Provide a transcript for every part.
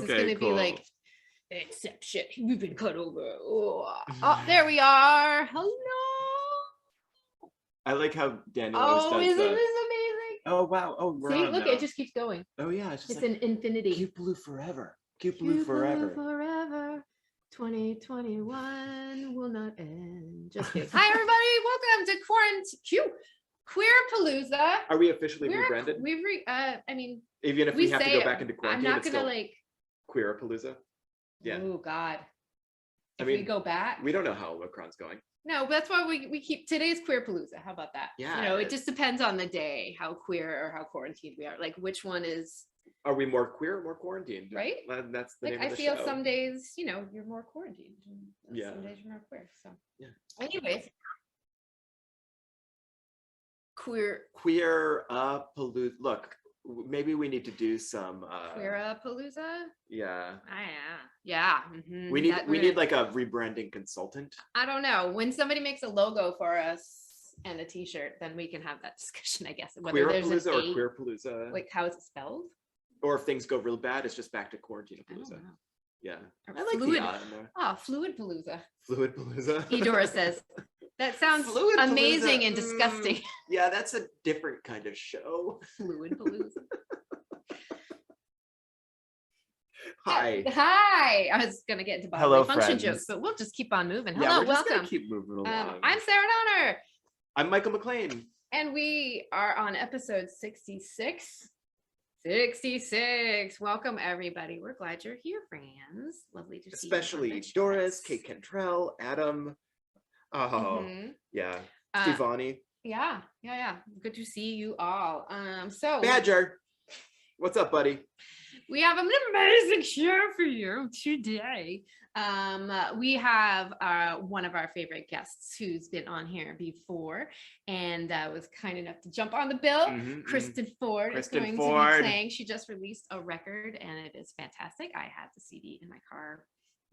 This is gonna cool. be like, exception. We've been cut over. Oh, there we are. Hello. I like how Daniel always does isn't this amazing? Oh wow! Oh, we're See, on look, now. it just keeps going. Oh yeah, it's just It's an infinity. QPalooza forever. QPalooza forever. Forever. 2021 will not end. Just kidding. Hi everybody, welcome to Queerpalooza. Are we officially rebranded? I mean, even if we have to go back into quarantine, I'm not gonna like Queerpalooza. Yeah. Oh God. If I mean, we go back, we don't know how Omicron's going. No, but that's why we keep today's Queerpalooza. How about that? Yeah. You know, it just depends on the day, how queer or how quarantined we are. Like which one is. Are we more queer or more quarantined? Right. That's the name I of the feel show. Some days, you know, you're more quarantined. Yeah. Some days you're more queer. So. Yeah. Anyways. Queerpalooza. Look, maybe we need to do some Queerpalooza. Yeah. Yeah. Mm-hmm. We need like a rebranding consultant. I don't know. When somebody makes a logo for us and a T-shirt, then we can have that discussion, I guess. Whether there's an or Queerpalooza. Like how is it spelled? Or if things go real bad, it's just back to Quarantine-Palooza. Yeah. I like fluid. Fluid-palooza. Fluid-palooza. Eudora says. That sounds amazing and disgusting. Yeah, that's a different kind of show. Fluid-palooza. Hi. I was gonna get into bodily function jokes, but we'll just keep on moving. Hello, welcome. Keep moving along. I'm Sarah Donner. I'm Michael McLean. And we are on episode 66. 66. Welcome everybody. We're glad you're here, friends. Lovely to see you. Especially Doris, Kate Cantrell, Adam. Oh, yeah. Stevani. Yeah. Good to see you all. So Badger, what's up, buddy? We have an amazing show for you today. We have one of our favorite guests who's been on here before and was kind enough to jump on the bill. Kristen Ford is going to be playing. She just released a record and it is fantastic. I have the CD in my car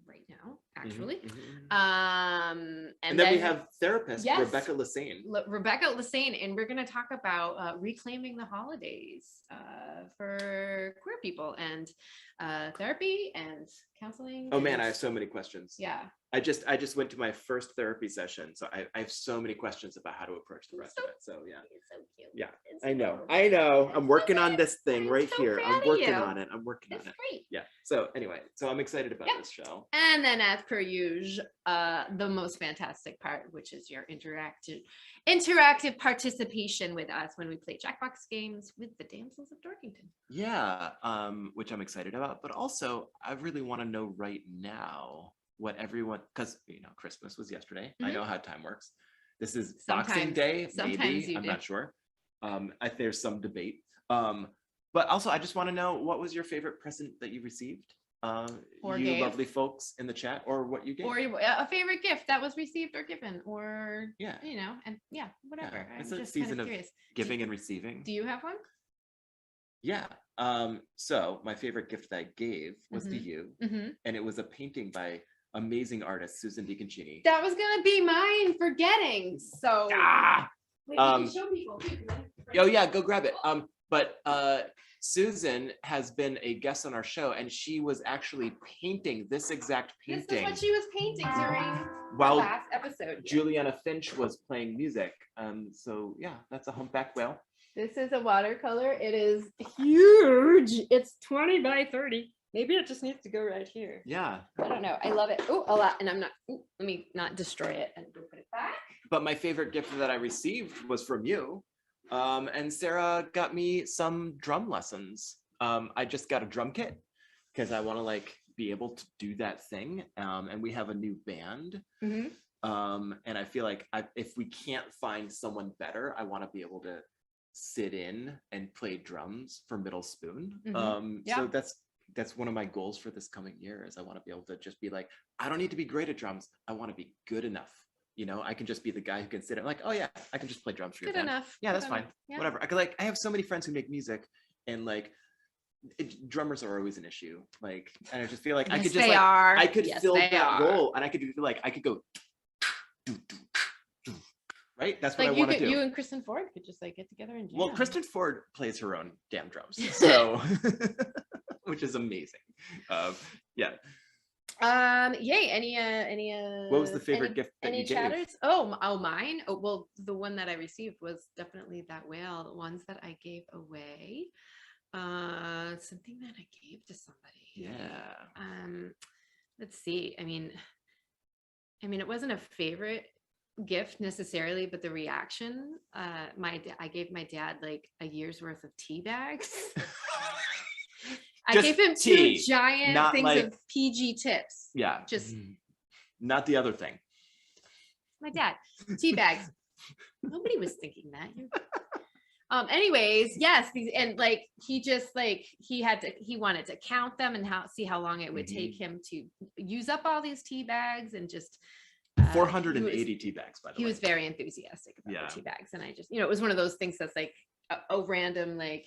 right now, actually. And then we have therapist Rebecca Lissane. And we're going to talk about reclaiming the holidays for queer people and therapy and counseling. Oh man, I have so many questions. Yeah. I just went to my first therapy session, so I have so many questions about how to approach the rest of it. So yeah. It's so cute. Yeah, I know. I'm working on this thing right here. I'm working on it. It's great. Yeah. So anyway, I'm excited about this show. And then as per usual, the most fantastic part, which is your interactive participation with us when we play Jackbox games with the Damsels of Dorkington. Yeah, which I'm excited about, but also I really want to know right now what everyone, because Christmas was yesterday. I know how time works. This is Boxing Day, maybe. I'm not sure. There's some debate. But also I just want to know, what was your favorite present that you received? You lovely folks in the chat, or what you gave, or a favorite gift that was received or given, or whatever. It's a season of giving and receiving. Do you have one? Yeah. So my favorite gift that I gave was to you, and it was a painting by amazing artist Susan DiConcini. That was gonna be mine, forgetting. So wait, you can show people too. Oh yeah, go grab it. But Susan has been a guest on our show, and she was actually painting this exact painting. This is what she was painting during the last episode. Juliana Finch was playing music. So yeah, that's a humpback whale. This is a watercolor. It is huge. It's 20 by 30. Maybe it just needs to go right here. Yeah. I don't know. I love it. Oh, a lot. And I'm not, let me not destroy it and put it back. But my favorite gift that I received was from you. And Sarah got me some drum lessons. I just got a drum kit because I want to be able to do that thing. And we have a new band. And I feel like if we can't find someone better, I want to be able to sit in and play drums for Middle Spoon. So that's one of my goals for this coming year, is I want to be able to just be like, I don't need to be great at drums. I want to be good enough. I can just be the guy who can sit and oh yeah, I can just play drums for you. Good enough. Yeah, that's fine. Yeah. Whatever. I have so many friends who make music, and drummers are always an issue. And I just feel like I could just I could fill that role, and I could do I could go right. That's what I want to do. You and Kristen Ford could just get together and jam. Well, Kristen Ford plays her own damn drums, so. which is amazing. Yeah. Yay. Any What was the favorite gift that any you gave? chatters? Mine. Oh, well, the one that I received was definitely that whale. The ones that I gave away. Something that I gave to somebody. Yeah. Let's see. I mean, it wasn't a favorite gift necessarily, but the reaction. I gave my dad like a year's worth of tea bags. I gave him two giant things like, of PG tips. Yeah. Just not the other thing. My dad, tea bags. Nobody was thinking that. Anyways, yes, and like he just like he wanted to count them and see how long it would take him to use up all these tea bags, and just 480 tea bags, by the way. He was very enthusiastic about the tea bags, and I just, it was one of those things that's like a random like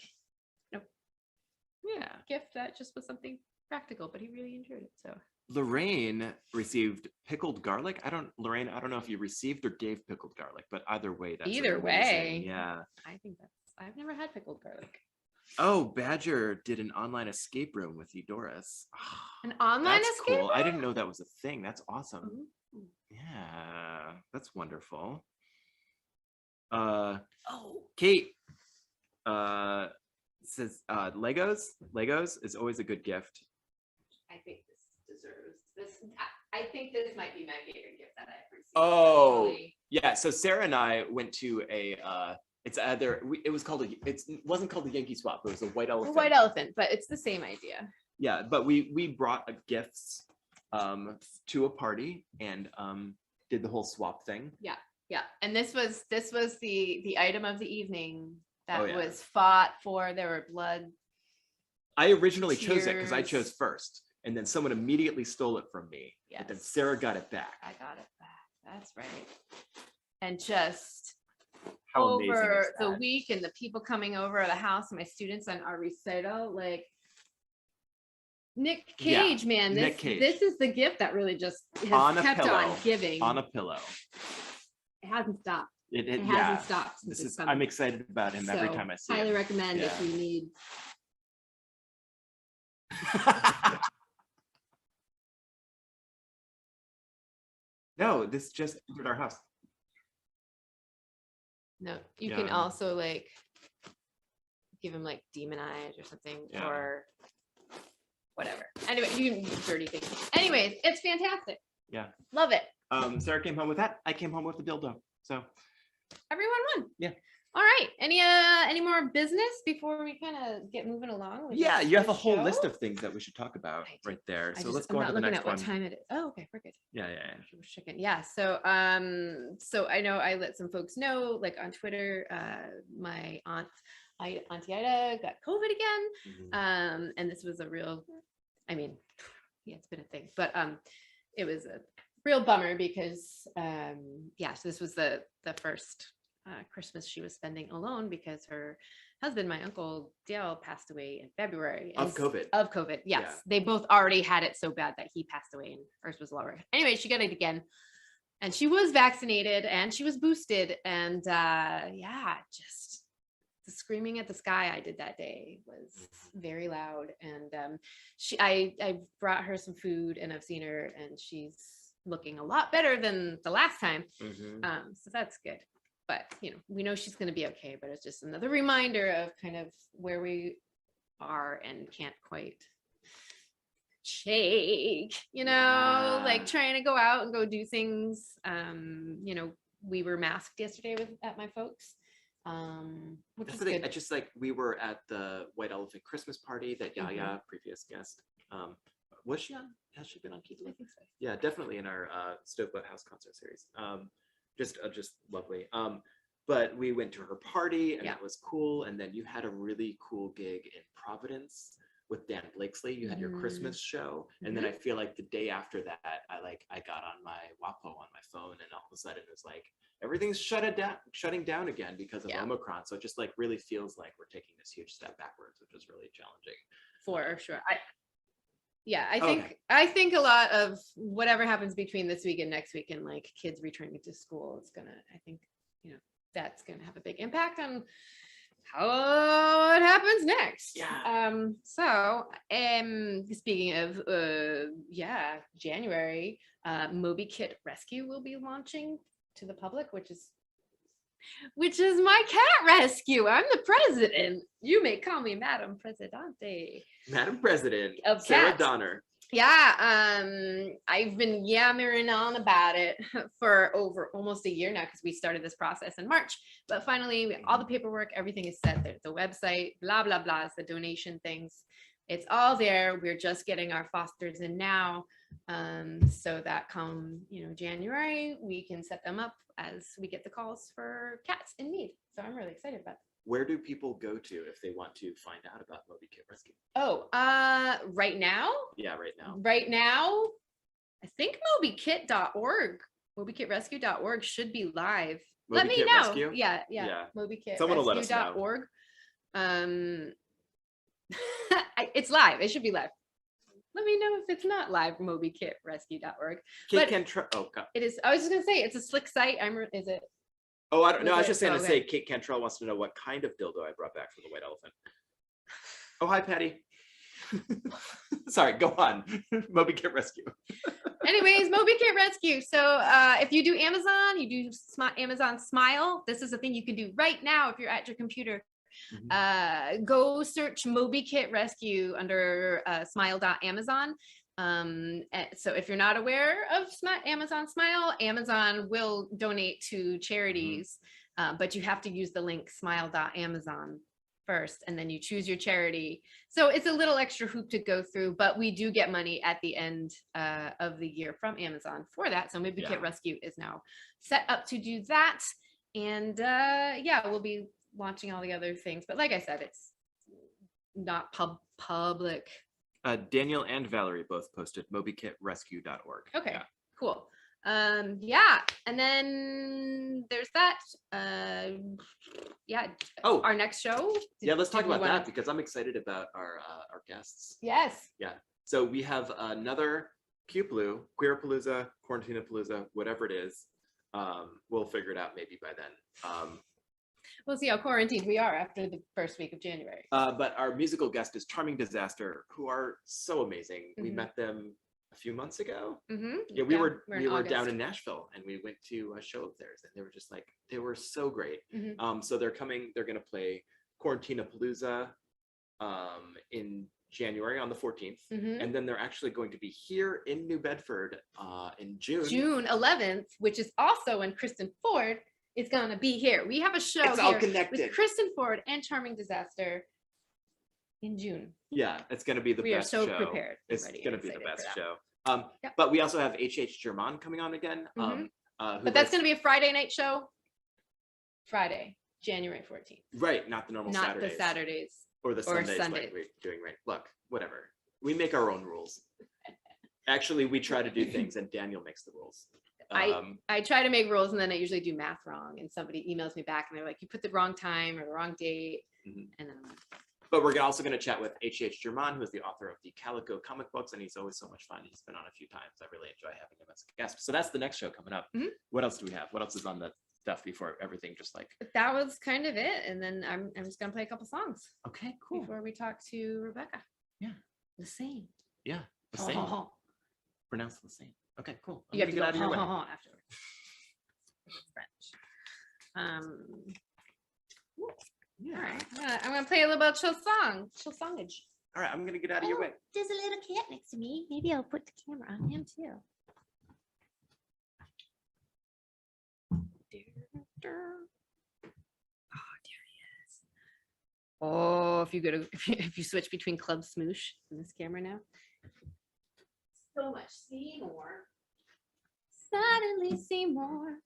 gift that just was something practical, but he really enjoyed it. So Lorraine received pickled garlic. Lorraine, I don't know if you received or gave pickled garlic, but either way, that's amazing. Yeah. I think I've never had pickled garlic. Oh, Badger did an online escape room with you, Doris. An online escape room? I didn't know that was a thing. That's awesome. Ooh. Yeah, that's wonderful. Kate says Legos is always a good gift. I think this deserves this. I think this might be my favorite gift that I've received. Oh, yeah. So Sarah and I went to it wasn't called the Yankee Swap. It was a white elephant. A white elephant, but it's the same idea. Yeah, but we brought gifts to a party and did the whole swap thing. Yeah. And this was the item of the evening that was fought for. There were blood. I originally chose it because I chose first, and then someone immediately stole it from me. Yes. But then Sarah got it back. I got it back. That's right. And just how over the week and the people coming over the house, my students on our recital, like Nick Cage, man, this is the gift that really just has kept on giving. On a pillow. It hasn't stopped. It hasn't stopped. I'm excited about him every time I see him. Highly recommend if you need. No, this just entered our house. No, you can also like give him like demon eyes or something or whatever. Anyway, you can do dirty things. Anyways, it's fantastic. Yeah. Love it. Sarah came home with that. I came home with the dildo. So everyone won. Yeah. All right. Any more business before we kind of get moving along? Yeah, you have a whole list of things that we should talk about right there. So let's go on to the next one. What time it is. Oh, okay, we're good. Yeah. Chicken. Yeah. So I know I let some folks know, like on Twitter, my Auntie Ida got COVID again. And this was a real, it's been a thing, but it was a real bummer because so this was the first Christmas she was spending alone because her husband, my uncle Dale, passed away in February of COVID. Yes, yeah. They both already had it so bad that he passed away, and hers was lower. Anyway, she got it again, and she was vaccinated and she was boosted, and just the screaming at the sky I did that day was very loud. And I brought her some food, and I've seen her, and she's looking a lot better than the last time. So that's good. But, we know she's going to be okay, but it's just another reminder of kind of where we are and can't quite shake, like trying to go out and go do things. We were masked yesterday at my folks. Which That's is the thing. good. I just we were at the White Elephant Christmas party that Yaya, previous guest, was she on? Has she been on Keith? I think so. Yeah, definitely in our Stovebutt House concert series. Just lovely. But we went to her party, and it was cool. And then you had a really cool gig in Providence with Dan Blakesley. You had your Christmas show, and then I feel like the day after that, I got on my WAPO on my phone, and all of a sudden it was like everything's shutting down again because of Omicron. So it just really feels like we're taking this huge step backwards, which is really challenging. For sure. I think a lot of whatever happens between this week and next week, and like kids returning to school, is gonna, that's gonna have a big impact on how it happens next. Yeah. Speaking of January, Moby Kit Rescue will be launching to the public, which is my cat rescue. I'm the president. You may call me Madam Presidente. Madam President Of Sarah cats. Donner. Yeah, I've been yammering on about it for over almost a year now because we started this process in March. But finally, all the paperwork, everything is set. There's the website, blah, blah, blah, it's the donation things. It's all there. We're just getting our fosters in now. So that come, January, we can set them up as we get the calls for cats in need. So I'm really excited about it. Where do people go to if they want to find out about Moby Kit Rescue? Oh, right now? Yeah, right now. Right now, I think mobykit.org, mobykitrescue.org should be live. Moby Let me Kit know. Rescue? Yeah. Yeah. Mobykitrescue.org. Someone will let us know. It's live. It should be live. Let me know if it's not live. Mobykitrescue.org. Kate Cantrell. Oh God. It is. I was just gonna say it's a slick site. Is it? Oh, I don't know. I was just saying to Okay. say Kate Cantrell wants to know what kind of dildo I brought back for the white elephant. Oh, hi, Patty. Sorry, go on. Moby Kit Rescue. Anyways, Moby Kit Rescue. So if you do Amazon, you do Amazon Smile. This is a thing you can do right now if you're at your computer. Go search Moby Kit Rescue under smile.amazon. So if you're not aware of Amazon Smile, Amazon will donate to charities, but you have to use the link smile.amazon first, and then you choose your charity. So it's a little extra hoop to go through, but we do get money at the end of the year from Amazon for that. So Moby Kit Rescue is now set up to do that. And we'll be launching all the other things. But like I said, it's not public. Daniel and Valerie both posted mobykitrescue.org. Okay, yeah. Cool. And then there's that. Oh, our next show. Let's talk about that because I'm excited about our guests. Yes. Yeah. So we have another Queerpalooza, Quarantinapalooza, whatever it is. We'll figure it out maybe by then. We'll see how quarantined we are after the first week of January. But our musical guest is Charming Disaster, who are so amazing. We met them a few months ago. Yeah, we were down in Nashville and we went to a show of theirs and they were just like, they were so great. So they're going to play Quarantinapalooza in January on the 14th. And then they're actually going to be here in New Bedford in June. June 11th, which is also when Kristen Ford is going to be here. We have a show it's here all connected. With Kristen Ford and Charming Disaster in June. Yeah, it's going to be the best show. We are so prepared. It's going to be the best show. Yep. But we also have H.H. German coming on again. But that's going to be a Friday night show. Friday, January 14th. Right, not the normal Saturdays. Not the Saturdays. Or the Sundays like we're doing right. Look, whatever. We make our own rules. Actually, we try to do things and Daniel makes the rules. I try to make rules and then I usually do math wrong and somebody emails me back and they're like, you put the wrong time or the wrong date. And then I'm like, but we're also going to chat with H.H. German, who is the author of the Calico comic books, and he's always so much fun. He's been on a few times. I really enjoy having him as a guest. So that's the next show coming up. What else do we have? What else is on the stuff before everything just like? That was kind of it. And then I'm just going to play a couple songs. Okay, cool. Before we talk to Rebecca. Yeah. Lissane. Yeah. Lissane. Pronounce Lissane. Okay, cool. You have to get out of your way. Afterwards. It's French. Yeah. All right. I'm gonna play a little bit of chill songage. All right, I'm gonna get out of your way. There's a little cat next to me. Maybe I'll put the camera on him too. Oh, there he is. Oh, if you switch between Club Smoosh and this camera now. So much Seymour. Suddenly Seymour.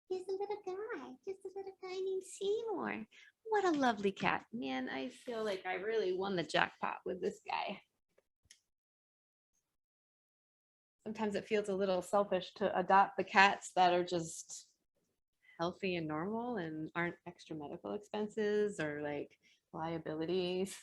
He's a little guy, just a little guy named Seymour. What a lovely cat. Man, I feel like I really won the jackpot with this guy. Sometimes it feels a little selfish to adopt the cats that are just healthy and normal and aren't extra medical expenses or like liabilities.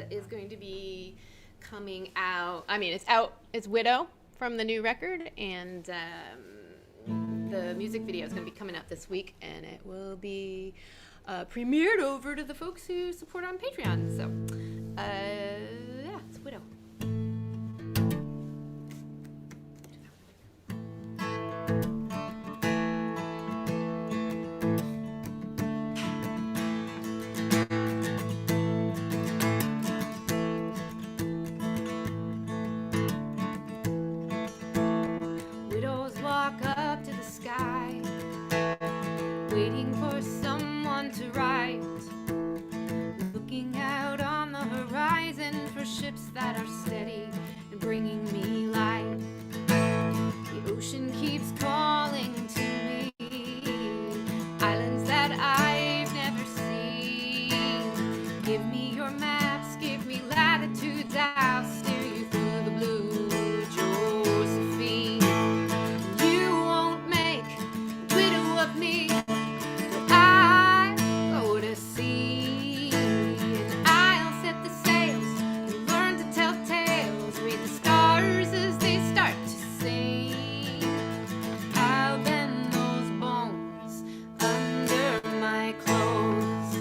is going to be coming out. I mean, it's out. It's Widow from the new record, and the music video is going to be coming out this week, and it will be premiered over to the folks who support on Patreon. So, yeah, it's Widow. Widows walk up to the sky, waiting for someone to write, looking out on the horizon for ships that are steady and bringing me light. The ocean keeps calling to me, islands that I've never seen. Give me your maps, give me latitudes, I'll steer you through the blue, Josephine. You won't make a widow of me till I go to sea. And I'll set the sails and learn to tell tales, read the stars as they start to sing. I'll bend those bones under my clothes.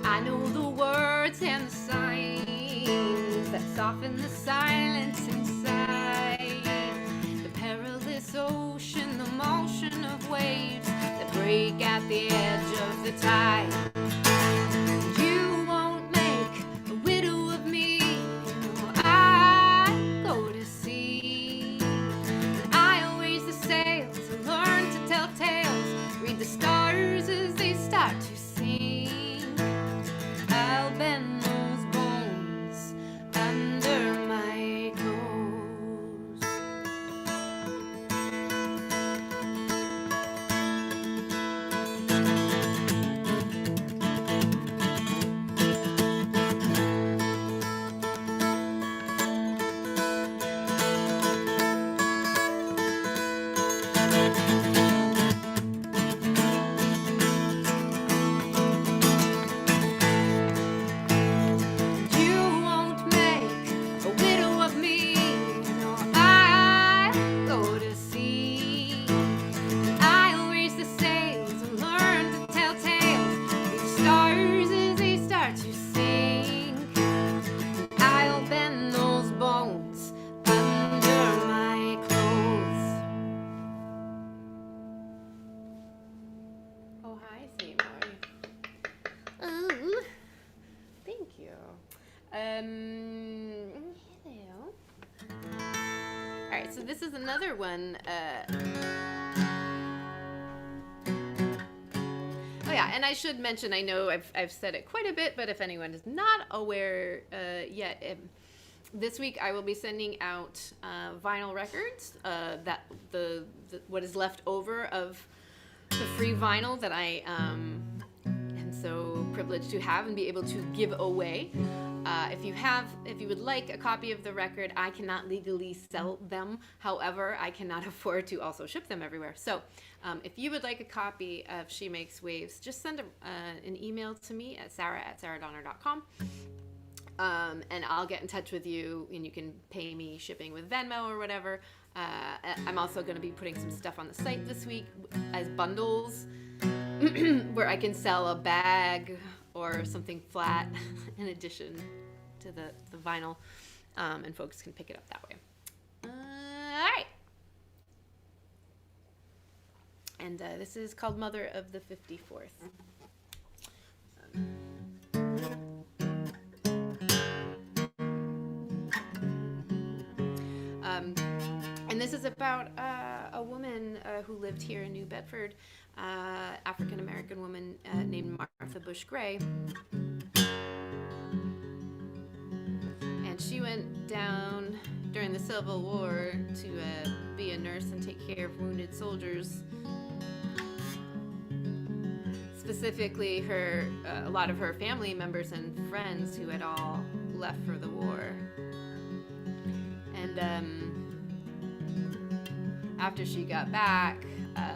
I know the words and the signs that soften the silence inside. The perilous ocean, the motion of waves that break at the edge of the tide. You won't make a widow of me. No, I go to sea. And I'll raise the sails and learn to tell tales, read the stars as they start to sing. I'll bend those bones under my clothes. You won't make a widow of me. No, I go to sea. I'll raise the sails and learn to tell tales, read the stars as they start to sing. I'll bend those bones under my clothes. Oh, hi, Sam. How are you? Oh, thank you. Hello. All right, so this is another one. Oh yeah, and I should mention, I know I've said it quite a bit, but if anyone is not aware yet, this week I will be sending out vinyl records. That the what is left over of the free vinyl that I am so privileged to have and be able to give away. If you would like a copy of the record, I cannot legally sell them. However, I cannot afford to also ship them everywhere. So if you would like a copy of She Makes Waves, just send an email to me at sarah@sarahdonner.com. And I'll get in touch with you, and you can pay me shipping with Venmo or whatever. I'm also going to be putting some stuff on the site this week as bundles where I can sell a bag or something flat in addition to the vinyl, and folks can pick it up that way. All right. And this is called Mother of the 54th. And this is about a woman who lived here in New Bedford, African-American woman named Martha Bush Gray. And she went down during the Civil War to be a nurse and take care of wounded soldiers. Specifically, a lot of her family members and friends who had all left for the war. And after she got back,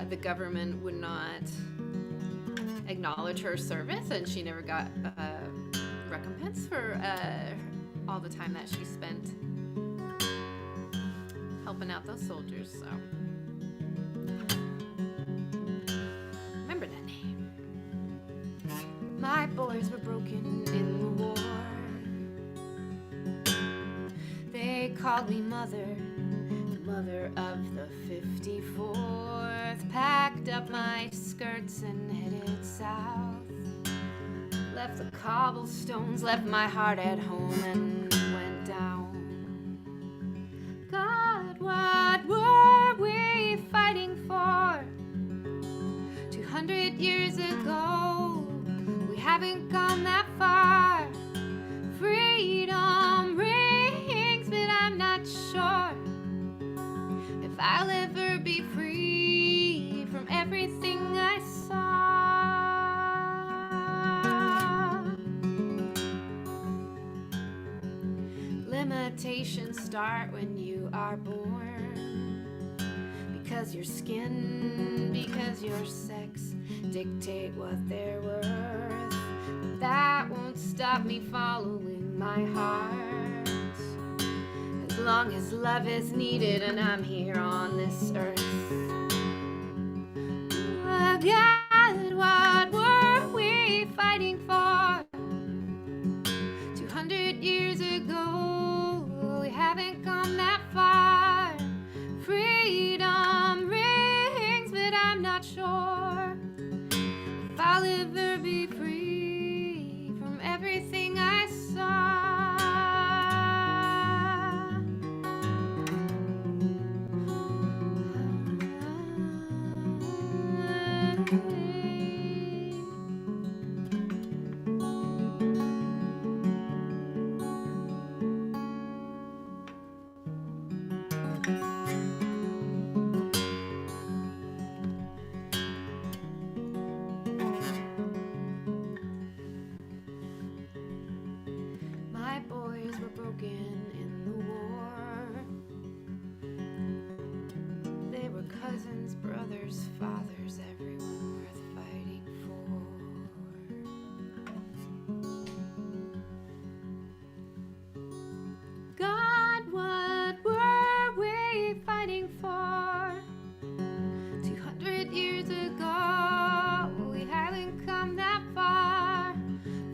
the government would not acknowledge her service, and she never got recompense for all the time that she spent helping out those soldiers. So remember that name. My boys were broken in the war. They called me mother, the mother of the 54th. Packed up my skirts and headed south. Left the cobblestones, left my heart at home and went down. God, what were we fighting for? 200 years ago, we haven't gone that far. Freedom rings, but I'm not sure if I'll ever be free from everything I saw. Limitations start when you are born, because your skin, because your sex dictate what they're worth. But that won't stop me following my heart, as long as love is needed and I'm here on this earth. Oh God, what were we fighting for? 200 years ago, we haven't gone that far. Freedom rings, but I'm not sure if I'll ever be free from everything I saw. My boys were broken in the war. They were cousins, brothers, fathers, everyone worth fighting for. God, what were we fighting for? 200 years ago, we haven't come that far.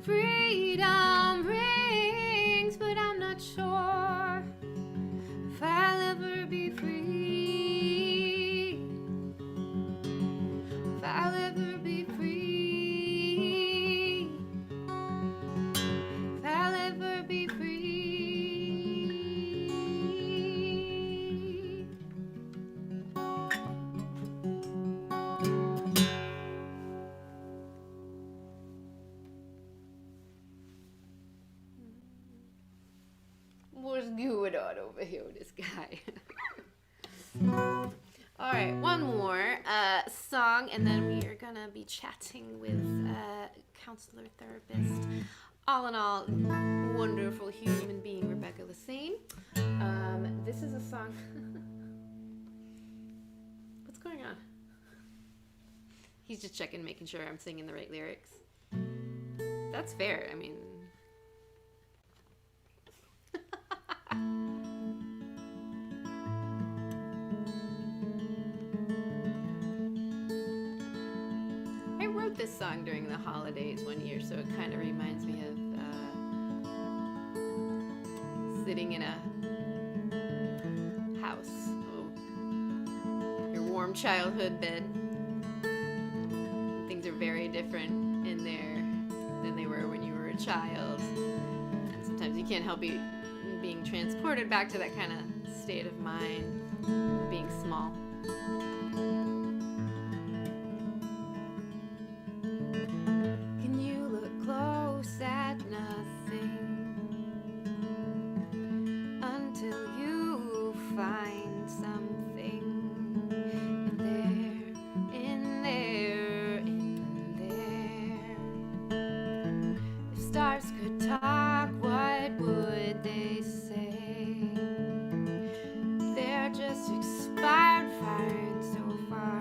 Freedom rings, but I'm not sure if I'll ever be free. If I'll ever be free. If I'll ever be free. What's going on over here with this guy? All right, one more song, and then we are gonna be chatting with counselor therapist, all in all, wonderful human being Rebecca Lissane. This is a song. What's going on? He's just checking, making sure I'm singing the right lyrics. That's fair. I mean. I wrote this song during the holidays one year, so it kind of reminds me of sitting in a house, your warm childhood bed. Things are very different in there than they were when you were a child, and sometimes you can't help being transported back to that kind of state of mind of being small. Can you look close at nothing until you find something in there, in there, in there? If stars could talk, what would they say? They're just expired, firing so far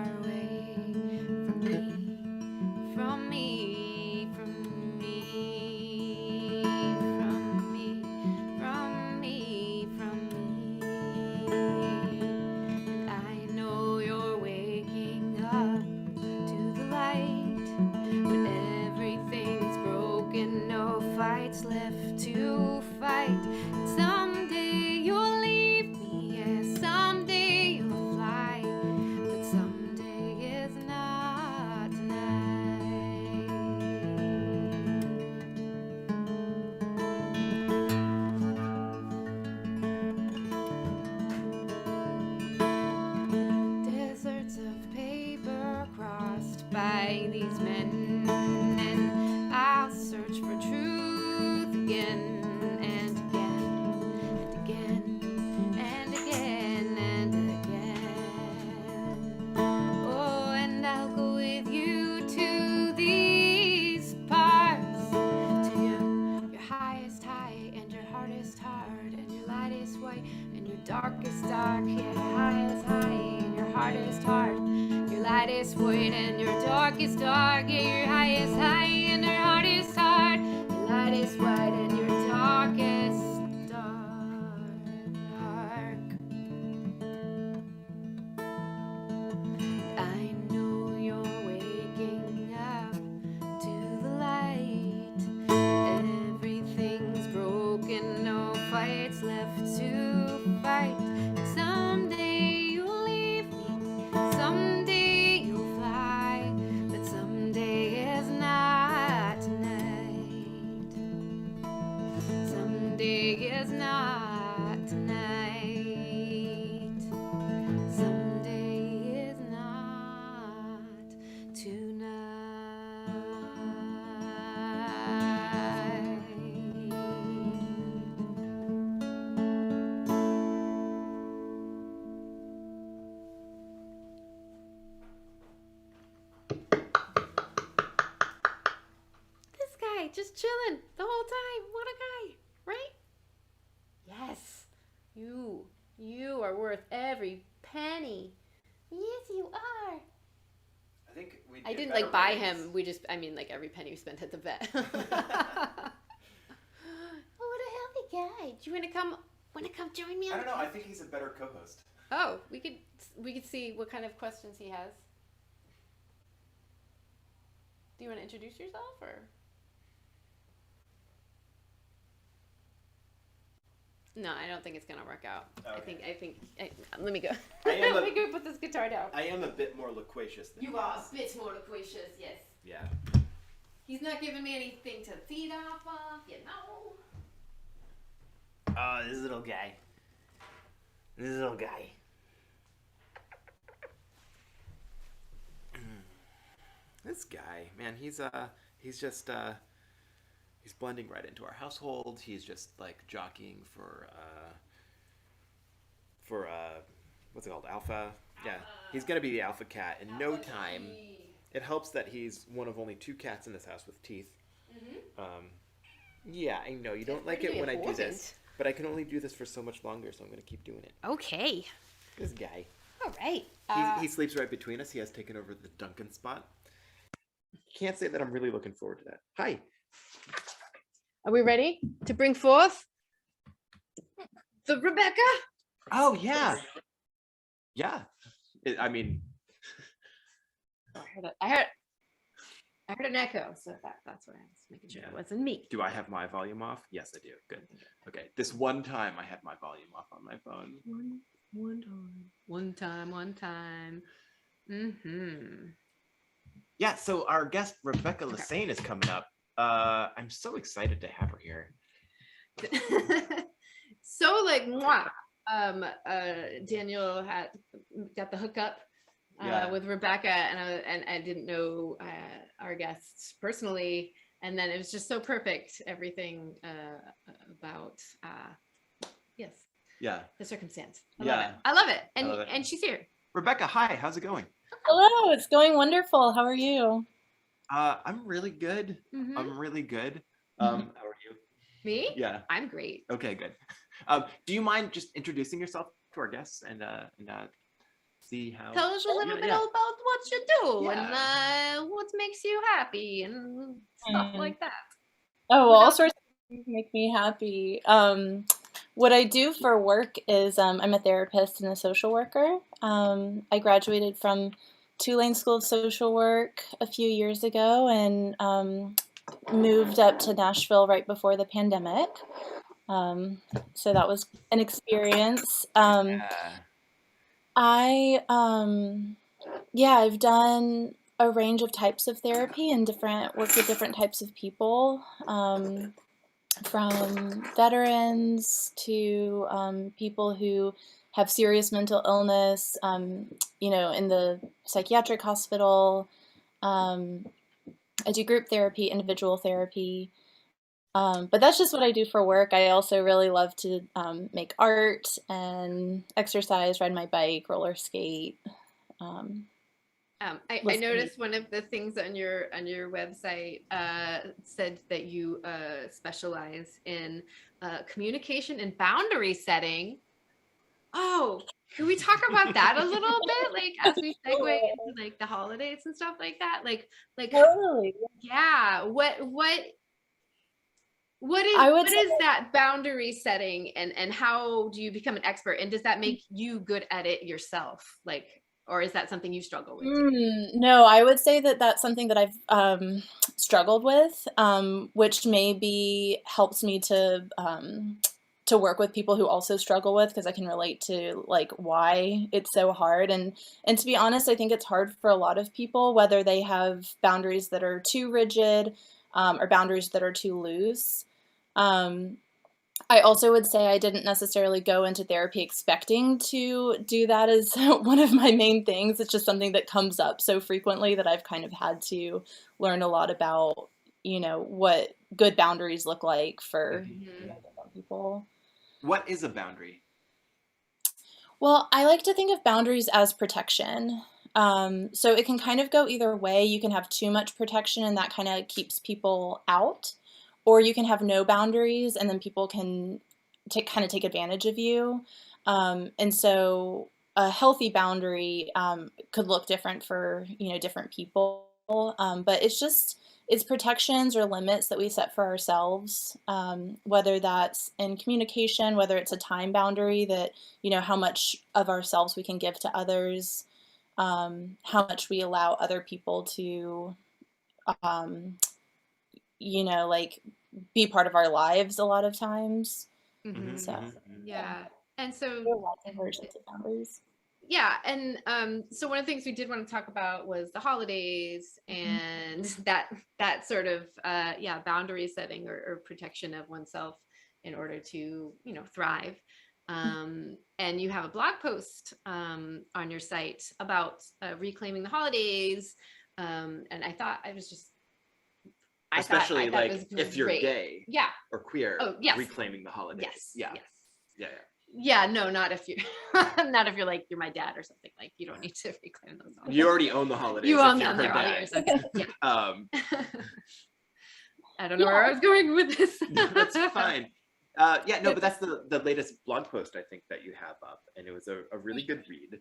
is hard, and your light is white, and your dark is dark. Yeah, your high is high, and your heart is hard. Your light is white, and your dark is dark. Yeah, your high is high, and your heart is hard. Your light is white, and your dark is dark. I know you're waking up to the light. Everything's broken, no fights left to fight. Someday you'll leave me, someday you'll fly, but someday is not tonight. Someday is not tonight. Someday is not This guy just chilling the whole time. What a guy, right? Yes, you are worth every penny. Yes, you are. I think we. I didn't like buy him. I mean, like every penny we spent at the vet. Oh, what a healthy guy. Do you want to come join me? I don't know. I think he's a better co-host. Oh, we could see what kind of questions he has. Do you want to introduce yourself or? No, I don't think it's gonna work out. Okay. I think. Let me go. Let me go put this guitar down. I am a bit more loquacious than You are a bit more loquacious, yes. Yeah. He's not giving me anything to feed off of, you know. Oh, this little guy. This guy, man, he's just he's blending right into our household. He's just like jockeying for what's it called? Alpha. Yeah, he's gonna be the alpha cat in no time. It helps that he's one of only 2 cats in this house with teeth. Mm-hmm. Yeah, I know you don't like it when I do this, but I can only do this for so much longer, so I'm gonna keep doing it. Okay. This guy. All right. He sleeps right between us. He has taken over the Duncan spot. Can't say that I'm really looking forward to that. Hi. Are we ready to bring forth the Rebecca? Oh yeah. Yeah. I mean, I heard an echo, so that's what I was making sure it wasn't me. Do I have my volume off? Yes, I do. Good. Okay. This one time I had my volume off on my phone. One time. Mm-hmm. Yeah, so our guest Rebecca Lissane is coming up. I'm so excited to have her here. So like mwah. Daniel had got the hookup with Rebecca, and I didn't know our guests personally, and then it was just so perfect. Everything about the circumstance. I love it. And she's here. Rebecca, hi. How's it going? Hello, it's going wonderful. How are you? I'm really good. Mm-hmm. I'm really good. How are you? Me? Yeah. I'm great. Okay, good. Do you mind just introducing yourself to our guests and see how? Tell us a little bit about what you do and what makes you happy and stuff like that. Oh, well, all sorts of things make me happy. What I do for work is I'm a therapist and a social worker. I graduated from Tulane School of Social Work a few years ago and moved up to Nashville right before the pandemic. So that was an experience. I've done a range of types of therapy and worked with different types of people. From veterans to people who have serious mental illness, in the psychiatric hospital. I do group therapy, individual therapy, but that's just what I do for work. I also really love to make art and exercise, ride my bike, roller skate. I I listening. noticed one of the things on your website said that you specialize in communication and boundary setting. Oh, can we talk about that a little bit? Like as we segue into like the holidays and stuff like that. Like Totally. yeah, I would what say is that boundary setting, and how do you become an expert, and does that make you good at it yourself, like, or is that something you struggle with too? no, I would say that that's something that I've struggled with, which maybe helps me to work with people who also struggle with, because I can relate to like why it's so hard. And to be honest, I think it's hard for a lot of people, whether they have boundaries that are too rigid, or boundaries that are too loose. I also would say I didn't necessarily go into therapy expecting to do that as one of my main things. It's just something that comes up so frequently that I've kind of had to learn a lot about, what good boundaries look like for different people. What is a boundary? Well, I like to think of boundaries as protection. So it can kind of go either way. You can have too much protection and that kind of keeps people out, or you can have no boundaries and then people can take advantage of you. And so a healthy boundary could look different for different people. But it's protections or limits that we set for ourselves, whether that's in communication, whether it's a time boundary that, how much of ourselves we can give to others, how much we allow other people to, like be part of our lives a lot of times. So Yeah. And so there are lots of versions of boundaries. yeah, and so one of the things we did want to talk about was the holidays and that sort of boundary setting or protection of oneself in order to thrive. And you have a blog post on your site about reclaiming the holidays, and I thought Especially that like was if you're great. gay Yeah. or queer, Oh, yes. reclaiming the holidays. Yes. Yeah. Yes. Yeah. Yeah, no, not if you not if you're like you're my dad or something. Like you don't need to reclaim those holidays. You already own the holidays. You if own you're them. her They're all dad. yours. Okay. Yeah. I don't know Yeah. where I was going with this. That's fine. But that's the latest blog post I think that you have up, and it was a really good read.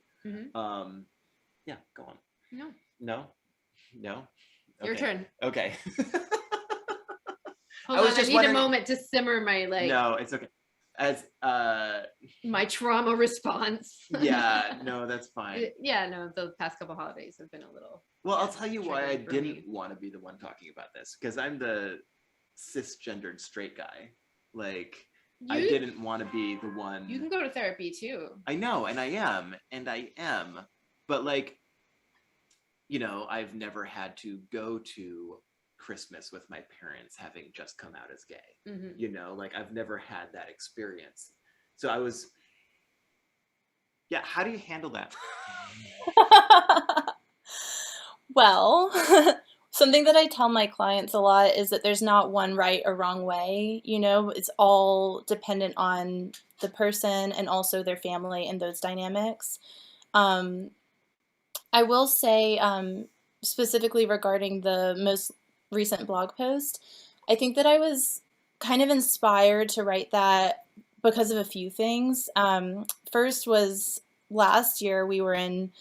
Yeah, go on. No. Okay. Your turn. Okay. Hold on, I need a moment to simmer my No, it's okay. As my trauma response. Yeah, no, that's fine. Yeah, no, the past couple holidays have been a little. Well, I'll tell you why I triggering for didn't me. want to be the one talking about this, because I'm the cisgendered straight guy. Like, I didn't want to be the one. You can go to therapy too. I know, and I am, but like, I've never had to go to Christmas with my parents having just come out as gay. Like I've never had that experience. So I was, how do you handle that? Well, something that I tell my clients a lot is that there's not one right or wrong way. It's all dependent on the person and also their family and those dynamics. I will say, specifically regarding the most recent blog post, I think that I was kind of inspired to write that because of a few things. First was last year we were in,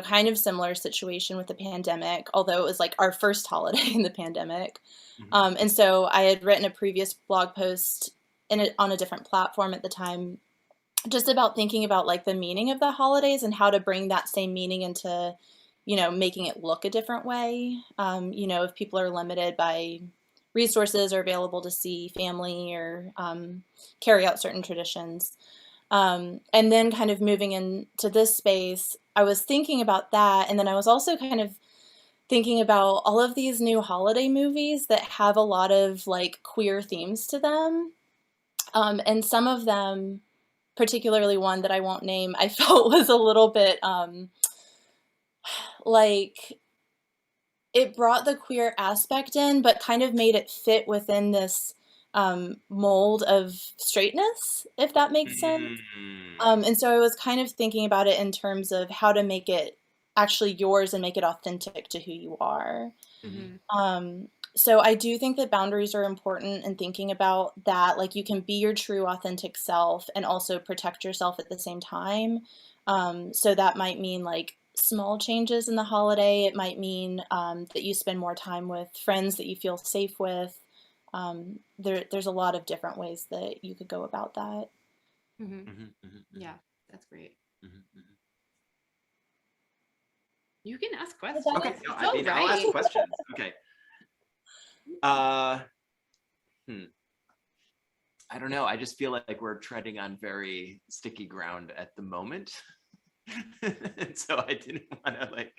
kind of similar situation with the pandemic, although it was like our first holiday in the pandemic. And so I had written a previous blog post on a different platform at the time, just about thinking about like the meaning of the holidays and how to bring that same meaning into, making it look a different way. If people are limited by resources or available to see family or carry out certain traditions. And then kind of moving into this space, I was thinking about that. And then I was also kind of thinking about all of these new holiday movies that have a lot of like queer themes to them. And some of them, particularly one that I won't name, I felt was a little bit like it brought the queer aspect in, but kind of made it fit within this mold of straightness, if that makes sense. And so I was kind of thinking about it in terms of how to make it actually yours and make it authentic to who you are. Mhm. So I do think that boundaries are important in thinking about that. Like, you can be your true authentic self and also protect yourself at the same time. So that might mean like small changes in the holiday. It might mean that you spend more time with friends that you feel safe with. There's a lot of different ways that you could go about that. Mhm. Mhm, mhm, mhm, Yeah, that's great. mhm, mhm. You can ask Well, questions. that Okay, was no, It's I all mean, I'll ask right. questions. Okay. Uh, hmm. I don't know. I just feel like we're treading on very sticky ground at the moment. And so I didn't want to like,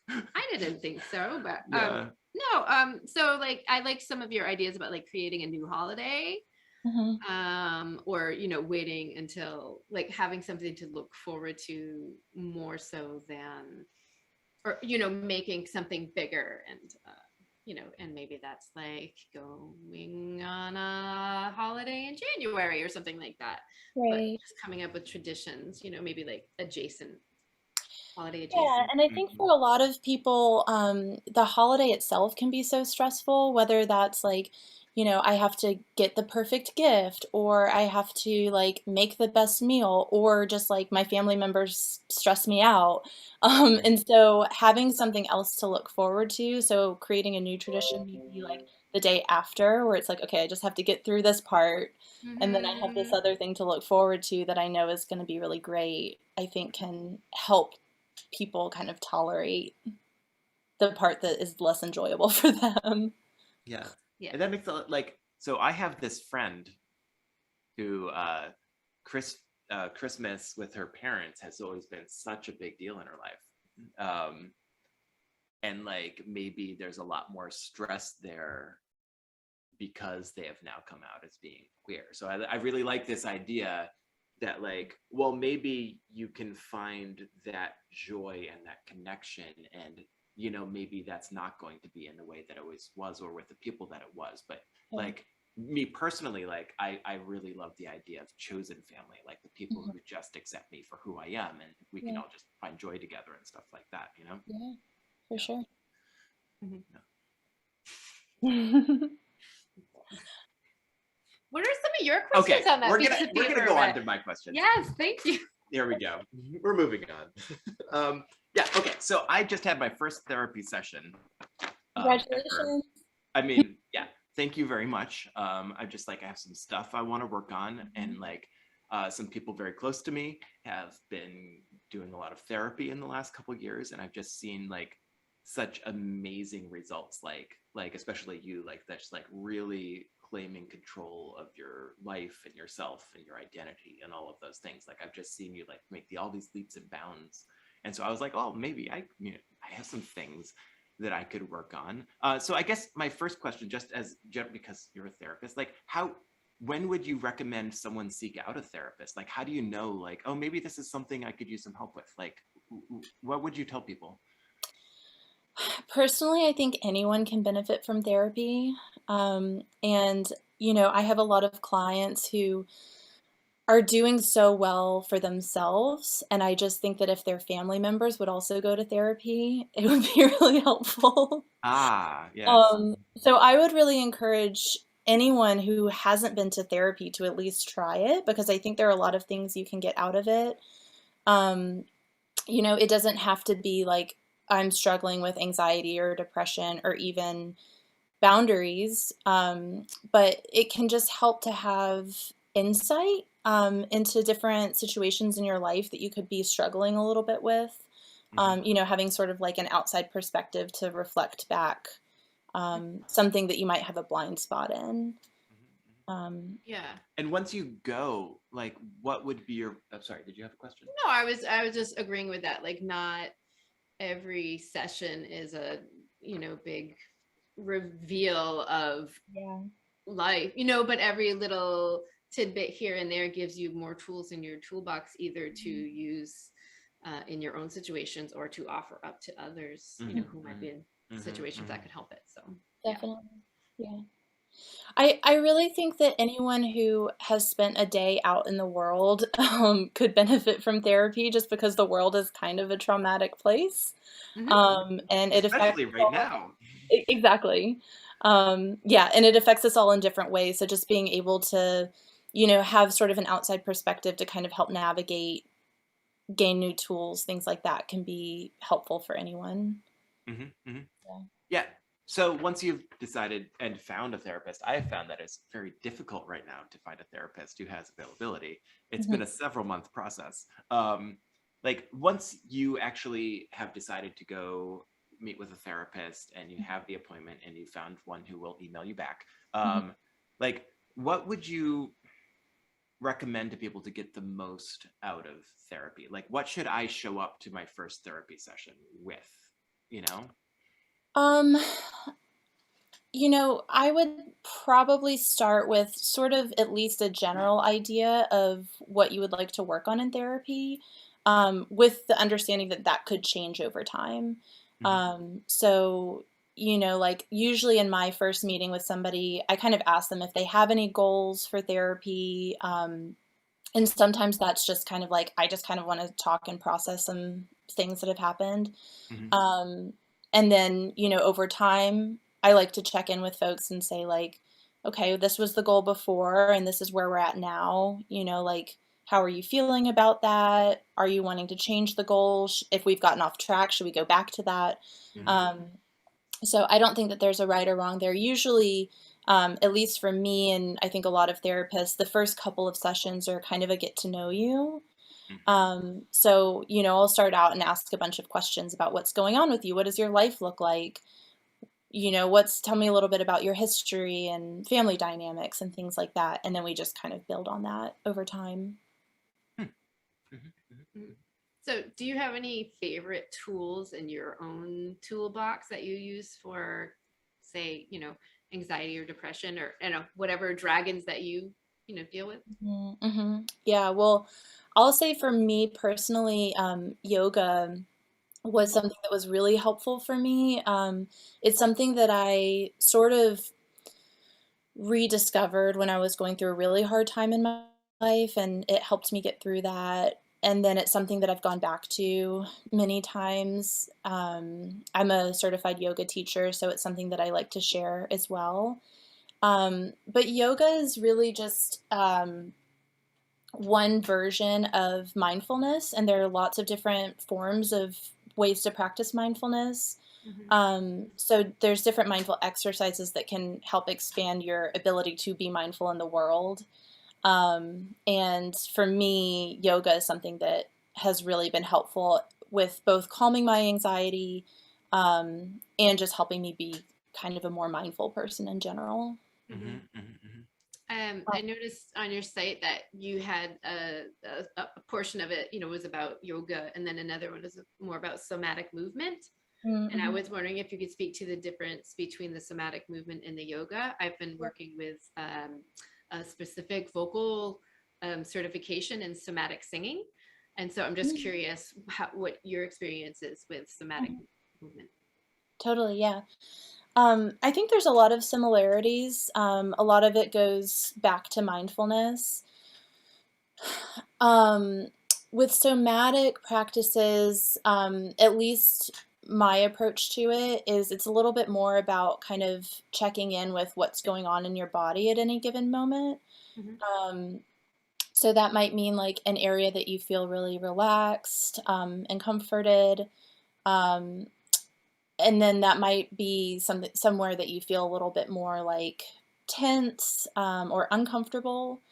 I didn't think so, but yeah. no, so like I like some of your ideas about like creating a new holiday, Mhm. or waiting until like having something to look forward to more so than, or making something bigger, and and maybe that's like going on a holiday in January or something like that, but Right. just coming up with traditions, maybe like adjacent, holiday Yeah, adjacent. and I think Mhm. for a lot of people, the holiday itself can be so stressful, whether that's like, I have to get the perfect gift, or I have to like make the best meal, or just like my family members stress me out. And so having something else to look forward to, so creating a new tradition maybe like the day after, where it's like, okay, I just have to get through this part, and then I have this Mhm. other thing to look forward to that I know is going to be really great, I think can help people kind of tolerate the part that is less enjoyable for them. Yeah. Yeah. And that makes a lot like, so I have this friend who Chris Christmas with her parents has always been such a big deal in her life. And like maybe there's a lot more stress there because they have now come out as being queer. So I really like this idea that like, well, maybe you can find that joy and that connection, and maybe that's not going to be in the way that it always was or with the people that it was, but like me personally, like I really love the idea of chosen family, like the people Mhm. who just accept me for who I am, and we can Yeah, all just find joy together and stuff like that, yeah, for yeah, sure. Mhm. yeah. What are some of your Okay, questions on that we're piece gonna of we're gonna paper? go on to my questions. Yes, thank you. There we go. We're moving on. Yeah, okay. So I just had my first therapy session ever. Congratulations. I mean, yeah, thank you very much. I just like I have some stuff I want to work on, and like some people very close to me have been doing a lot of therapy in the last couple of years, and I've just seen like such amazing results, like especially you, like that's like really claiming control of your life and yourself and your identity and all of those things. Like I've just seen you like make all these leaps and bounds, and so I was like, oh, maybe I have some things that I could work on. So I guess my first question, because you're a therapist, like when would you recommend someone seek out a therapist? Like, how do you know, like, oh, maybe this is something I could use some help with? Like, what would you tell people? Personally, I think anyone can benefit from therapy. And, I have a lot of clients who are doing so well for themselves. And I just think that if their family members would also go to therapy, it would be really helpful. Ah, yes. So I would really encourage anyone who hasn't been to therapy to at least try it, because I think there are a lot of things you can get out of it. Um, it doesn't have to be like I'm struggling with anxiety or depression or even boundaries, but it can just help to have insight into different situations in your life that you could be struggling a little bit with. Mhm. Having sort of like an outside perspective to reflect back something that you might have a blind spot in. Mhm, mhm. Um, Yeah. And once you go, like, what would be your? I'm sorry. Did you have a question? No, I was just agreeing with that. Like, not every session is a big reveal of yeah. life, but every little tidbit here and there gives you more tools in your toolbox, either to Mhm. use in your own situations or to offer up to others, Mhm, who might mhm, be in mhm, situations that mhm. could help it. So yeah. Definitely. Yeah. I really think that anyone who has spent a day out in the world could benefit from therapy just because the world is kind of a traumatic place. Mhm. And it affects Especially us right all. now. Exactly. Yeah, and it affects us all in different ways. So just being able to, have sort of an outside perspective to kind of help navigate, gain new tools, things like that can be helpful for anyone. Hmm, hmm. Yeah. Yeah. So once you've decided and found a therapist, I have found that it's very difficult right now to find a therapist who has availability. It's been Mhm. a several month process. Like once you actually have decided to go meet with a therapist and you have the appointment and you found one who will email you back, Mhm. like what would you recommend to people to get the most out of therapy? Like what should I show up to my first therapy session with, you know? Um, I would probably start with sort of at least a general idea of what you would like to work on in therapy, with the understanding that that could change over time. Mhm, So, like usually in my first meeting with somebody, I kind of ask them if they have any goals for therapy. And sometimes that's just kind of like, I just kind of want to talk and process some things that have happened. mhm. Um, and then, over time, I like to check in with folks and say, like, okay, this was the goal before, and this is where we're at now. Like, how are you feeling about that? Are you wanting to change the goal? If we've gotten off track, should we go back to that? Mhm. Um, so I don't think that there's a right or wrong there. Usually, at least for me, and I think a lot of therapists, the first couple of sessions are kind of a get to know you. Mhm, So, I'll start out and ask a bunch of questions about what's going on with you. What does your life look like? Tell me a little bit about your history and family dynamics and things like that. And then we just kind of build on that over time. mhm, mhm, Mhm. So, do you have any favorite tools in your own toolbox that you use for, say, anxiety or depression or whatever dragons that you deal with? Mm-hmm. Yeah, well, I'll say for me personally, yoga was something that was really helpful for me. It's something that I sort of rediscovered when I was going through a really hard time in my life, and it helped me get through that. And then it's something that I've gone back to many times. I'm a certified yoga teacher, so it's something that I like to share as well. But yoga is really just one version of mindfulness, and there are lots of different forms of ways to practice mindfulness. Mhm. So there's different mindful exercises that can help expand your ability to be mindful in the world. And for me, yoga is something that has really been helpful with both calming my anxiety, and just helping me be kind of a more mindful person in general. Mhm. mhm, mhm, mhm. Uh, I noticed on your site that you had a portion of it, was about yoga, and then another one was more about somatic movement. And I mm-hmm. was wondering if you could speak to the difference between the somatic movement and the yoga. I've been working with a specific vocal certification in somatic singing. And so I'm just curious what your experience is with somatic Mm-hmm. movement. Totally, yeah. I think there's a lot of similarities. A lot of it goes back to mindfulness. Um, with somatic practices, at least my approach to it is it's a little bit more about kind of checking in with what's going on in your body at any given moment. Mhm. Um, so that might mean like an area that you feel really relaxed, and comforted. Um, and then that might be somewhere that you feel a little bit more like tense, or uncomfortable.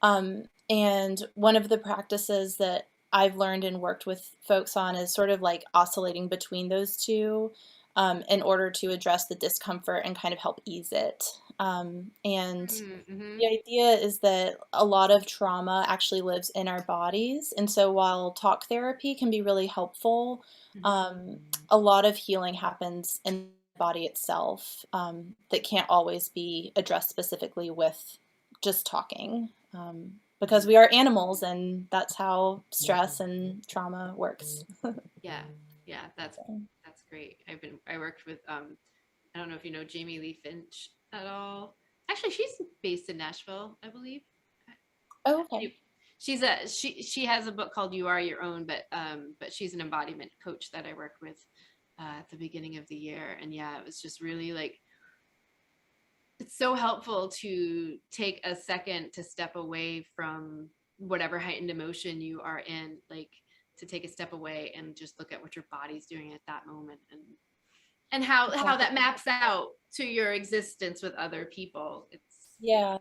And one of the practices that I've learned and worked with folks on is sort of like oscillating between those two, in order to address the discomfort and kind of help ease it. And Mm-hmm. the idea is that a lot of trauma actually lives in our bodies. And so while talk therapy can be really helpful, a lot of healing happens in the body itself, that can't always be addressed specifically with just talking. Because we are animals, and that's how stress and trauma works. Yeah, yeah, that's great. I worked with I don't know if you know Jamie Lee Finch at all. Actually, she's based in Nashville, I believe. Oh, okay. She has a book called You Are Your Own, but she's an embodiment coach that I worked with at the beginning of the year. And yeah, it was just really like, it's so helpful to take a second to step away from whatever heightened emotion you are in, like to take a step away and just look at what your body's doing at that moment, and how that maps out to your existence with other people. It's Yeah.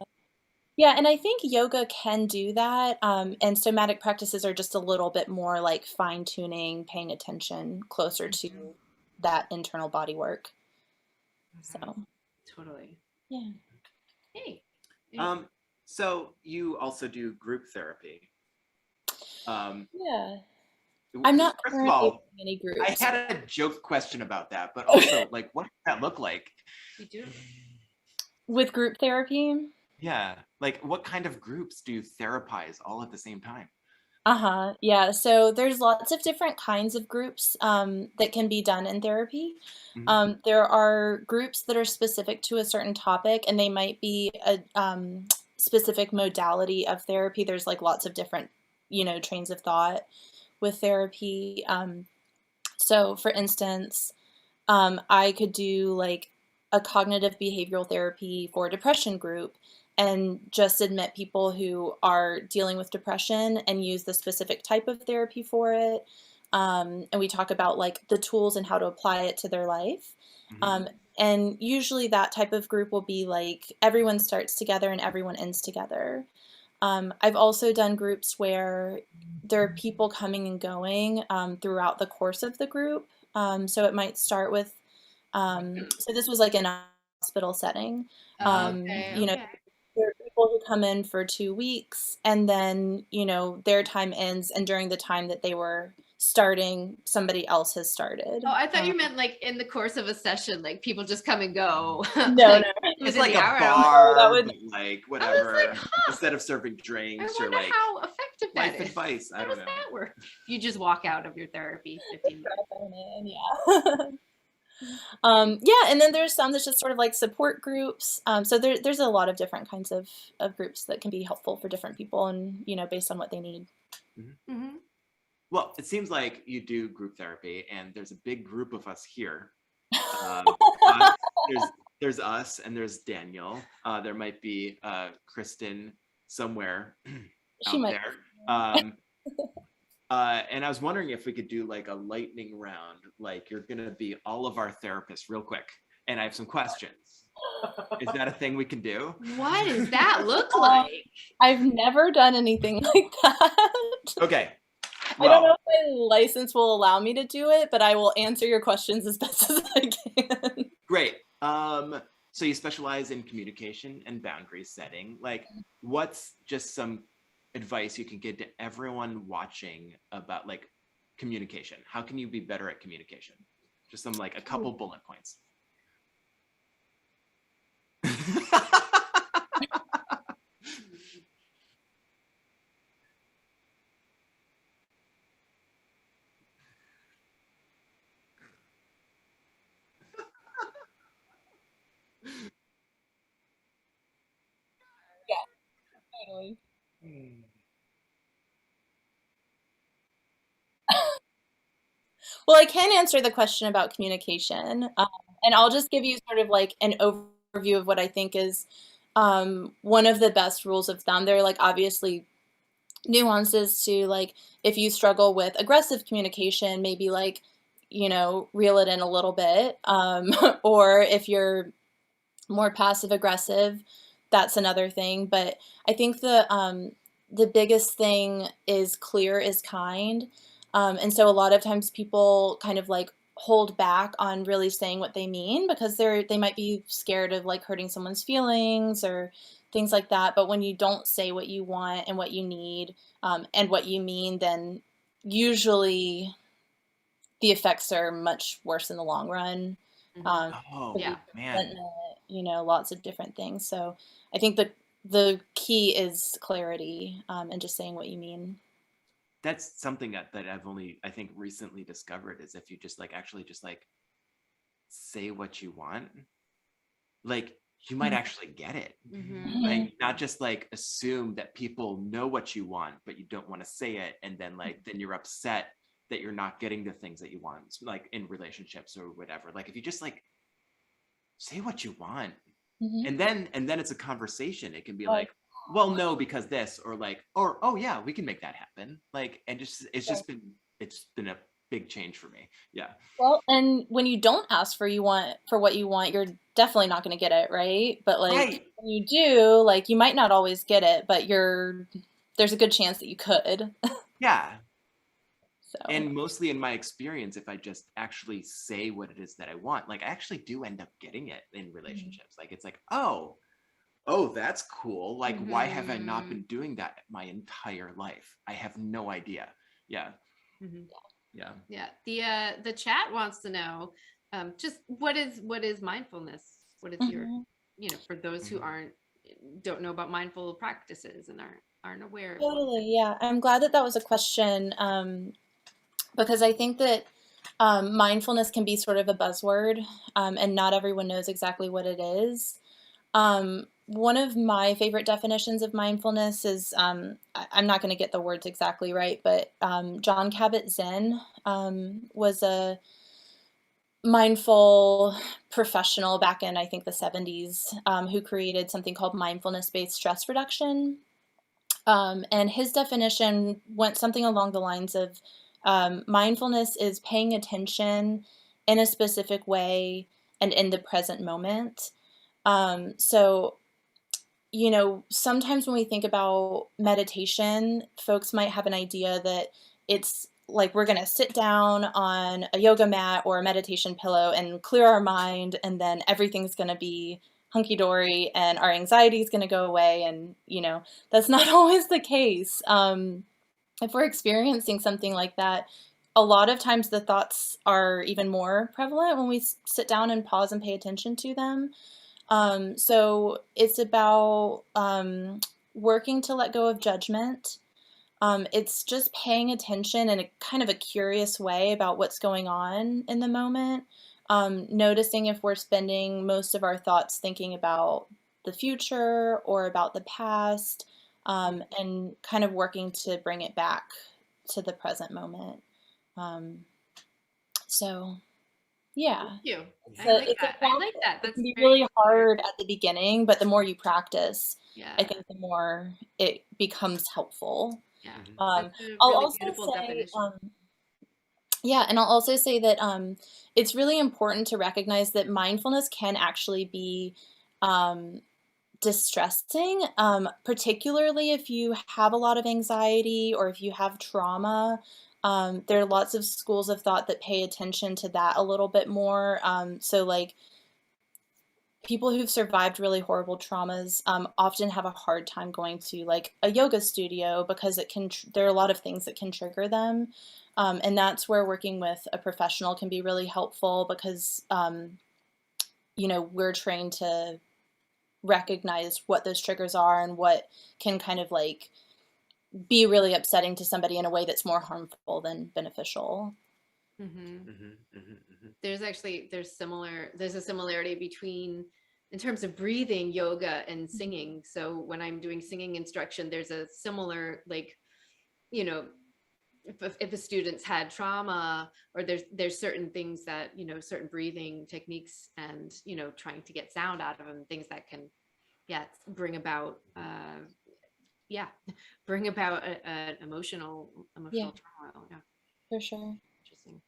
Yeah, and I think yoga can do that. And somatic practices are just a little bit more like fine tuning, paying attention closer to that internal body work. So, totally. yeah. Hey. So you also do group therapy. Yeah. I'm not First of currently all, in any I groups. had a joke question about that, but also like, what does that look like? You do. With group therapy. Yeah, like what kind of groups do you therapize all at the same time? Uh-huh. Yeah. So there's lots of different kinds of groups that can be done in therapy. Mhm. There are groups that are specific to a certain topic, and they might be a specific modality of therapy. There's like lots of different, trains of thought with therapy. So for instance, I could do like a cognitive behavioral therapy for a depression group and just admit people who are dealing with depression and use the specific type of therapy for it. And we talk about like the tools and how to apply it to their life. Mhm. And usually that type of group will be like everyone starts together and everyone ends together. I've also done groups where there are people coming and going throughout the course of the group. So it might start with, so this was like in a hospital setting. Okay. You know, Okay. there are people who come in for 2 weeks and then, their time ends. And during the time that they were starting, somebody else has started. Oh, I thought you meant like in the course of a session, like people just come and go. No, like, no. It's within like the a hour. that bar, would- but like I was whatever. like, huh, Instead of serving I drinks or wonder like how effective that life is. advice. I How don't does know. that work? You just walk out of your therapy 15 minutes. Yeah. Yeah, and then there's some that's just sort of like support groups. So there's a lot of different kinds of groups that can be helpful for different people and, based on what they need. Mm-hmm. Well, it seems like you do group therapy, and there's a big group of us here. Us, there's us, and there's Daniel. There might be Kristen somewhere She out might. there. And I was wondering if we could do like a lightning round. Like you're gonna be all of our therapists real quick, and I have some questions. Is that a thing we can do? What does that look like? I've never done anything like that. Okay. I don't know if my license will allow me to do it, but I will answer your questions as best as I can. Great. So you specialize in communication and boundary setting. Like, what's just some advice you can give to everyone watching about like communication? How can you be better at communication? Just some like a couple bullet points. Yeah, totally. Well, I can answer the question about communication, and I'll just give you sort of like an overview of what I think is one of the best rules of thumb. There are like obviously nuances to like if you struggle with aggressive communication, maybe like reel it in a little bit, or if you're more passive aggressive, that's another thing. But I think the biggest thing is clear is kind. And so a lot of times people kind of like hold back on really saying what they mean because they might be scared of like hurting someone's feelings or things like that. But when you don't say what you want and what you need and what you mean, then usually the effects are much worse in the long run. Mhm. Oh, Yeah. man. Lots of different things. So I think the key is clarity and just saying what you mean. That's something that I've only, I think, recently discovered is if you just like actually just like say what you want. Like you might actually get it. Mhm. Like, not just like assume that people know what you want, but you don't want to say it. And then like, then you're upset that you're not getting the things that you want, like in relationships or whatever. Like if you just like say what you want, Mhm. and then it's a conversation. It can be Right. like, well, no, because this, or like, or oh yeah, we can make that happen. Like, and just it's been a big change for me. Yeah. Well, and when you don't ask for what you want, you're definitely not going to get it, right? But like Right. when you do, like you might not always get it, but there's a good chance that you could. Yeah. So, And mostly in my experience, if I just actually say what it is that I want, like I actually do end up getting it in relationships. Like it's like, oh, that's cool. Like, why have I not been Mhm. doing that my entire life? I have no idea. Yeah. Mhm. Yeah. Yeah. The chat wants to know just what is mindfulness? What is your, mhm. for those who Mhm. don't know about mindful practices and aren't aware of what Totally. Yeah. I'm glad that that was a question, because I think that mindfulness can be sort of a buzzword, and not everyone knows exactly what it is. One of my favorite definitions of mindfulness is, I'm not going to get the words exactly right, but John Kabat-Zinn was a mindful professional back in, I think, the 70s, who created something called mindfulness-based stress reduction. And his definition went something along the lines of mindfulness is paying attention in a specific way and in the present moment. So, sometimes when we think about meditation, folks might have an idea that it's like we're going to sit down on a yoga mat or a meditation pillow and clear our mind, and then everything's going to be hunky dory and our anxiety is going to go away. And, that's not always the case. If we're experiencing something like that, a lot of times the thoughts are even more prevalent when we sit down and pause and pay attention to them. So it's about working to let go of judgment. It's just paying attention in a kind of a curious way about what's going on in the moment. Noticing if we're spending most of our thoughts thinking about the future or about the past, and kind of working to bring it back to the present moment. Um, so yeah. you. It's I like it's a that. I like practice. that. It That's can be very really clear. hard at the beginning, but the more you practice, I Yeah. think the more it becomes helpful. Yeah. Mhm. Um, That's a I'll really also beautiful say, definition. yeah, and I'll also say that it's really important to recognize that mindfulness can actually be um, distressing, particularly if you have a lot of anxiety or if you have trauma. There are lots of schools of thought that pay attention to that a little bit more. So, like, people who've survived really horrible traumas often have a hard time going to like a yoga studio because there are a lot of things that can trigger them, and that's where working with a professional can be really helpful because we're trained to recognize what those triggers are and what can kind of like be really upsetting to somebody in a way that's more harmful than beneficial. Hmm. Mhm. Mhm. Mhm. There's a similarity between in terms of breathing, yoga and singing. So when I'm doing singing instruction, there's a similar like, you know, if the students had trauma or there's certain things that, certain breathing techniques and, trying to get sound out of them, things that can, yeah, bring about yeah, bring about an Yeah, emotional trauma. Oh, yeah, for sure. interesting.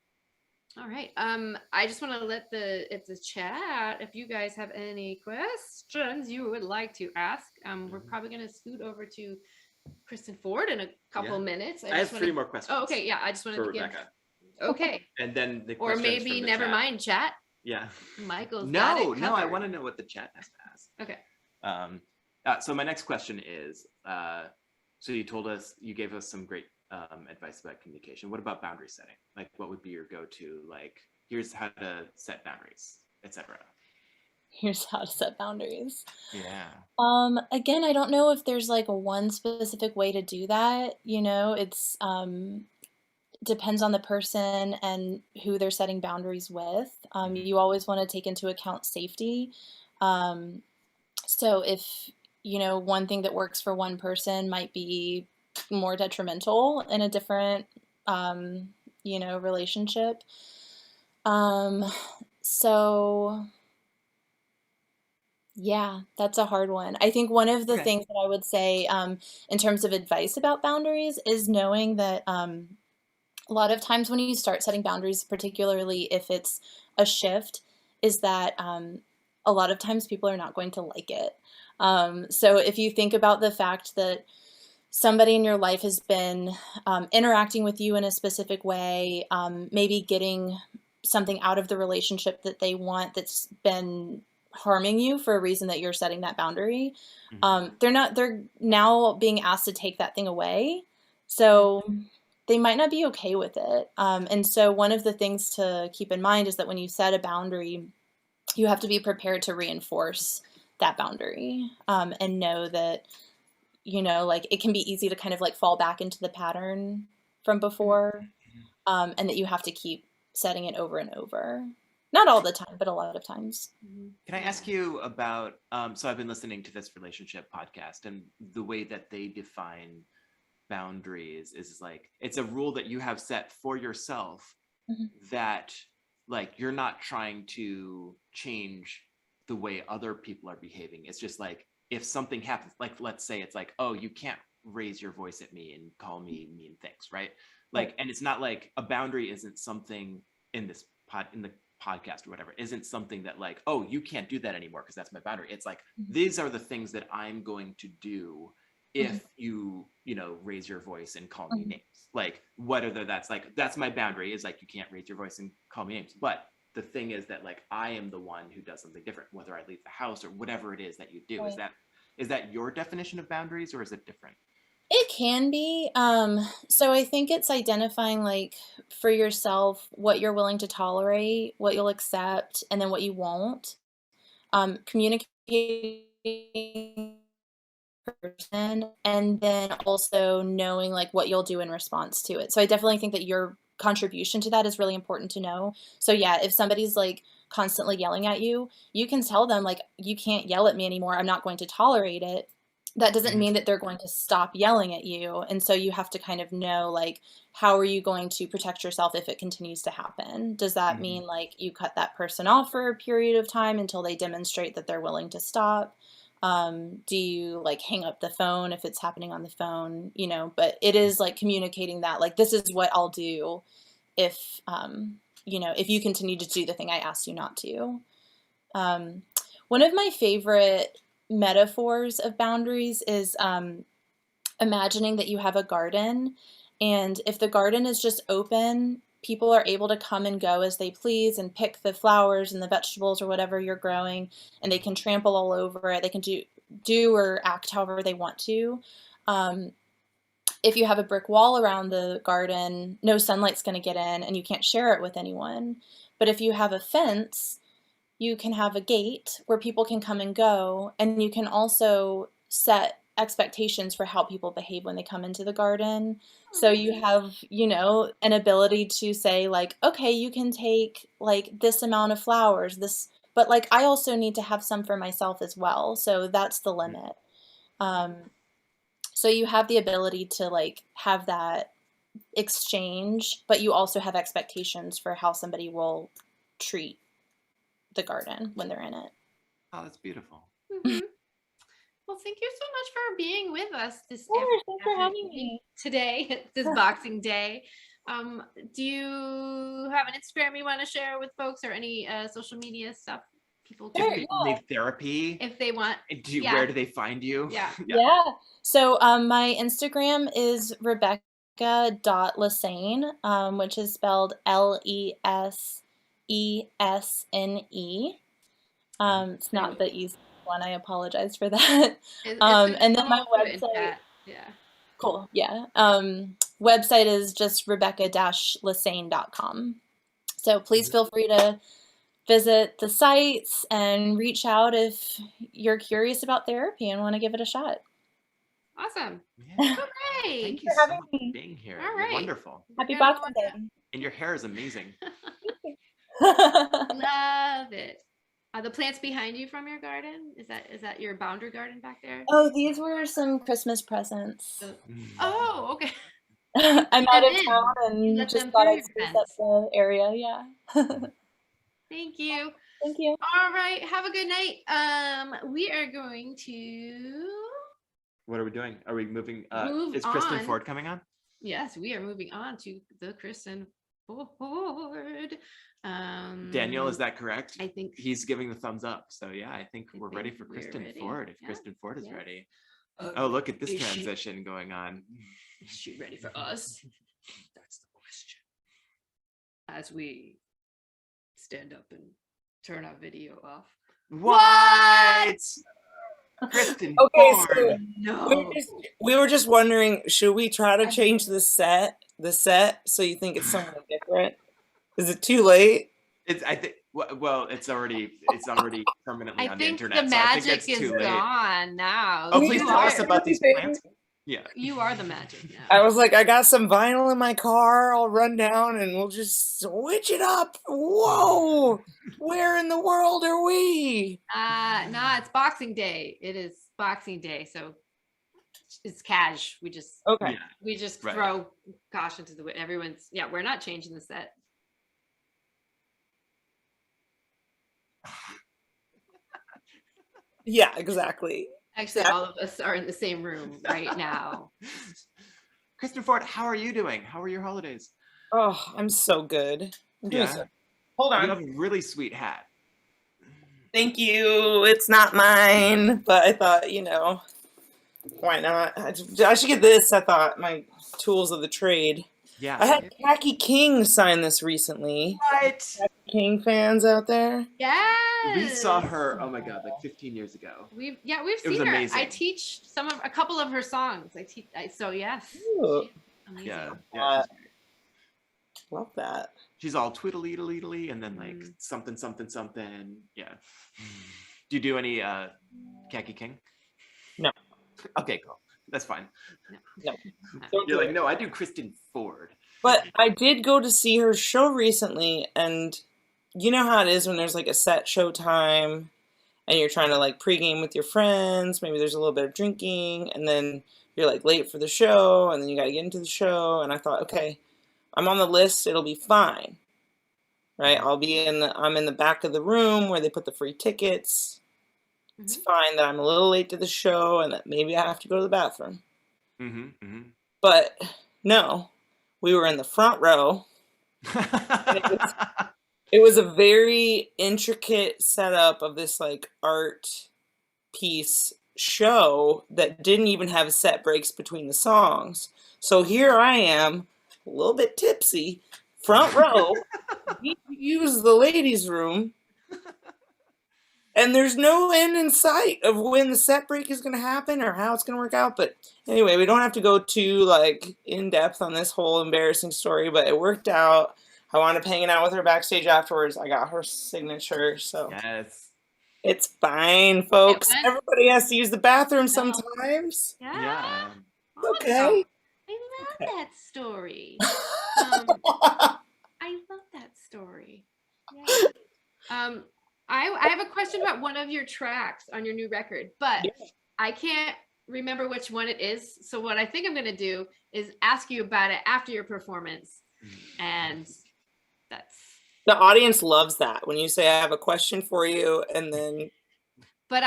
All right. I just want to let the chat, if you guys have any questions you would like to ask. We're Mhm. probably gonna scoot over to Kristen Ford in a couple Yeah. minutes. I have just want 3 to. more questions Oh, okay. Yeah, I just wanted for to give. Rebecca. Okay. And then the Or questions maybe from the never chat. mind, chat. Yeah. Michael's got No, it no, I covered. want to know what the chat has to ask. Okay. So my next question is, so you gave us some great advice about communication. What about boundary setting? Like, what would be your go-to? Like, here's how to set boundaries, etc. Here's how to set boundaries. Yeah. Again, I don't know if there's like a one specific way to do that. It's depends on the person and who they're setting boundaries with. Mhm. You always want to take into account safety. Um, So if, one thing that works for one person might be more detrimental in a different, relationship. So yeah, that's a hard one. I think one of the Okay. things that I would say, in terms of advice about boundaries is knowing that, a lot of times when you start setting boundaries, particularly if it's a shift, is that, a lot of times people are not going to like it. So if you think about the fact that somebody in your life has been, interacting with you in a specific way, maybe getting something out of the relationship that they want that's been harming you for a reason that you're setting that boundary, they're now being asked to take that thing away. So they might not be okay with it. And so one of the things to keep in mind is that when you set a boundary, you have to be prepared to reinforce that boundary, and know that, like it can be easy to kind of like fall back into the pattern from before, and that you have to keep setting it over and over. Not all the time, but a lot of times. Can I ask you about, so I've been listening to this relationship podcast, and the way that they define boundaries is like, it's a rule that you have set for yourself Mhm. that like you're not trying to change the way other people are behaving. It's just like if something happens, like let's say it's like, oh, you can't raise your voice at me and call me mean things, right? Like, and it's not like a boundary isn't something in this in the podcast or whatever, isn't something that like, oh, you can't do that anymore because that's my boundary. It's like, these are the things that I'm going to do if you raise your voice and call me Mhm. names. Like whether that's like, that's my boundary, is like you can't raise your voice and call me names. But the thing is that like I am the one who does something different, whether I leave the house or whatever it is that you do. Right. Is that your definition of boundaries, or is it different? It can be. So I think it's identifying like for yourself what you're willing to tolerate, what you'll accept, and then what you won't. Communicating person, and then also knowing like what you'll do in response to it. So I definitely think that your contribution to that is really important to know. So yeah, if somebody's like constantly yelling at you, you can tell them like, you can't yell at me anymore. I'm not going to tolerate it. That doesn't Mhm. mean that they're going to stop yelling at you. And so you have to kind of know like, how are you going to protect yourself if it continues to happen? Does that Mhm. mean like you cut that person off for a period of time until they demonstrate that they're willing to stop? Do you like hang up the phone if it's happening on the phone? But it is like communicating that like, this is what I'll do if, if you continue to do the thing I asked you not to. Um, One of my favorite metaphors of boundaries is, imagining that you have a garden, and if the garden is just open, people are able to come and go as they please and pick the flowers and the vegetables or whatever you're growing, and they can trample all over it. They can do or act however they want to. Um, if you have a brick wall around the garden, no sunlight's going to get in and you can't share it with anyone. But if you have a fence, you can have a gate where people can come and go, and you can also set expectations for how people behave when they come into the garden. Oh, So that's you have, an ability to say like, okay, you can take like this amount of flowers, this, but like I also need to have some for myself as well. So that's the limit. Um, so you have the ability to like have that exchange, but you also have expectations for how somebody will treat the garden when they're in it. Oh, that's beautiful. mhm. Well, thank you so much for being with us this Course, thanks for having evening me. today, this Boxing Day. Do you have an Instagram you want to share with folks, or any social media stuff people Do Sure, can, people yeah. need therapy? if they want? Where Yeah, do they find you? yeah. Yeah. Yeah. So my Instagram is Rebecca.Lissane, which is spelled Lesesne. It's not the easy one. I apologize for that. It's in And then my I'll put it in website, chat. Yeah. cool, yeah. Website is just rebecca-lissane.com. So please feel free to visit the sites and reach out if you're curious about therapy and want to give it a shot. Awesome. Yeah. Hooray. Thank you For so having much for me. being here. All You're right. wonderful. We're Happy gonna Boxing Day. And your hair is amazing. love it. Are the plants behind you from your garden? Is that your boundary garden back there? Oh, these were some Christmas presents. Oh, okay. I'm Let out them of in. town You and let just them thought through I'd your spruce up fence. the area. Yeah. Thank you. Thank you. All right. Have a good night. We are going to What are we doing? Are we moving? Move Is Kristen on. Ford coming on? Yes, we are moving on to the Kristen Ford. Daniel, is that correct? I think He's giving the thumbs up. So yeah, I think we're ready think for we're Kristen ready. Ford. If Yeah. Kristen Ford is Yeah. ready. Oh, look at this Is she- transition going on. Is she ready for us? That's the question. As we stand up and turn our video off. What? Kristen Okay, Ford. so No. we were just wondering, should we try to change the set so you think it's someone different? Is it too late? I think. Well, it's already permanently I on the think internet. the so I think magic it's is too late. gone now. Oh, You please You tell are, us about these Anything? plants. Yeah. you are the magic now. I was like, I got some vinyl in my car. I'll run down and we'll just switch it up. Whoa! Where in the world are we? Nah, it's Boxing Day. It is Boxing Day, so it's cash. We just Okay. Right. throw caution to the wind. Everyone's we're not changing the set. Yeah, exactly. Actually, all of us are in the same room right now. Kristen Ford, how are you doing? How are your holidays? Oh, I'm so good. I'm doing Yeah. so. Hold You on. have a really sweet hat. Thank you. It's not mine, but I thought, why not? I should get this. I thought my tools of the trade. Yeah. I had Khaki King sign this recently. What? Khaki King fans out there? Yes. We saw her, oh my God, like 15 years ago. We've It seen was her. amazing. I teach a couple of her songs. So yes. Ooh. She's amazing. Yeah, Love that. she's all twiddly and then like something. Yeah. Do you do any Khaki King? No. Okay, cool. That's fine. No. You're like, no, I do Kristen Ford. But I did go to see her show recently, and you know how it is when there's like a set show time and you're trying to like pregame with your friends, maybe there's a little bit of drinking, and then you're like late for the show, and then you got to get into the show, and I thought, okay, I'm on the list, it'll be fine. Right? I'm in the back of the room where they put the free tickets. It's fine that I'm a little late to the show and that maybe I have to go to the bathroom. But no, we were in the front row. It was a very intricate setup of this like art piece show that didn't even have set breaks between the songs. So here I am, a little bit tipsy, front row. We use the ladies' room. And there's no end in sight of when the set break is going to happen or how it's going to work out. But anyway, we don't have to go too like in depth on this whole embarrassing story, but it worked out. I wound up hanging out with her backstage afterwards. I got her signature, so Yes. it's fine, folks. went- Everybody has to use the bathroom sometimes. Yeah. Okay. I love that story. I love that story. Yeah. I have a question about one of your tracks on your new record, but I can't remember which one it is. So what I think I'm going to do is ask you about it after your performance. And that's... The audience loves that when you say, I have a question for you, and then... But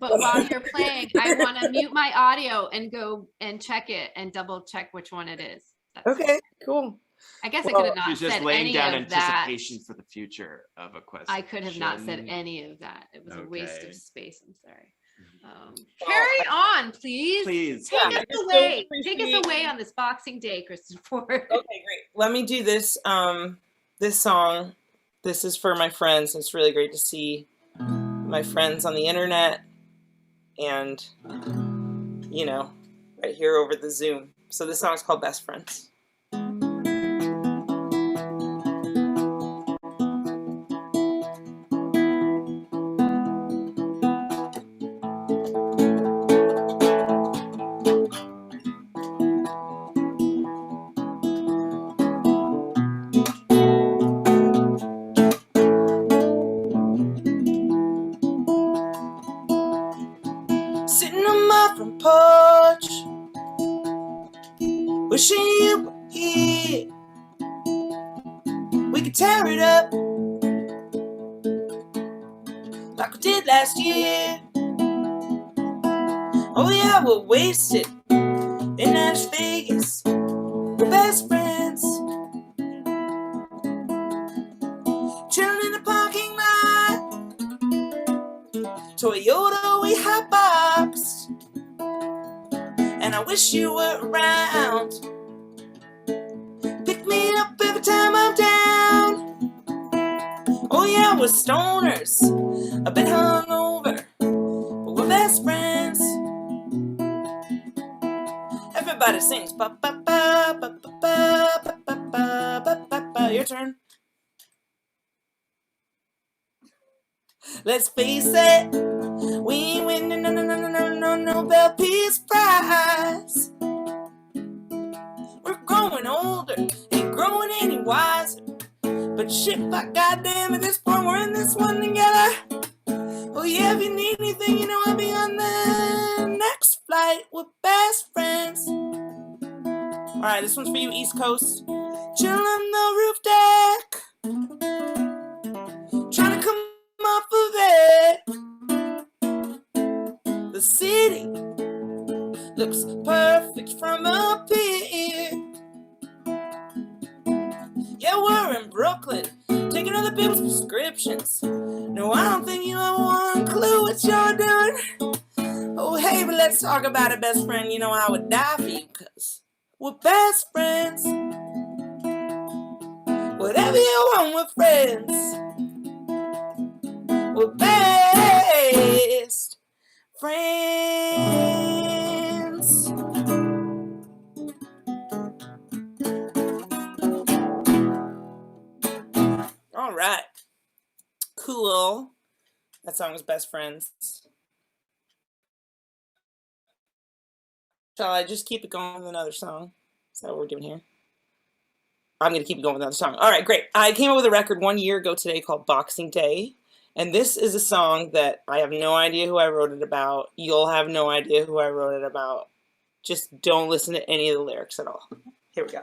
while you're playing, I want to mute my audio and go and check it and double check which one it is. Okay, cool. I guess I could have not She's just said laying any down of that. anticipation for the future of a question. I could have not said any of that. It was a waste Okay. of space. I'm sorry. Carry on, please. Please. Take Yeah, us I just away. don't Take us appreciate- away on this Boxing Day, Kristen Ford. Okay, great. Let me do this. This song. This is for my friends. It's really great to see my friends on the internet and, right here over the Zoom. So this song is called Best Friends. here. We could tear it up like we did last year. Oh yeah, we're wasted in Las Vegas. We're best friends, chilling in the parking lot. Toyota, we hotboxed, and I wish you were around. Pick me up every time I'm down. Oh yeah, we're stoners, a bit hungover, but we're best friends. Everybody sings ba ba ba ba ba ba ba ba ba ba ba. Your turn. Let's face it, we ain't winning no Nobel Peace Prize. We're growing older, ain't growing any wiser. But shit, by goddamn, at this point we're in this one together. Oh yeah, if you need anything, you know I'll be on the next flight. We're best friends. Alright, this one's for you, East Coast. Chill on the roof deck, trying to come off of it. The city looks perfect from up here. Yeah, we're in Brooklyn, taking other people's prescriptions. No, I don't think you have one clue what you're doing. Oh, hey, but let's talk about it, best friend. You know I would die for you, cause we're best friends. Whatever you want, we're friends. We're best friends. All right. Cool. That song was Best Friends. Shall I just keep it going with another song? Is that what we're doing here? I'm going to keep it going with another song. All right, great. I came up with a record 1 year ago today called Boxing Day. And this is a song that I have no idea who I wrote it about. You'll have no idea who I wrote it about. Just don't listen to any of the lyrics at all. Here we go.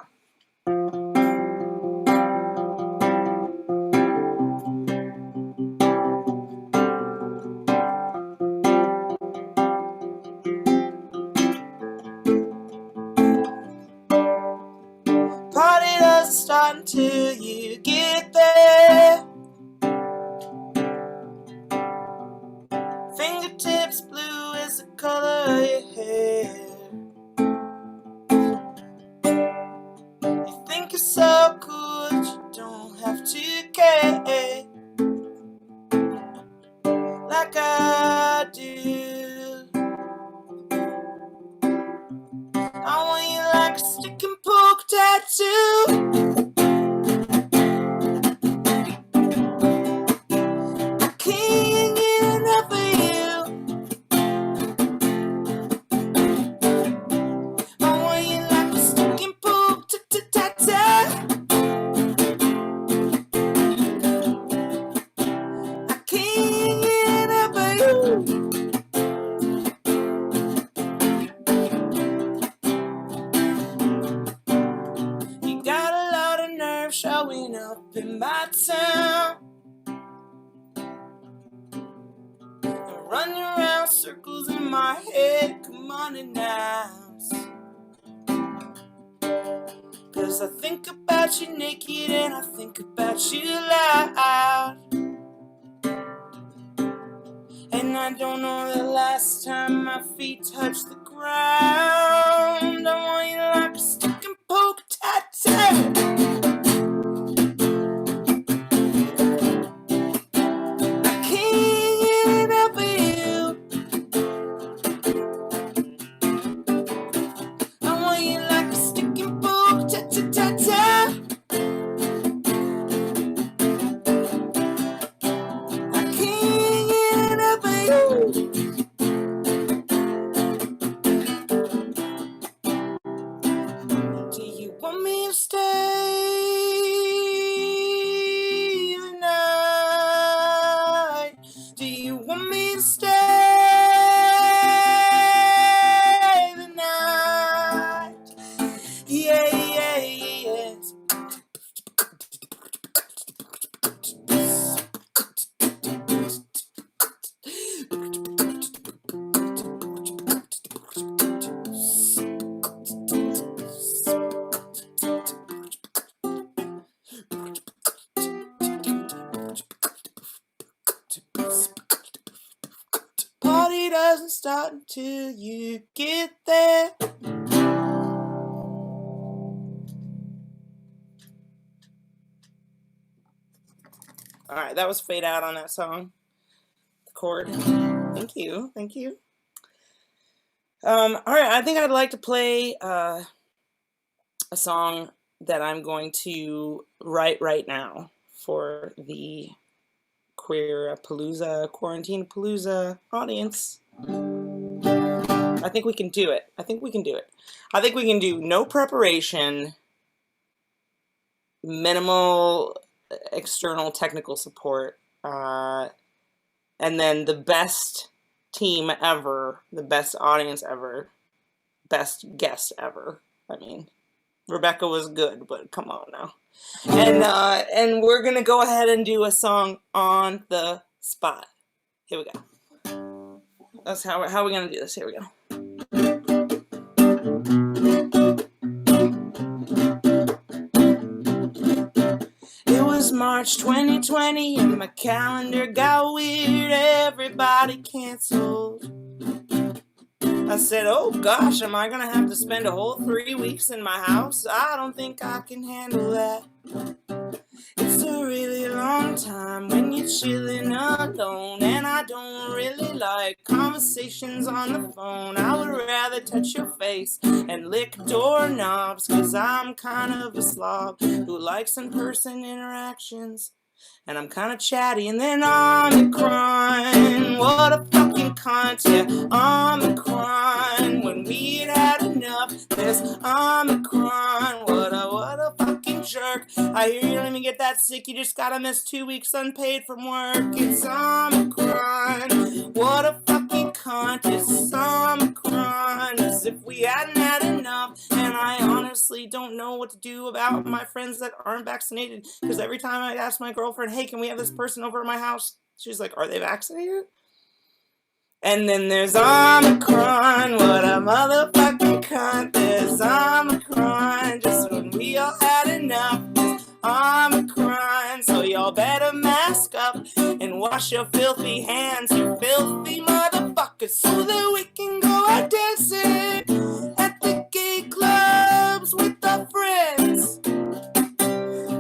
Party doesn't start until you get there. Fingertips blue is the color of your hair. You think you're so cool that you don't have to care like I do. I want you like a stick and poke tattoo. I can't get enough of you. I want you like a stick and poke tattoo. I can't get enough of you. You got a lot of nerve showing up in my town. Running around circles in my head, come on and dance. Cause I think about you naked and I think about you loud. And I don't know the last time my feet touched the ground. I want you like a stick and poke tattoo. I can't get enough of you. I want you like a stick and poke tattoo. I can't get enough of you. Do you want me to stay the night? Do you want me to stay the night? Yeah, yeah, yeah. doesn't start until you get there. All right, that was Fade Out on that song. The chord. Thank you. All right, I think I'd like to play a song that I'm going to write right now for the Queerpalooza, Quarantine Palooza audience. I think we can do it. I think we can do no preparation, minimal external technical support, and then the best team ever, the best audience ever, best guest ever. I mean, Rebecca was good, but come on now. And we're gonna go ahead and do a song on the spot. Here we go. That's how we're gonna do this. Here we go. It was March 2020 and my calendar got weird. Everybody canceled. I said, oh gosh, am I gonna have to spend a whole 3 weeks in my house? I don't think I can handle that. It's a really long time when you're chilling alone, and I don't really like conversations on the phone. I would rather touch your face and lick doorknobs, 'cause I'm kind of a slob who likes in-person interactions. And I'm kind of chatty, and then Omicron, what a fucking cunt, yeah, Omicron, when we had enough, this Omicron, what a fucking jerk. I hear you don't even get that sick, you just gotta miss 2 weeks unpaid from work. It's Omicron, what a fucking cunt, it's Omicron, as if we hadn't had enough. And I honestly don't know what to do about my friends that aren't vaccinated, because every time I ask my girlfriend, hey, can we have this person over at my house? She's like, are they vaccinated? And then there's Omicron, what a motherfucking cunt. There's Omicron, just when we all had enough. There's Omicron, so y'all better mask up and wash your filthy hands, you filthy motherfuckers, so that we can go out dancing at the gay clubs with our friends,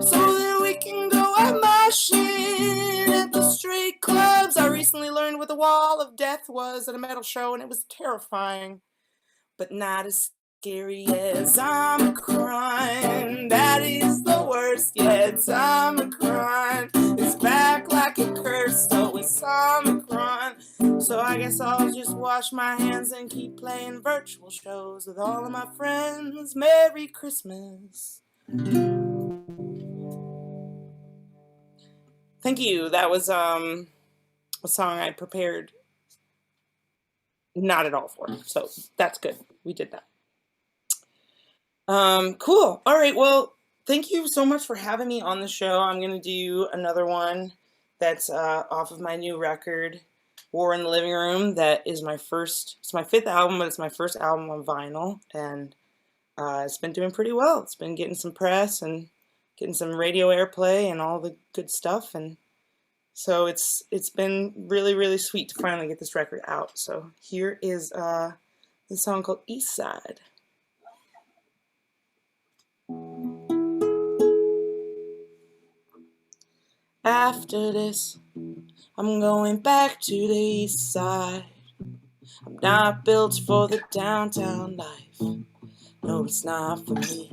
so that we can go out moshing at the straight clubs. I recently learned what the wall of death was at a metal show, and it was terrifying, but not as scary as Omicron. That is the worst, yeah, it's Omicron. It's back like a curse, so it's Omicron. So I guess I'll just wash my hands and keep playing virtual shows with all of my friends. Merry Christmas. Thank you. That was a song I prepared not at all for, so that's good. We did that. Cool. All right. Well, thank you so much for having me on the show. I'm going to do another one that's off of my new record, War in the Living Room. That is it's my 5th album, but it's my first album on vinyl. And it's been doing pretty well. It's been getting some press and getting some radio airplay and all the good stuff. And so it's been really, really sweet to finally get this record out. So here is this song called Eastside. After this, I'm going back to the east side. I'm not built for the downtown life. No, it's not for me.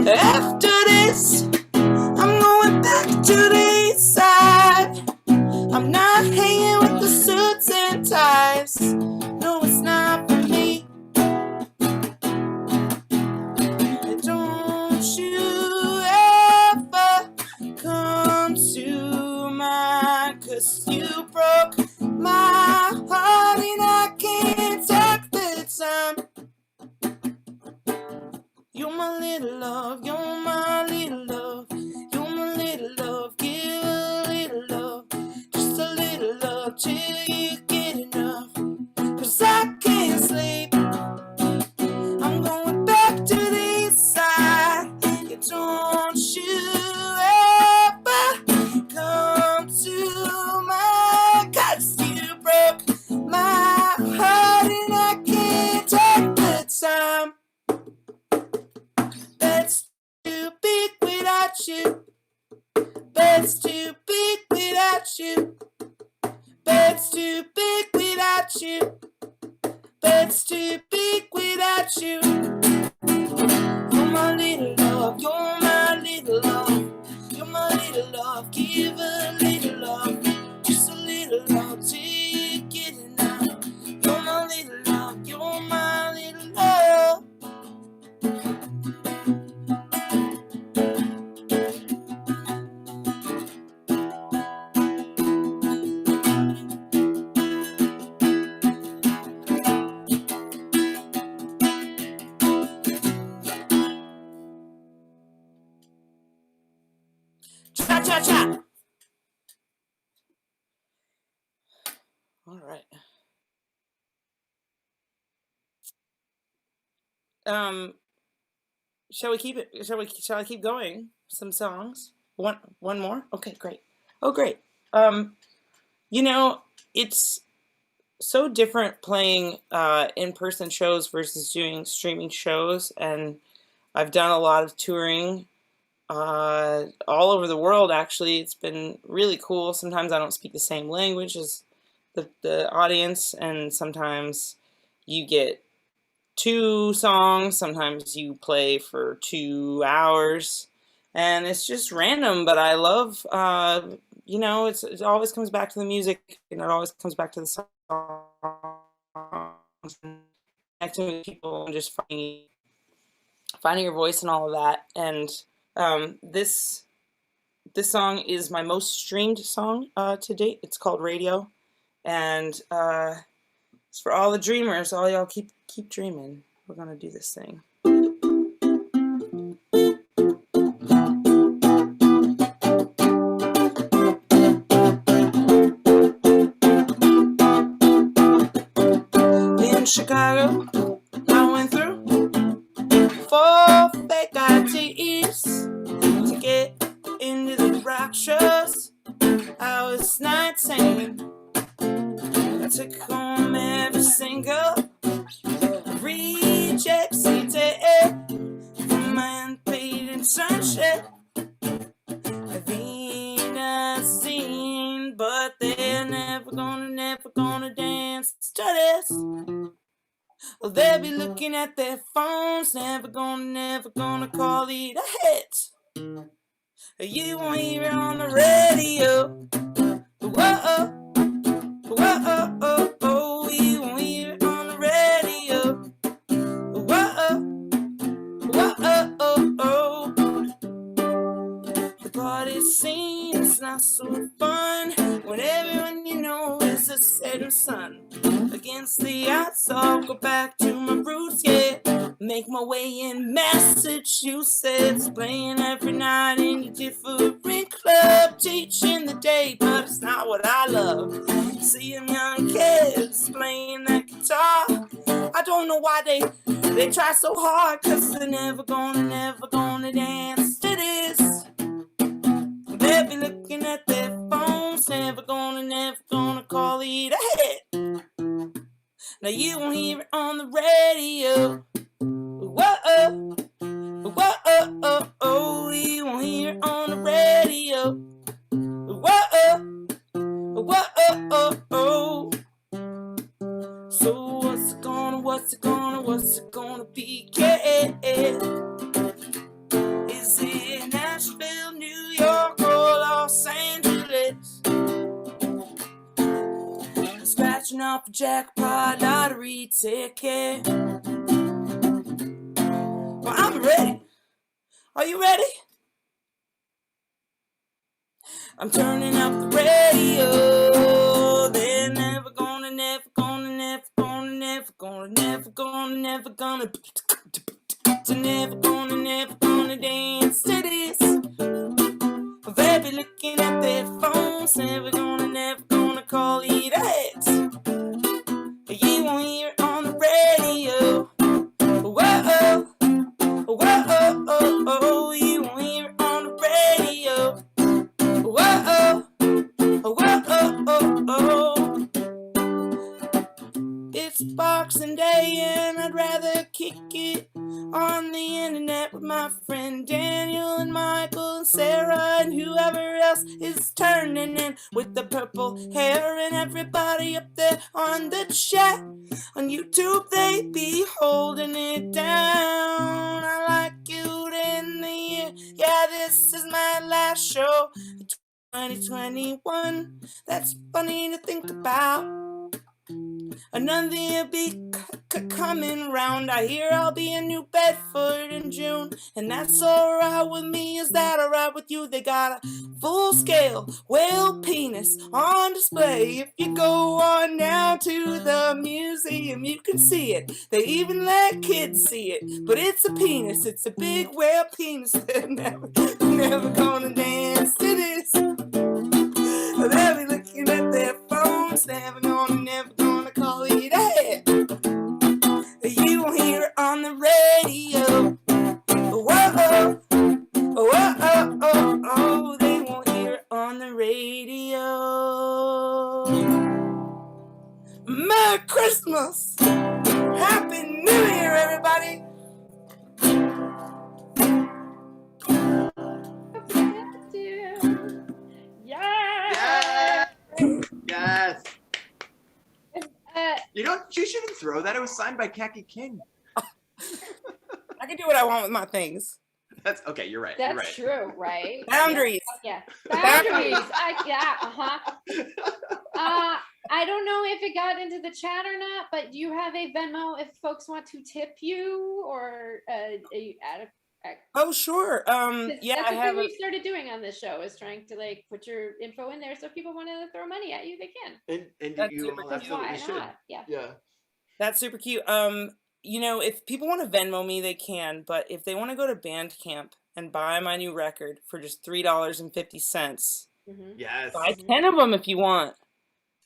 After this, I'm going back to the east side. I'm not hanging with the suits and ties. No, it's not for me. Don't you ever come to my, 'cause you broke my heart and I can't take the time. You're my little love, you're my little love, you're my little love, give a little love, just a little love till you get enough, 'cause I can't sleep. I'm going back to the east side. Yeah, don't you ever come to my without you. Bed's too big without you. Bed's too big without you. Bed's too big without you. You're my little love, you're my little love. You're my little love, give a little love. Just a little love till you get enough. You're my little love, you're my little love. Cha cha cha. All right. Shall we keep it? Shall I keep going? Some songs. One more. Okay, great. Oh, great. You know, it's so different playing in-person shows versus doing streaming shows, and I've done a lot of touring all over the world. Actually, it's been really cool. Sometimes I don't speak the same language as the audience, and sometimes you get 2 songs, sometimes you play for 2 hours, and it's just random, but I love you know, it always comes back to the music, and it always comes back to the songs, and connecting with people, and just finding your voice and all of that. And this song is my most streamed song to date. It's called Radio, and it's for all the dreamers. All y'all keep dreaming. We're gonna do this thing. In Chicago, I went through 4 fake ITs to get into the rock shows. I was 19. I took home every single reject CD from my unpaid internship. I've been seen, but they're never gonna dance to this. Well, they'll be looking at their phones, never gonna call it a hit. You won't hear it on the radio. Whoa, whoa, oh, oh, you won't hear it on the radio. Whoa, whoa, oh, oh. The party scene is not so fun when everyone you know is a setting sun. Against the odds, I'll go back to my roots, yeah. Make my way in Massachusetts, playing every night in a different club, teaching the day, but it's not what I love. Seeing young kids playing that guitar, I don't know why they try so hard, cause they're never gonna dance to this. They'll be looking at their phones, never gonna call it a hit. Now you won't hear it on the radio. Whoa, whoa, oh, oh, you won't hear it on the radio. Whoa, whoa, oh, oh. So what's it gonna be? Yeah. Is it Nashville, New York, or Los Angeles? Scratching off a jackpot lottery ticket. Well, I'm ready. Are you ready? I'm turning up the radio. They're never gonna dance to this. They'll be looking at their phones, never gonna call it a hit. You won't hear it on the radio. Whoa, whoa, oh, you won't hear it on the radio. Whoa, whoa, It's Boxing Day and I'd rather kick it on the internet night with my friend Daniel and Michael and Sarah and whoever else is turning in with the purple hair, and everybody up there on the chat. On YouTube they be holding it down. I like you in the year. Yeah, this is my last show. 2021. That's funny to think about. Another year be coming round. I hear I'll be in New Bedford in June, and that's alright with me. Is that alright with you? They got a full-scale whale penis on display. If you go on down to the museum, you can see it. They even let kids see it. But it's a penis. It's a big whale penis. They're never gonna dance to this. They'll be looking at their phones. Never gonna call it that. You won't hear it on the radio. Whoa, oh, they won't hear it on the radio. Merry Christmas! Happy New Year, everybody! Yeah. Yes. You know, you shouldn't throw that. It was signed by Khaki King. I can do what I want with my things. That's okay. You're right. That's you're right. true, right? Boundaries. Yeah. Boundaries. I don't know if it got into the chat or not, but do you have a Venmo if folks want to tip you, or are you out of? Oh, sure. Yeah, that's I the have thing we've started doing on this show, is trying to like put your info in there so if people want to throw money at you, they can. And That's you super all cool. absolutely Why should. not? Yeah. Yeah. That's super cute. You know, if people want to Venmo me, they can, but if they want to go to Bandcamp and buy my new record for just $3.50, Yes. buy 10 of them if you want.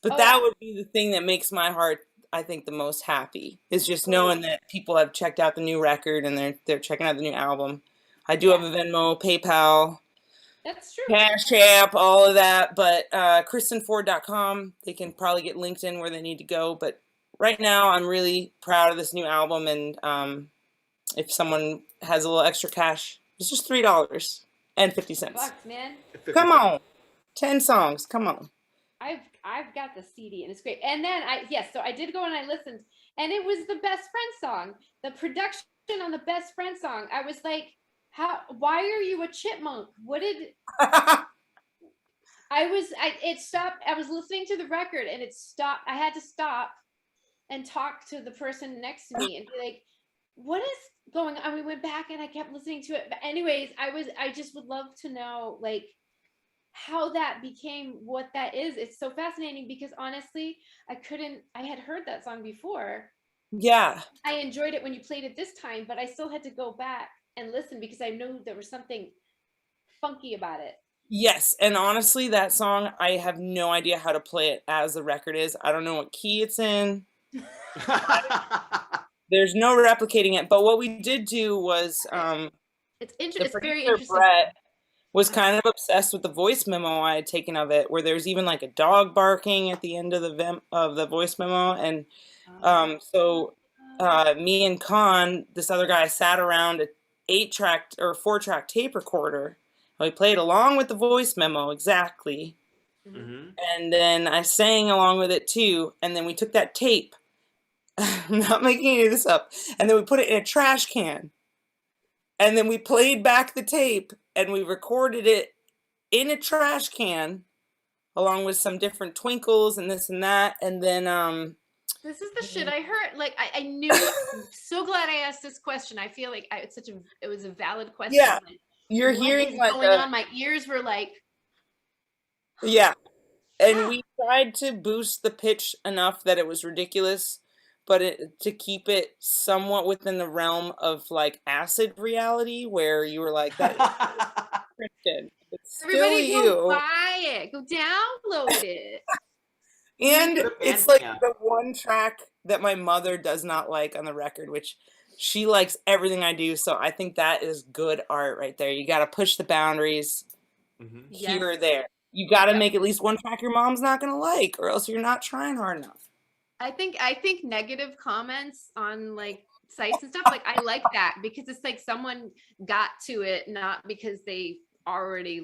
But Oh, that yeah. would be the thing that makes my heart, I think, the most happy, is just knowing that people have checked out the new record and they're checking out the new album. I do have a Venmo, PayPal, That's true. Cash App, all of that, but KristenFord.com, they can probably get linked in where they need to go. But right now, I'm really proud of this new album, and if someone has a little extra cash, it's just $3.50. Bucks, man. Come on, 10 songs. Come on. I've got the CD and it's great. And then so I did go and I listened, and it was the Best Friend song. The production on the Best Friend song, I was like, why are you a chipmunk? What did it stopped. I was listening to the record and it stopped. I had to stop and talk to the person next to me and be like, what is going on? We went back and I kept listening to it. But anyways, I just would love to know like how that became what that is. It's so fascinating because honestly, I had heard that song before. Yeah. I enjoyed it when you played it this time, but I still had to go back and listen because I knew there was something funky about it. Yes, and honestly, that song, I have no idea how to play it as the record is. I don't know what key it's in. There's no replicating it. But what we did do was, It's very interesting. Brett was kind of obsessed with the voice memo I had taken of it, where there's even like a dog barking at the end of the voice memo, and so me and Con, this other guy, sat around a 8-track or 4-track tape recorder. We played along with the voice memo exactly. Mm-hmm. And then I sang along with it too. And then we took that tape, I'm not making any of this up, and then we put it in a trash can. And then we played back the tape and we recorded it in a trash can along with some different twinkles and this and that. And then this is the shit I heard. Like I knew. I'm so glad I asked this question. I feel like it was a valid question. Yeah. Like, You're what hearing is like going on. My ears were like, yeah. And we tried to boost the pitch enough that it was ridiculous, but to keep it somewhat within the realm of like acid reality, where you were like, that is Kristen. It's everybody still go you. buy it, go download it. And it's like the one track that my mother does not like on the record, which she likes everything I do. So I think that is good art right there. You got to push the boundaries here or there. You got to make at least one track your mom's not going to like, or else you're not trying hard enough. I think negative comments on like sites and stuff. Like I like that because it's like someone got to it not because they already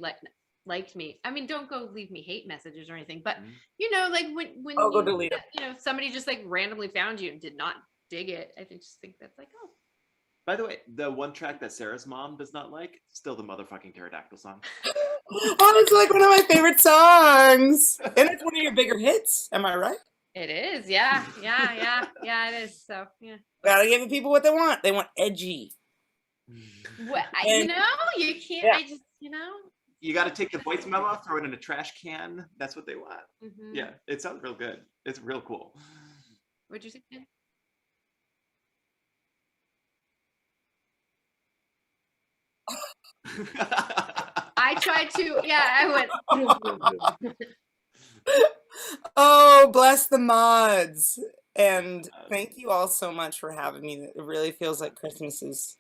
liked me. I mean, don't go leave me hate messages or anything, but you know, like when I'll go delete them. you know, somebody just like randomly found you and did not dig it. I just think that's like, oh. By the way, the one track that Sarah's mom does not like, still the motherfucking Pterodactyl song. Oh, it's like one of my favorite songs. And it's one of your bigger hits. Am I right? It is, yeah, it is. So yeah. Gotta give the people what they want. They want edgy. Well, you know, you can't. Yeah. I just, you know. You got to take the voice memo, throw it in a trash can. That's what they want. Mm-hmm. Yeah, it sounds real good. It's real cool. What'd you say? Ken? I tried to. Yeah, I went. Oh, bless the mods. And thank you all so much for having me. It really feels like Christmas is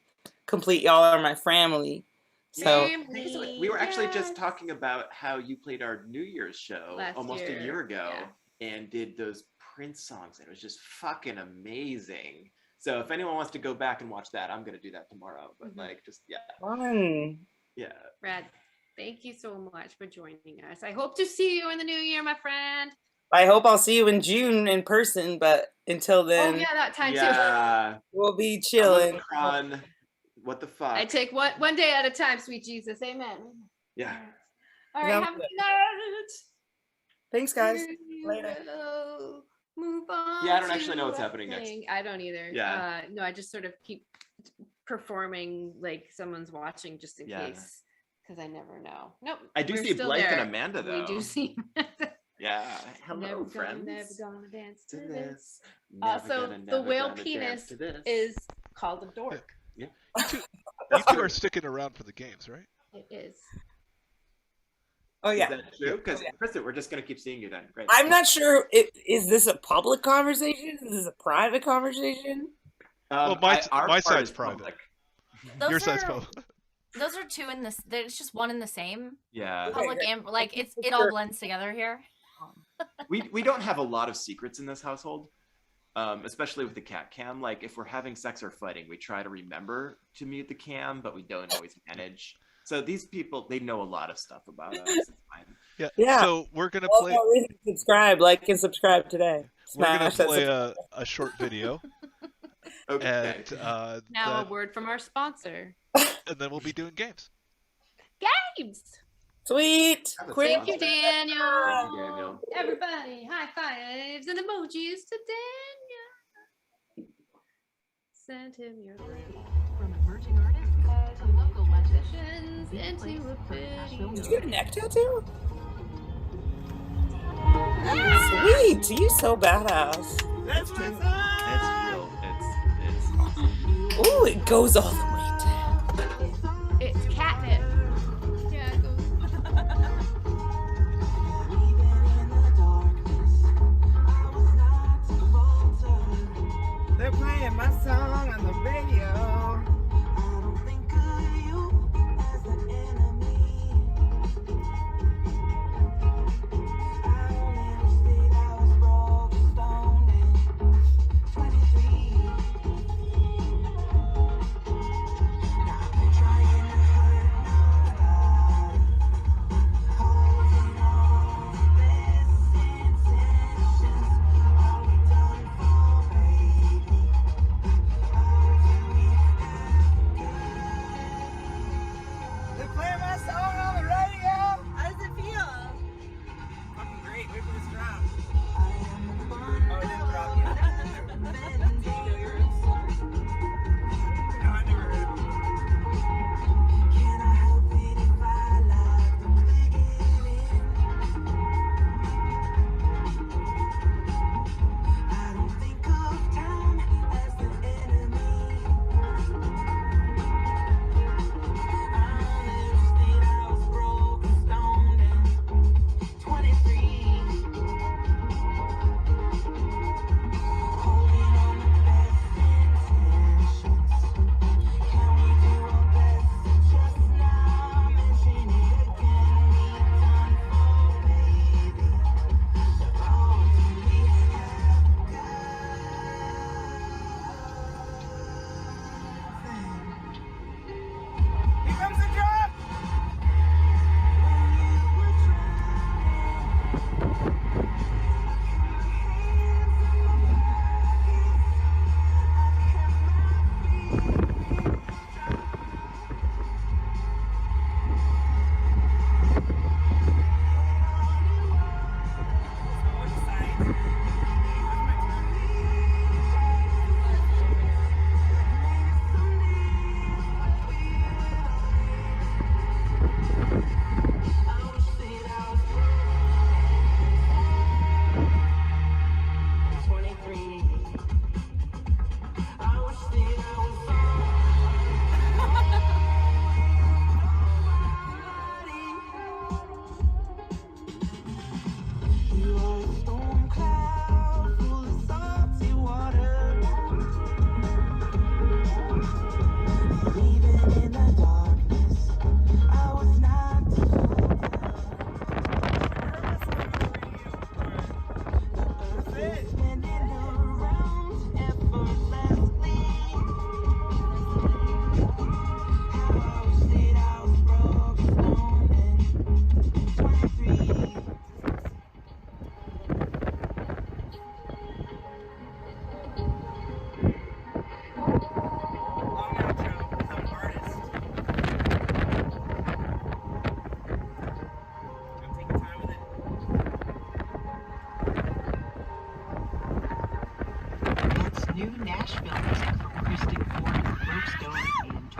complete. Y'all are my family. So Family, we were actually yes. just talking about how you played our New Year's show almost a year ago and did those Prince songs. It was just fucking amazing. So if anyone wants to go back and watch that, I'm gonna do that tomorrow. But like, just fun. Yeah. Brad, thank you so much for joining us. I hope to see you in the new year, my friend. I hope I'll see you in June in person, but until then, Oh yeah, that time Yeah. we'll be chilling. Omicron. What the fuck? I take one day at a time, sweet Jesus. Amen. Yeah. All right, Yeah. have a good night. Thanks, guys. We Later. will Move on. Yeah, I don't actually to know what's a happening next. thing. I don't either. Yeah. No, I just sort of keep performing like someone's watching just in Yeah. case, because I never know. Nope. I do we're see still Blythe there. and Amanda though. We do see. Yeah. Hello, never friends. Never gonna dance to To this. this. Never So gonna, the never whale gonna penis dance to this. is called a dork. You two are sticking around for the games, right? It is. Oh Is yeah. that true? Because Kristen, we're just gonna keep seeing you then. Great. I'm not sure. Is this a public conversation? Is this a private conversation? Well, my our my part side's is private. public. Your Those side's are public. those are two in this. There's just one in the same. Yeah. Public and like it all blends together here. We don't have a lot of secrets in this household, especially with the cat cam. Like if we're having sex or fighting, we try to remember to mute the cam, but we don't always manage. So these people, they know a lot of stuff about us. It's fine. Yeah. Yeah. So we're gonna Well, play. no reason to subscribe, like, and subscribe today. We're gonna Smash that play subscribe. a short video, Okay. and Now a word from our sponsor. and then we'll be doing games. Games. Sweet. That was Quick. Thank you, Daniel. Thank you, Daniel. Everybody, high fives and emojis to Daniel. Send him your love. From emerging artists to local legends. Into a video. Did you get a neck tattoo? Sweet. You so badass. That's real. It's awesome. Ooh, it goes all the way down. It's catnip. Yeah, it goes. They're playing my song on the radio.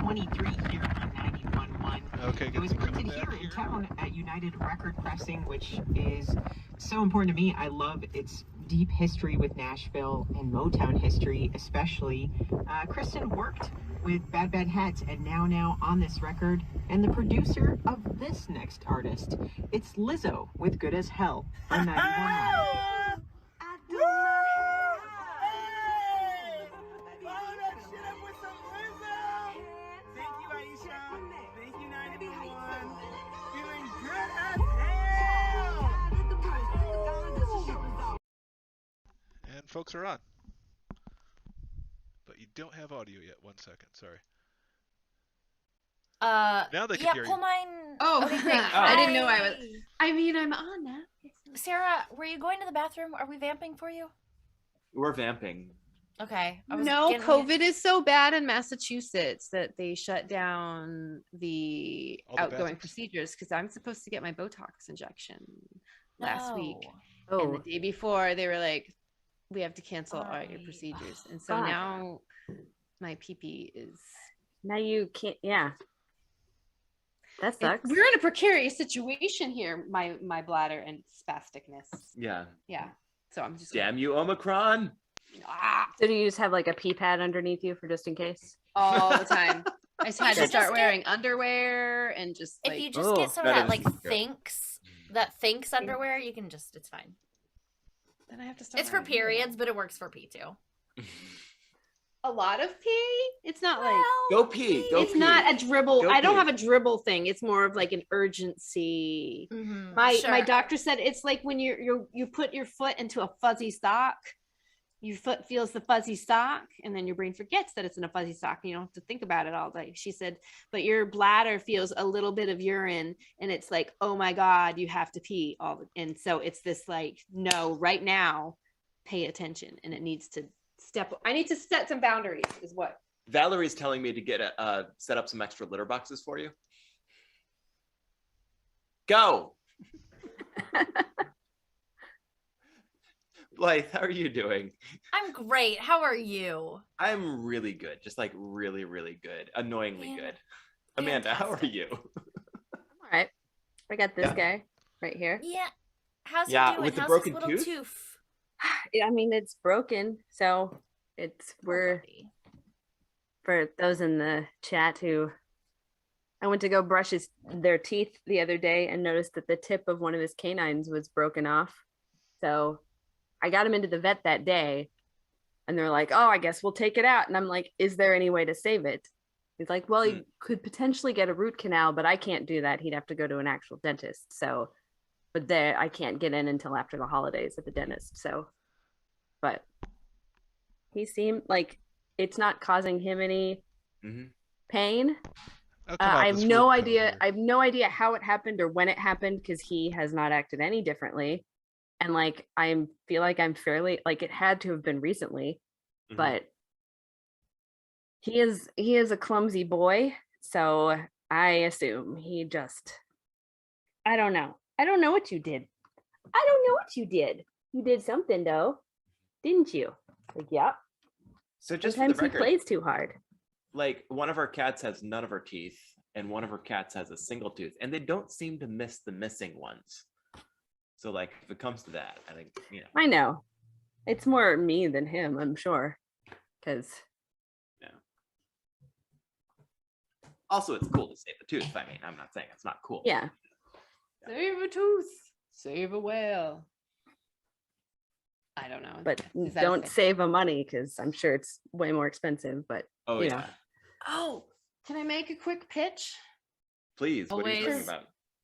23 here on 91.1. Okay, It good was to come printed back here in here. town at United Record Pressing, which is so important to me. I love its deep history with Nashville and Motown history, especially. Kristen worked with Bad Bad Hats and now on this record, and the producer of this next artist. It's Lizzo with Good as Hell on 91.1. Thank you, Aisha. Thank you, 91. Feeling good as hell. And folks are on. But you don't have audio yet. 1 second. Sorry. Now they can Yeah, hear pull you. mine. Oh, Okay, great. I didn't know I was. Hi. I mean, I'm on now. Sarah, were you going to the bathroom? Are we vamping for you? We're vamping. Okay. No, getting- COVID is so bad in Massachusetts that they shut down the All the outgoing bathrooms? procedures because I'm supposed to get my Botox injection last week. No. And the day before, they were like, we have to cancel all your Right. procedures. And so God. now my pee is. Now you can't. Yeah, that sucks. We're in a precarious situation here, my bladder and spasticness. Yeah. Yeah. So I'm just. Damn you, Omicron. Ah, So do you just have like a pee pad underneath you for just in case? all the time. I just had to should start just wearing underwear and just If like. you just Oh, get some of that that is like good. thinks underwear, you can just, it's fine. Then I have to start. It's for wearing underwear. periods, but it works for pee too. A lot of pee. It's not like. Go pee. Go It's pee. not a dribble. Go I don't pee. have a dribble thing. It's more of like an urgency. My doctor said it's like when you put your foot into a fuzzy sock. Your foot feels the fuzzy sock, and then your brain forgets that it's in a fuzzy sock. And you don't have to think about it all day. She said, but your bladder feels a little bit of urine, and it's like, oh my God, you have to pee and so it's this like, no, right now, pay attention, and it needs to I need to set some boundaries. Is what Valerie's telling me to get set up some extra litter boxes for you. Go. Blythe, how are you doing? I'm great. How are you? I'm really good. Just like really, really good. Annoyingly good. Amanda, how are you? All right, I got this guy right here. Yeah. How's Yeah, he doing? with the How's broken his little tooth? I mean, it's broken, so we're for those in the chat who I went to go brush their teeth the other day and noticed that the tip of one of his canines was broken off. So I got him into the vet that day, and they're like, "Oh, I guess we'll take it out." And I'm like, "Is there any way to save it?" He's like, "Well, he could potentially get a root canal, but I can't do that. He'd have to go to an actual dentist. So, but there, I can't get in until after the holidays at the dentist. So, but he seemed like it's not causing him any pain. I have no idea. I have no idea how it happened or when it happened because he has not acted any differently. And like I feel like I'm fairly like it had to have been recently, but he is a clumsy boy, so I assume he just I don't know what you did. I don't know what you did. You did something though, didn't you? Like, yeah. So just sometimes for the record, he plays too hard. Like one of our cats has none of her teeth, and one of her cats has a single tooth, and they don't seem to miss the missing ones. So like if it comes to that, I think, you know. I know. It's more me than him, I'm sure. Because Also, it's cool to save the tooth. I mean, I'm not saying it's not cool. yeah. Save a tooth, save a whale. I don't know. But Is that a don't thing? save a money because I'm sure it's way more expensive. But Oh you yeah. know. Oh, can I make a quick pitch? Please. What are you talking Always.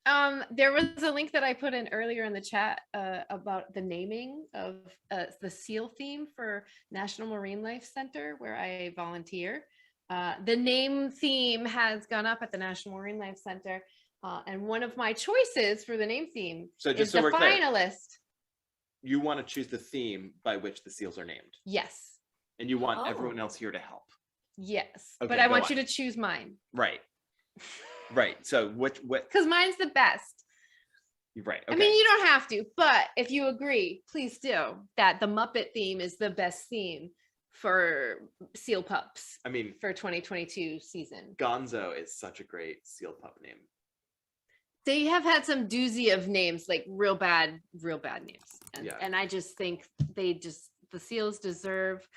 about? There was a link that I put in earlier in the chat about the naming of the SEAL theme for National Marine Life Center, where I volunteer. The name theme has gone up at the National Marine Life Center, and one of my choices for the name theme So just is so the we're clear. finalist. You want to choose the theme by which the seals are named, Yes, and you want Oh. everyone else here to help. yes, Okay, but I go want on. you to choose mine Right. Right. So what? because mine's the best. Right. Okay. I mean, you don't have to, but if you agree, please do that the Muppet theme is the best theme. for seal pups I mean, for 2022 season. Gonzo is such a great seal pup name. They have had some doozy of names, like real bad names. And I just think the seals deserve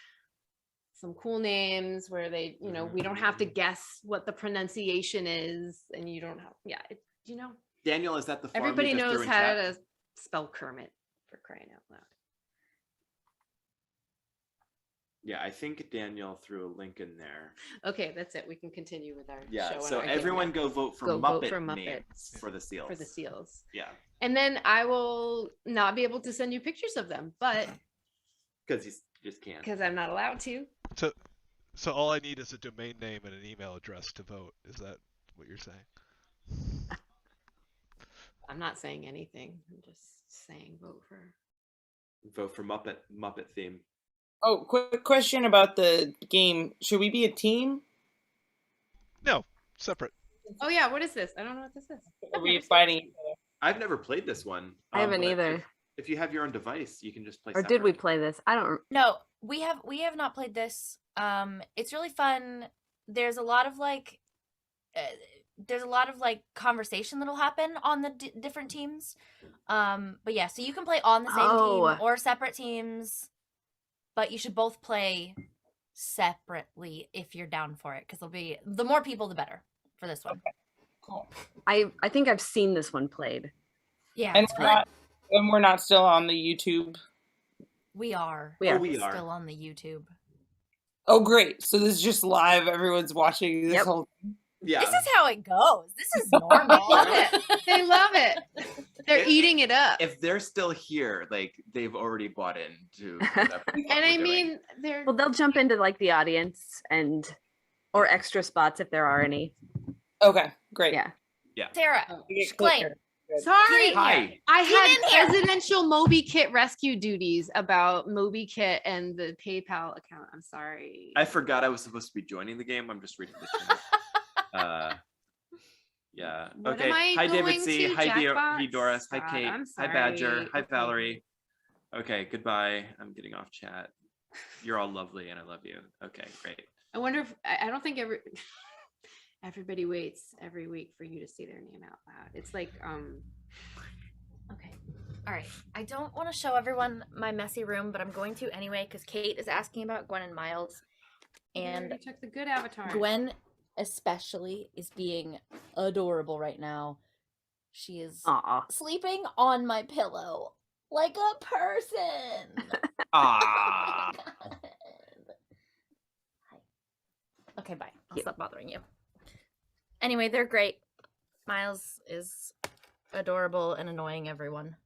some cool names where they, we don't have to guess what the pronunciation is, and you don't have, Daniel, is that the farm everybody you just knows threw in how chat? to spell Kermit, for crying out loud. Yeah, I think Daniel threw a link in there. Okay, that's it. We can continue with our show. Yeah, and so our game everyone now. go vote for Go Muppet vote for Muppets. names for the seals. For the seals. Yeah, And then I will not be able to send you pictures of them, but because you just can't. because I'm not allowed to. So all I need is a domain name and an email address to vote. Is that what you're saying? I'm not saying anything. I'm just saying vote for Muppet theme. Oh, quick question about the game. Should we be a team? No, separate. Oh yeah, what is this? I don't know what this is. Are we fighting each other? I've never played this one. I haven't but either. If you have your own device, you can just play. Or did we separate. play this? I don't. No, we have not played this. It's really fun. There's a lot of like conversation that'll happen on the different teams. But yeah, so you can play on the same team or separate teams, but you should both play separately if you're down for it, because there'll be the more people the better for this one. Okay, cool. I think I've seen this one played. Yeah, And we're not still on the YouTube. we are. We are. We are. Still on the YouTube. Oh, great! So this is just live. Everyone's watching this whole. Yeah. This is how it goes. This is normal. Love it. They love it. They're eating it up. If they're still here, like they've already bought into. And I mean, they're Well, they'll jump into like the audience or extra spots if there are any. Okay, great. Yeah. Sarah, Get Glenn, clear. sorry. Hi. I Get in had here. presidential Moby Kit rescue duties about Moby Kit and the PayPal account. I'm sorry. I forgot I was supposed to be joining the game. I'm just reading the chat. Yeah. What Okay. am I Hi, David going C. to, Hi, Jackbox? Doris. Hi, God, Kate. I'm Hi, Badger. sorry. Hi, Okay. Valerie. Okay. Goodbye. I'm getting off chat. You're all lovely, and I love you. Okay. Great. I wonder if I don't think everybody waits every week for you to say their name out loud. It's like Okay. All right. I don't want to show everyone my messy room, but I'm going to anyway because Kate is asking about Gwen and Miles. And you took the good avatar. Gwen especially is being adorable right now. She is sleeping on my pillow like a person. Ah. Okay, bye. I'll stop bothering you. Anyway, they're great. Miles is adorable and annoying everyone,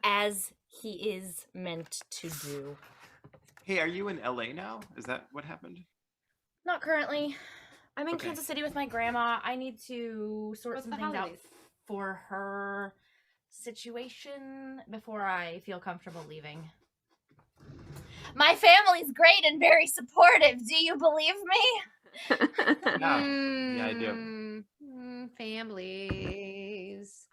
as he is meant to do. Hey, are you in LA now? Is that what happened? Not currently. I'm in Okay. Kansas City with my grandma. I need to sort What's some the things out holidays? for her situation before I feel comfortable leaving. My family's great and very supportive. Do you believe me? Yeah, I do. Families.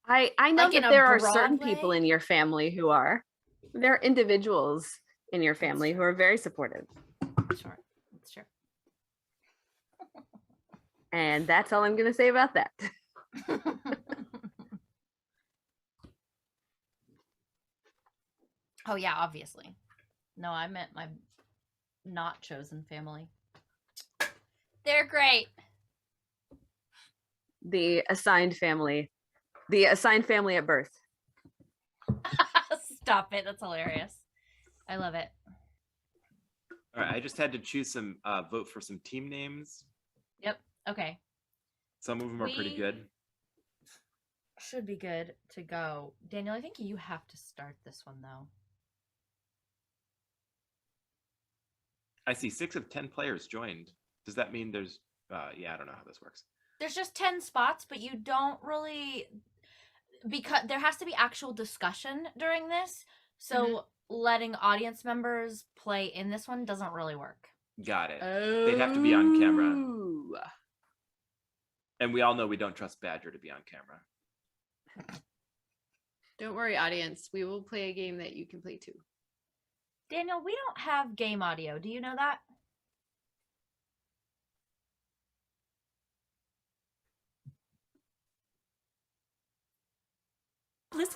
I know Like in that a there are broad certain people way? in your family who are. There are individuals in your family who are very supportive. Sure. That's true. And that's all I'm going to say about that. Oh yeah, obviously. No, I meant my not chosen family. They're great. The assigned family at birth. Stop it. That's hilarious. I love it. All right. I just had to choose some vote for some team names. Yep. Okay. Some of them are pretty We- good. Should be good to go. Daniel, I think you have to start this one though. I see 6 of 10 players joined. Does that mean there's? Yeah, I don't know how this works. There's just 10 spots, but you don't really, because there has to be actual discussion during this. So letting audience members play in this one doesn't really work. Got it. They'd have to be on camera. Ooh. And we all know we don't trust Badger to be on camera. Don't worry, audience. We will play a game that you can play too. Daniel, we don't have game audio. Do you know that?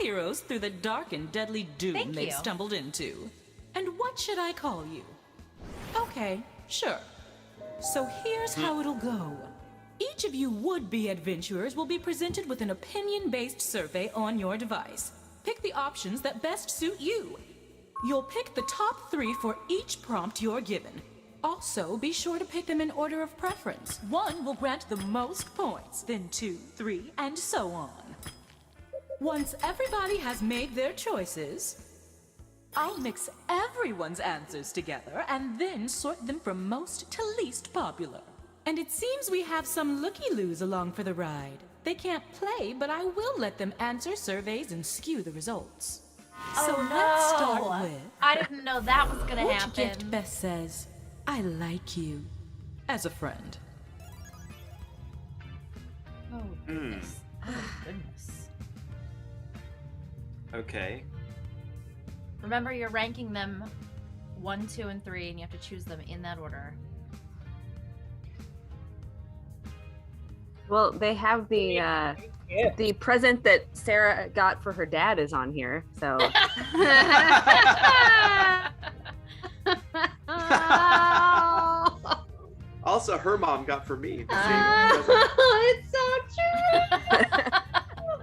Heroes through the dark and deadly doom Thank they've you. stumbled into. And what should I call you? Okay, sure. So here's how it'll go. Each of you would-be adventurers will be presented with an opinion-based survey on your device. Pick the options that best suit you. You'll pick the top 3 for each prompt you're given. Also, be sure to pick them in order of preference. 1 will grant the most points, then 2, 3, and so on. Once everybody has made their choices, I'll mix everyone's answers together and then sort them from most to least popular. And it seems we have some looky-loos along for the ride. They can't play, but I will let them answer surveys and skew the results. So let's start with... I didn't know that was gonna which happen. gift best says, I like you, as a friend? Oh, goodness. Oh, goodness. Okay. Remember, you're ranking them 1, 2, and 3, and you have to choose them in that order. Well, they have the present that Sarah got for her dad is on here, so. Also, her mom got for me. It's so true.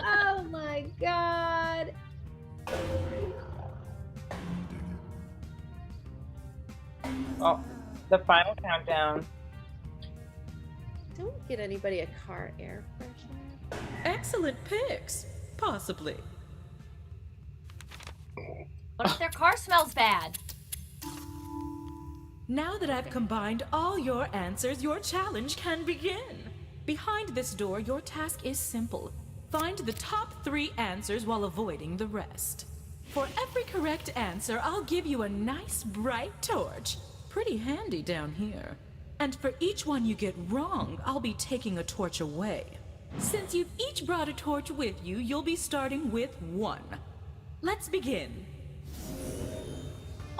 Oh my god. Oh, the final countdown. Don't get anybody a car air freshener. Excellent picks, possibly. What if their car smells bad? Now that I've combined all your answers, your challenge can begin. Behind this door, your task is simple. Find the top 3 answers while avoiding the rest. For every correct answer, I'll give you a nice bright torch. Pretty handy down here. And for each one you get wrong, I'll be taking a torch away. Since you've each brought a torch with you, you'll be starting with 1. Let's begin.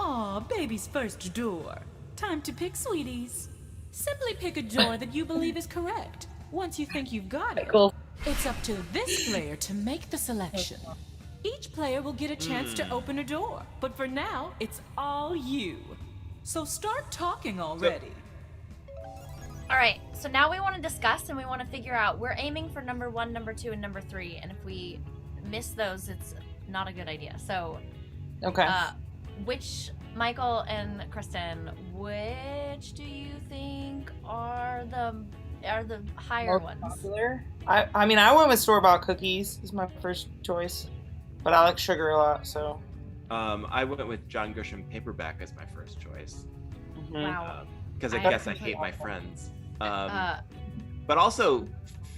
Aw, baby's first door. Time to pick, sweeties. Simply pick a door that you believe is correct. Once you think you've got it, it's up to this player to make the selection. Each player will get a chance to open a door, but for now, it's all you. So start talking already. All right, so now we want to discuss and we want to figure out, we're aiming for number 1, number 2, and number 3, and if we miss those, it's not a good idea. So, Okay. Which, Michael and Kristen, which do you think are the higher More ones? popular? I mean, I went with store-bought cookies. Is my first choice, but I like sugar a lot, so. I went with John Grisham paperback as my first choice. Wow. Because I I guess I completely hate my friends. But also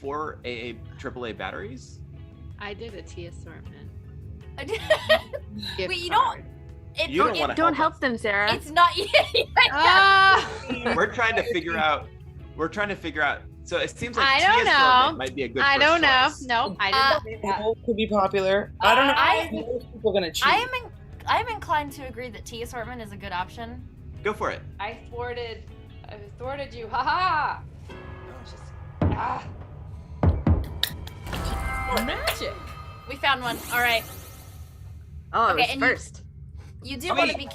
4 AAA batteries. I did a tea assortment. Wait, you don't. You don't want to Don't help them, Sarah. It's not. We're trying to figure out. So it seems like I don't tea know. assortment might be a good. I first don't know. choice. No, I didn't say that. Both could be popular. I don't know. Most people are gonna choose. I am inclined to agree that tea assortment is a good option. Go for it. I thwarted you. Haha. Magic. We found one. All right. Oh, Okay, it and was first. You do want to be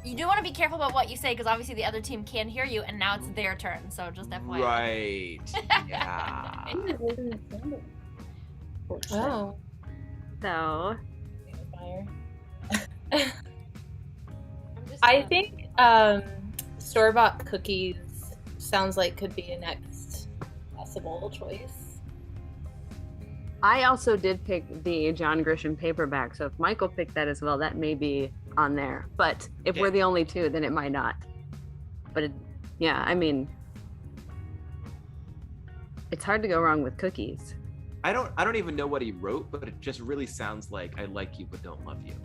You do want to be careful about what you say because obviously the other team can hear you, and now it's their turn. So just FYI. Right. Yeah. Oh. So. I think store-bought cookies sounds like could be a next possible choice. I also did pick the John Grisham paperback, so if Michael picked that as well, that may be on there. But if we're the only two, then it might not. But yeah, I mean, it's hard to go wrong with cookies. I don't even know what he wrote, but it just really sounds like I like you but don't love you.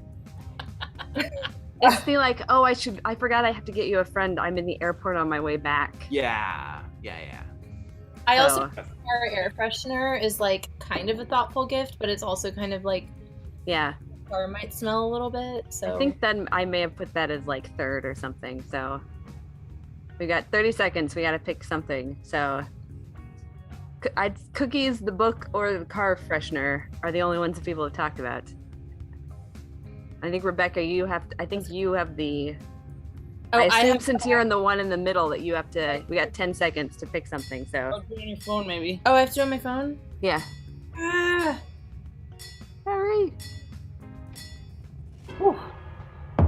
It's the like, oh, I forgot I have to get you a friend. I'm in the airport on my way back. Yeah. I also think our air freshener is like kind of a thoughtful gift, but it's also kind of like Yeah. Or it might smell a little bit. So I think then I may have put that as like third or something. So we got 30 seconds. We got to pick something. So cookies, the book, or the car freshener are the only ones that people have talked about. I think Rebecca, I think you have the. Oh, I assume since you're in the one in the middle that you have to. We got 10 seconds to pick something. So. I'll do it on your phone, maybe. Oh, I have to do it on my phone? Yeah. Ah. Hurry.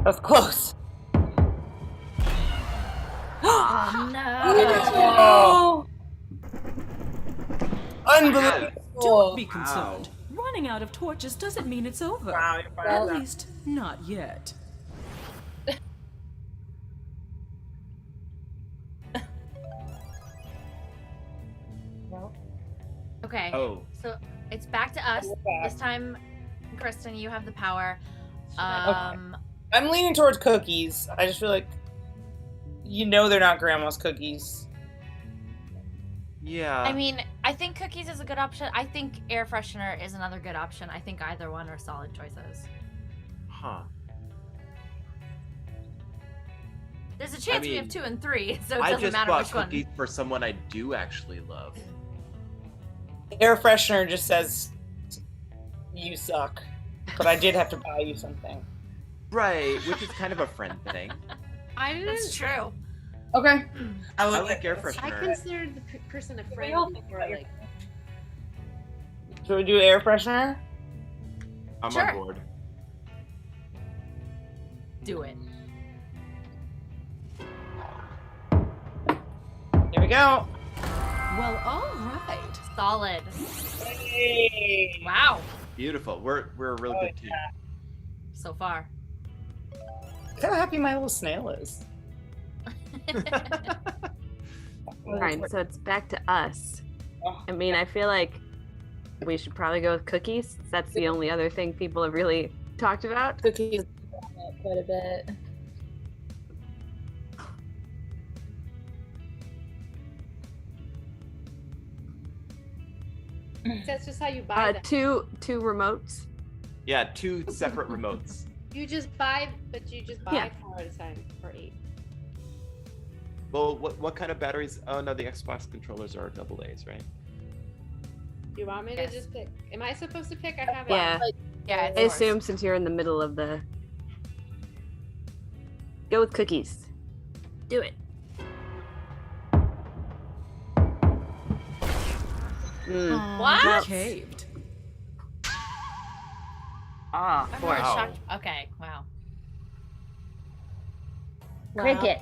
That's close. Oh no. Oh. Unbelievable. Don't be concerned. Running out of torches doesn't mean it's over. Wow, At least, not yet. Okay. Oh. So it's back to us. This time, Kristen, you have the power. I'm leaning towards cookies. I just feel like they're not grandma's cookies. Yeah. I mean, I think cookies is a good option. I think air freshener is another good option. I think either one are solid choices. Huh. There's a chance we have 2 and 3, so it I doesn't just matter bought which one. cookies for someone I do actually love. Air freshener just says you suck, but I did have to buy you something. Right, which is kind of a friend thing. That's true. Okay. I like air I freshener. considered the person a friend before, like. Should we do air freshener? I'm Sure. on board. Do it. Here we go. Well, all right. Solid. Hey. Wow. Beautiful. We're a really good team. So far. Look how happy my little snail is. Fine, so it's back to us. I mean, I feel like we should probably go with cookies. That's the only other thing people have really talked about. Cookies quite a bit. That's just how you buy them. Two remotes. Yeah, 2 separate remotes. You just buy, but you just buy Yeah. 4 at a time or 8. Well, what kind of batteries? Oh no, the Xbox controllers are double A's, right? Do you want me to just pick? Am I supposed to pick? I have Yeah. Yeah, I it's yours. assume since you're in the middle of the. Go with cookies. Do it. What? Caved. Ah, I'm four. really shocked. Okay, wow. Cricket.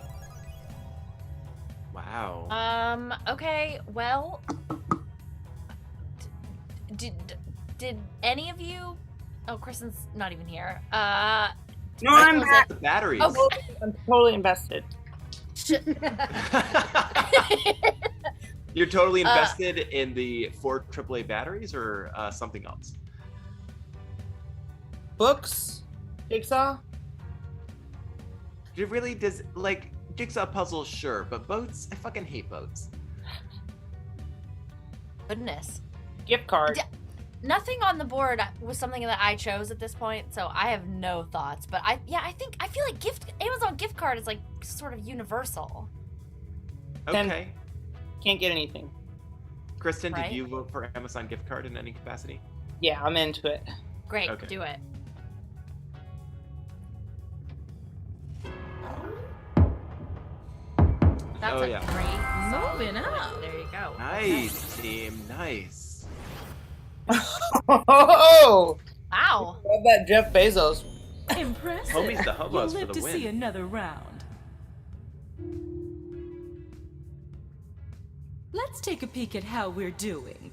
Wow. Okay, well. Did any of you. Oh, Kristen's not even here. No, I'm was back. it? Batteries. Oh. I'm totally invested. You're totally invested in the 4 AAA batteries or something else? Books? Jigsaw? It really does, like, jigsaw puzzles, sure, but boats? I fucking hate boats. Goodness. Gift card. Nothing on the board was something that I chose at this point, so I have no thoughts. But I feel like Amazon gift card is like sort of universal. Okay. Can't get anything. Kristen, Right? did you vote for Amazon gift card in any capacity? Yeah, I'm into it. Great, Okay. do it. That's Oh, a yeah. great solid Moving point. up. There you go. Nice, team. Nice. Oh! Wow. Love that Jeff Bezos. Impressive. Homies the You'll homos for live the to win. see another round. Let's take a peek at how we're doing.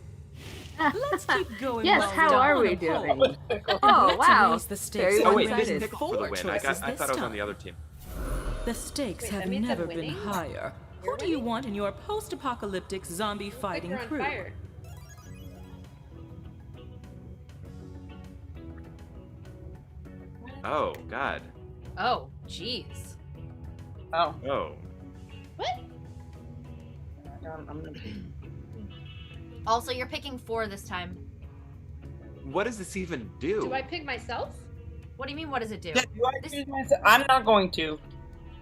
Let's keep going. Yes, while how down are on we a doing? poll. Oh, Let's wow. raise the stakes Very by Oh wait, excited. this making Nickel for the 4 win. choices I this thought I was on time. the other team. The stakes Wait, have that means I'm never been winning? higher. Who You're do you winning? want in your post-apocalyptic zombie fighting You're on crew? fire. Oh, God. Oh, jeez. Oh. Oh. What? Also, you're picking 4 this time. what does this even do? Do I pick myself? What do you mean? What does it do? Yeah, do I choose myself? I'm not going to.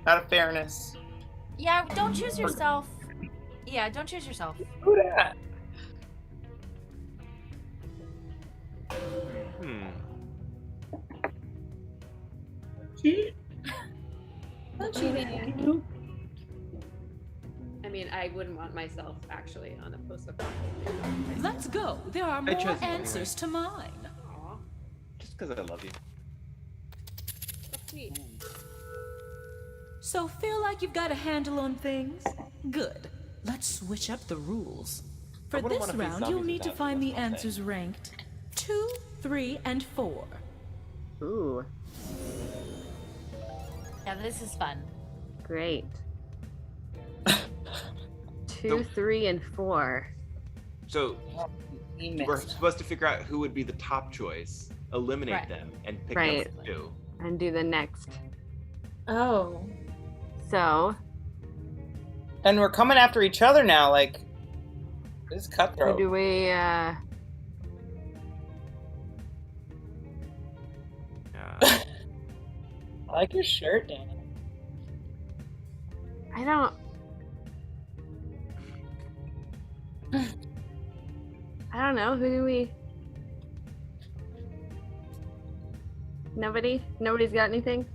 Out of fairness. Yeah, don't choose yourself. Yeah, don't choose yourself. Who that? Not cheating. I mean, I wouldn't want myself actually on a post-apocalyptic. Let's go. There are more chose you answers to mine. Aw, Just because I love you. so sweet. So feel like you've got a handle on things? Good. Let's switch up the rules. For wouldn't this wanna face round, you'll zombies need to without find you, the that's what I'm answers ranked 2, 3, and 4. Ooh, Yeah, this is fun. great. 2, 3, and 4. So we're supposed to figure out who would be the top choice, eliminate Right. them, and pick Right. number 2. And do the next. Oh. So, And we're coming after each other now, like, this is who cutthroat. do we, Yeah. I like your shirt, Dan. I don't know. Who do we? Nobody? Nobody's got anything?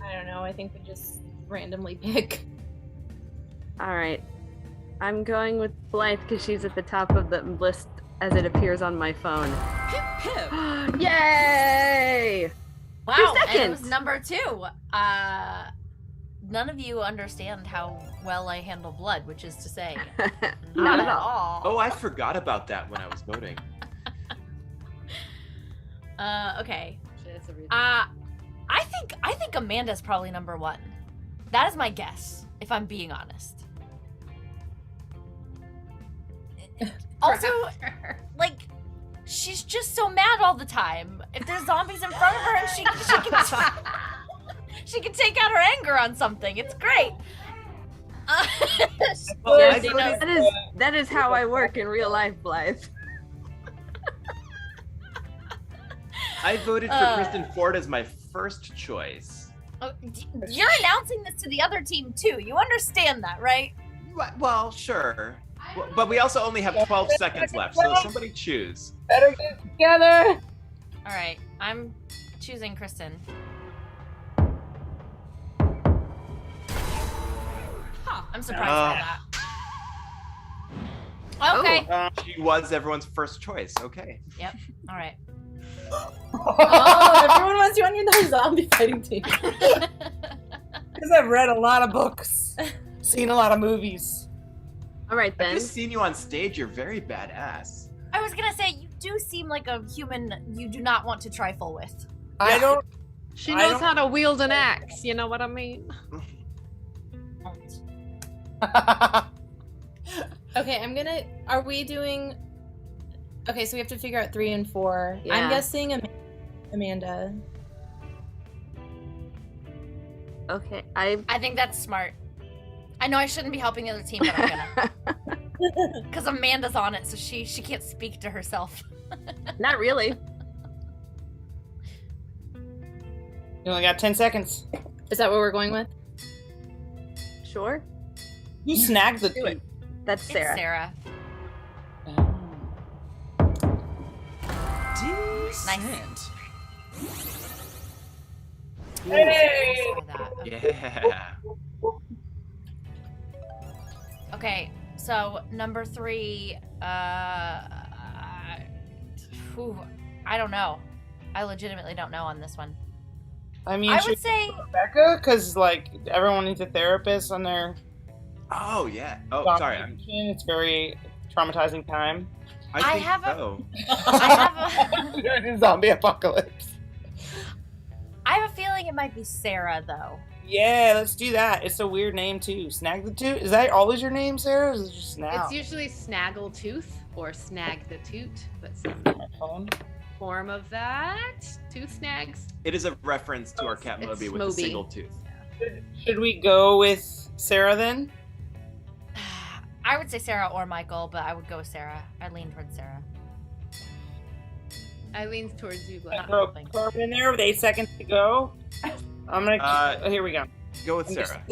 I don't know. I think we just randomly pick. All right. I'm going with Blythe because she's at the top of the list as it appears on my phone. Hip hip! Yay! Wow, Who's and it was second? number 2. None of you understand how well I handle blood, which is to say, Not at all. Oh, I forgot about that when I was voting. Okay. Shit, it's a reason. I think Amanda's probably number 1. That is my guess, if I'm being honest. Also, like, she's just so mad all the time. If there's zombies in front of her and she can she can take out her anger on something. It's great. Yes, she knows. that is how I work in real life, Blythe. I voted for Kristen Ford as my first choice. Oh, you're announcing this to the other team too. You understand that, right? Well, sure. But we also only have 12 seconds left, so somebody choose. Better get together! All right, I'm choosing Kristen. I'm surprised by that. Okay. She was everyone's first choice. Okay. Yep. All right. Oh, everyone wants you on your zombie fighting team. Because I've read a lot of books, seen a lot of movies. All right, I've then. just seen you on stage. You're very badass. I was gonna say you do seem like a human you do not want to trifle with. I don't. She I knows don't- how to wield an axe. You know what I mean? Okay, are we doing... Okay, so we have to figure out 3 and 4. Yeah. I'm guessing Amanda. Okay, I think that's smart. I know I shouldn't be helping the other team, but I'm gonna. Because Amanda's on it, so she can't speak to herself. Not really. You only got 10 seconds. Is that what we're going with? Sure. You snagged the Do it. That's It's Sarah. Sarah. Decent. Hey! Yeah. Okay, so number 3, I don't know. I legitimately don't know on this one. I mean, I should would say Rebecca, because like everyone needs a therapist on their. Oh yeah. Oh, sorry. It's very traumatizing time. I think have a- so. During a zombie apocalypse. I have a feeling it might be Sarah though. Yeah, let's do that. It's a weird name too. Snag the Toot. Is that always your name, Sarah? Or is it just now? It's usually Snaggletooth or Snag the Toot, but some my phone. form of that. Tooth snags. It is a reference to our cat It's Moby with a Moby. single tooth. Should we go with Sarah then? I would say Sarah or Michael, but I would go with Sarah. I lean towards Sarah. Eileen towards you, Glenn. Throw Kermit in there with 8 seconds to go. I'm gonna. Here we go. Go with I'm Sarah.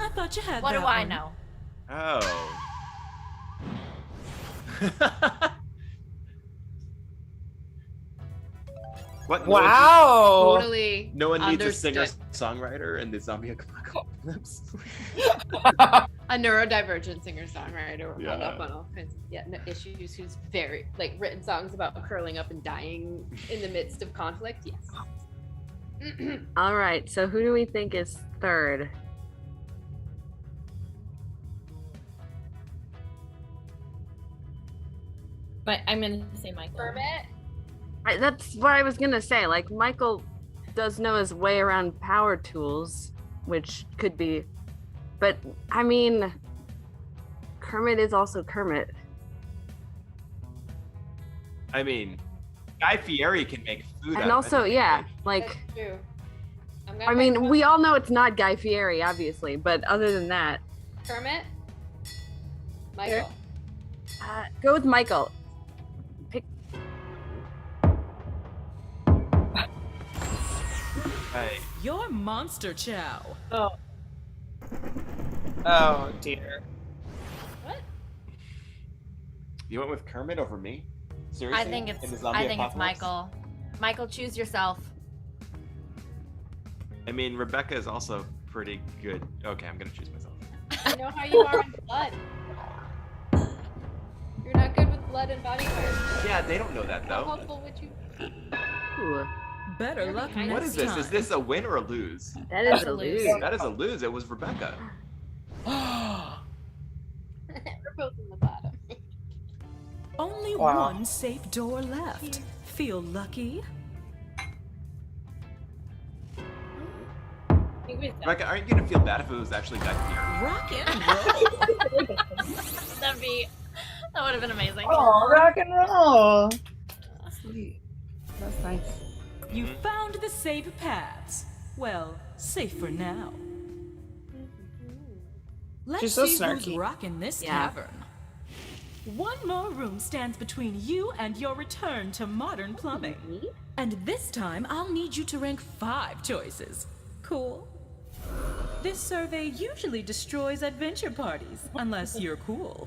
I thought you had What that do I one. know? Oh. What? Wow. Totally. No one needs a understood. singer-songwriter in the zombie apocalypse. A neurodivergent singer-songwriter hung Yeah. up on all kinds of issues, who's very like written songs about curling up and dying in the midst of conflict. Yes. All right. So who do we think is third? But I'm gonna say Michael. Kermit. That's what I was gonna say. Like Michael does know his way around power tools, which could be, but I mean, Kermit is also Kermit. I mean, Guy Fieri can make food. out And of also, anything, yeah, right? like True. I mean, we all know it's not Guy Fieri, obviously, but other than that, Kermit. Michael. go with Michael. Pick. Hey. Your monster chow. Oh dear. You went with Kermit over me? Seriously? I think In the it's zombie apocalypse? Michael. Michael, choose yourself. I mean, Rebecca is also pretty good. Okay, I'm gonna choose myself. I know how you are in blood. You're not good with blood and body parts. Yeah, they don't know that How though. helpful would you? Ooh, Better luck next What is this? time. Is this a win or a lose? that is a lose. That is a lose. It was Rebecca. We're both in the bottom. Only Wow. one safe door left. Feel lucky? Rebecca, aren't you gonna feel bad if it was actually Guy Fieri? Rock and roll. That would have been amazing. Oh, rock and roll. Sweet. That's nice. You found the safe paths. Well, safe for now. Let's She's so see who's snarky. rocking this Yeah. cavern. One more room stands between you and your return to modern plumbing. And this time, I'll need you to rank 5 choices. Cool? This survey usually destroys adventure parties, unless you're cool.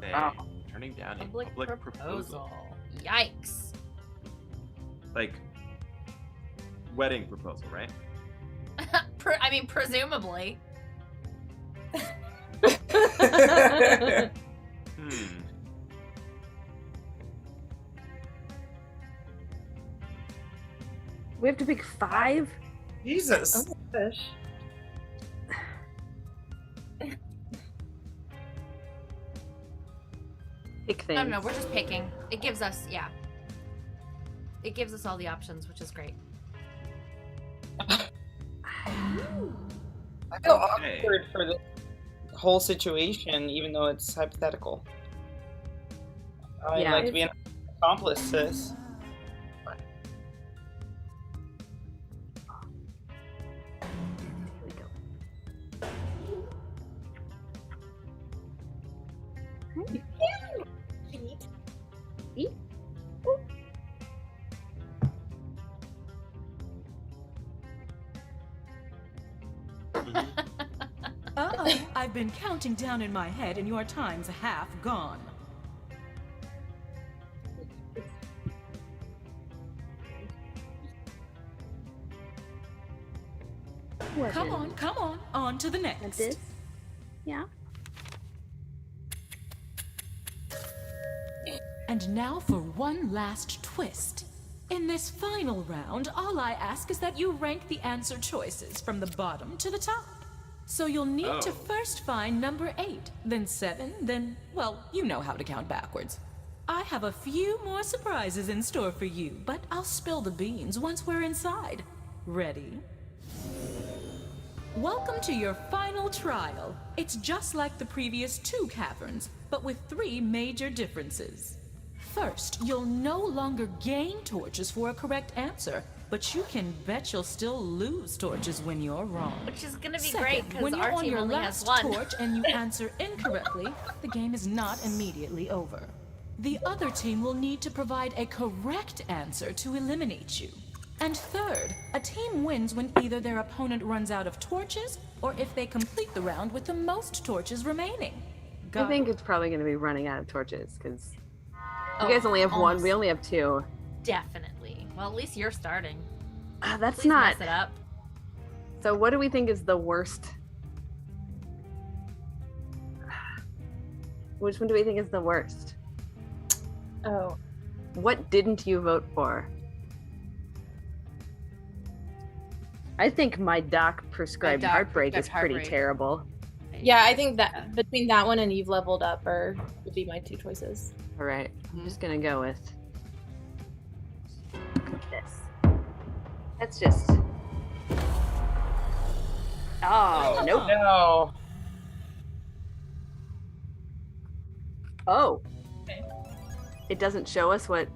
Hey, Wow. turning down a Public public proposal. proposal. Yikes. Like, wedding proposal, right? I mean, presumably. Hmm. We have to pick 5. Jesus. Pick things. No, we're just picking. It gives us, yeah. It gives us all the options, which is great. I feel Okay. awkward for the whole situation, even though it's hypothetical. I'd Yeah, like to be an accomplice to this. Here we go. Eat. Ooh. Uh-oh, I've been counting down in my head and your time's half gone. Come on to the Like next. this? Yeah. And now for one last twist. In this final round, all I ask is that you rank the answer choices from the bottom to the top. So you'll need to Oh. first find number 8, then 7, then, well, you know how to count backwards. I have a few more surprises in store for you, but I'll spill the beans once we're inside. Ready? Welcome to your final trial. It's just like the previous 2 caverns, but with 3 major differences. First, you'll no longer gain torches for a correct answer, but you can bet you'll still lose torches when you're wrong. Which is gonna be Second, great because when you're our on team your only has last one. torch and you answer incorrectly, the game is not immediately over. The other team will need to provide a correct answer to eliminate you. And third, a team wins when either their opponent runs out of torches or if they complete the round with the most torches remaining. I think it's probably going to be running out of torches because Oh, you guys only have one. almost. We only have two. Definitely. Well, at least you're starting. That's Please not. mess it up. So what do we think is the worst? Which one do we think is the worst? Oh, What didn't you vote for? I think my doc prescribed doc heartbreak is prescribed pretty heartbreak. terrible. yeah, I think that between that one and You've Leveled Up would be my two choices. All right, I'm just gonna go with this. That's just. Oh nope. No. Oh. It doesn't show us what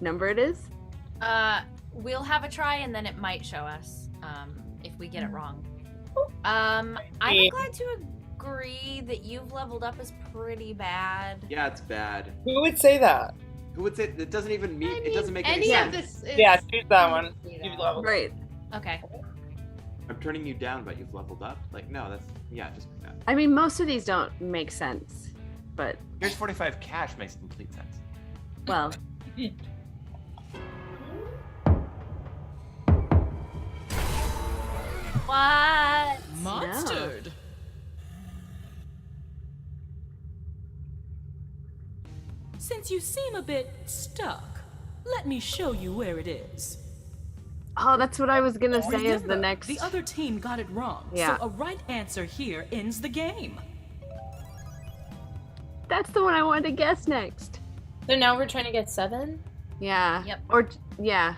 number it is. We'll have a try and then it might show us if we get it wrong. I'm glad to agree that You've Leveled Up is pretty bad. Yeah, it's bad. Who would say that? Who would say it doesn't even meet? I It doesn't mean, make any any sense. of this is Yeah, choose that one. You've leveled. Right. Okay. I'm turning you down, but you've leveled up. Like, no, that's just that. I mean, most of these don't make sense, but Here's 45 cash makes complete sense. well. What? Monstered. Since you seem a bit stuck, let me show you where it is. Oh, that's what I was gonna say is the Remember, next. The other team got it wrong, Yeah. so a right answer here ends the game. That's the one I wanted to guess next. So now we're trying to get 7? Yeah. Yep. Or yeah.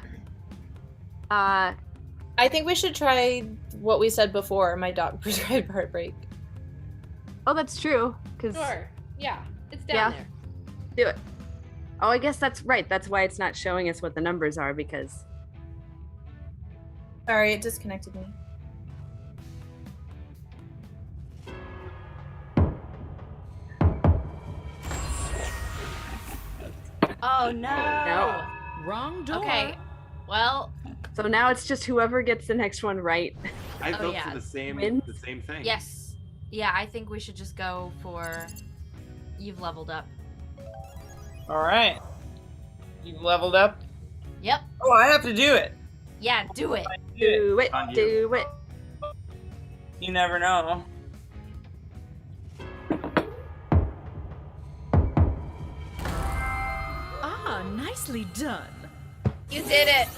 I think we should try what we said before, my doc prescribed heartbreak. Oh, that's true. Cause Sure. Yeah, it's down Yeah. there. do it. Oh, I guess that's right. That's why it's not showing us what the numbers are because. Sorry, it disconnected me. Oh no. Wrong door. Okay. Well, So now it's just whoever gets the next one right. I Oh, vote yeah. for the same thing. yes. Yeah, I think we should just go for You've Leveled Up. All right. You've leveled up. Yep. Oh, I have to do it. Yeah, do it. Do it. On you. Do it. You never know. Ah, nicely done. You did it.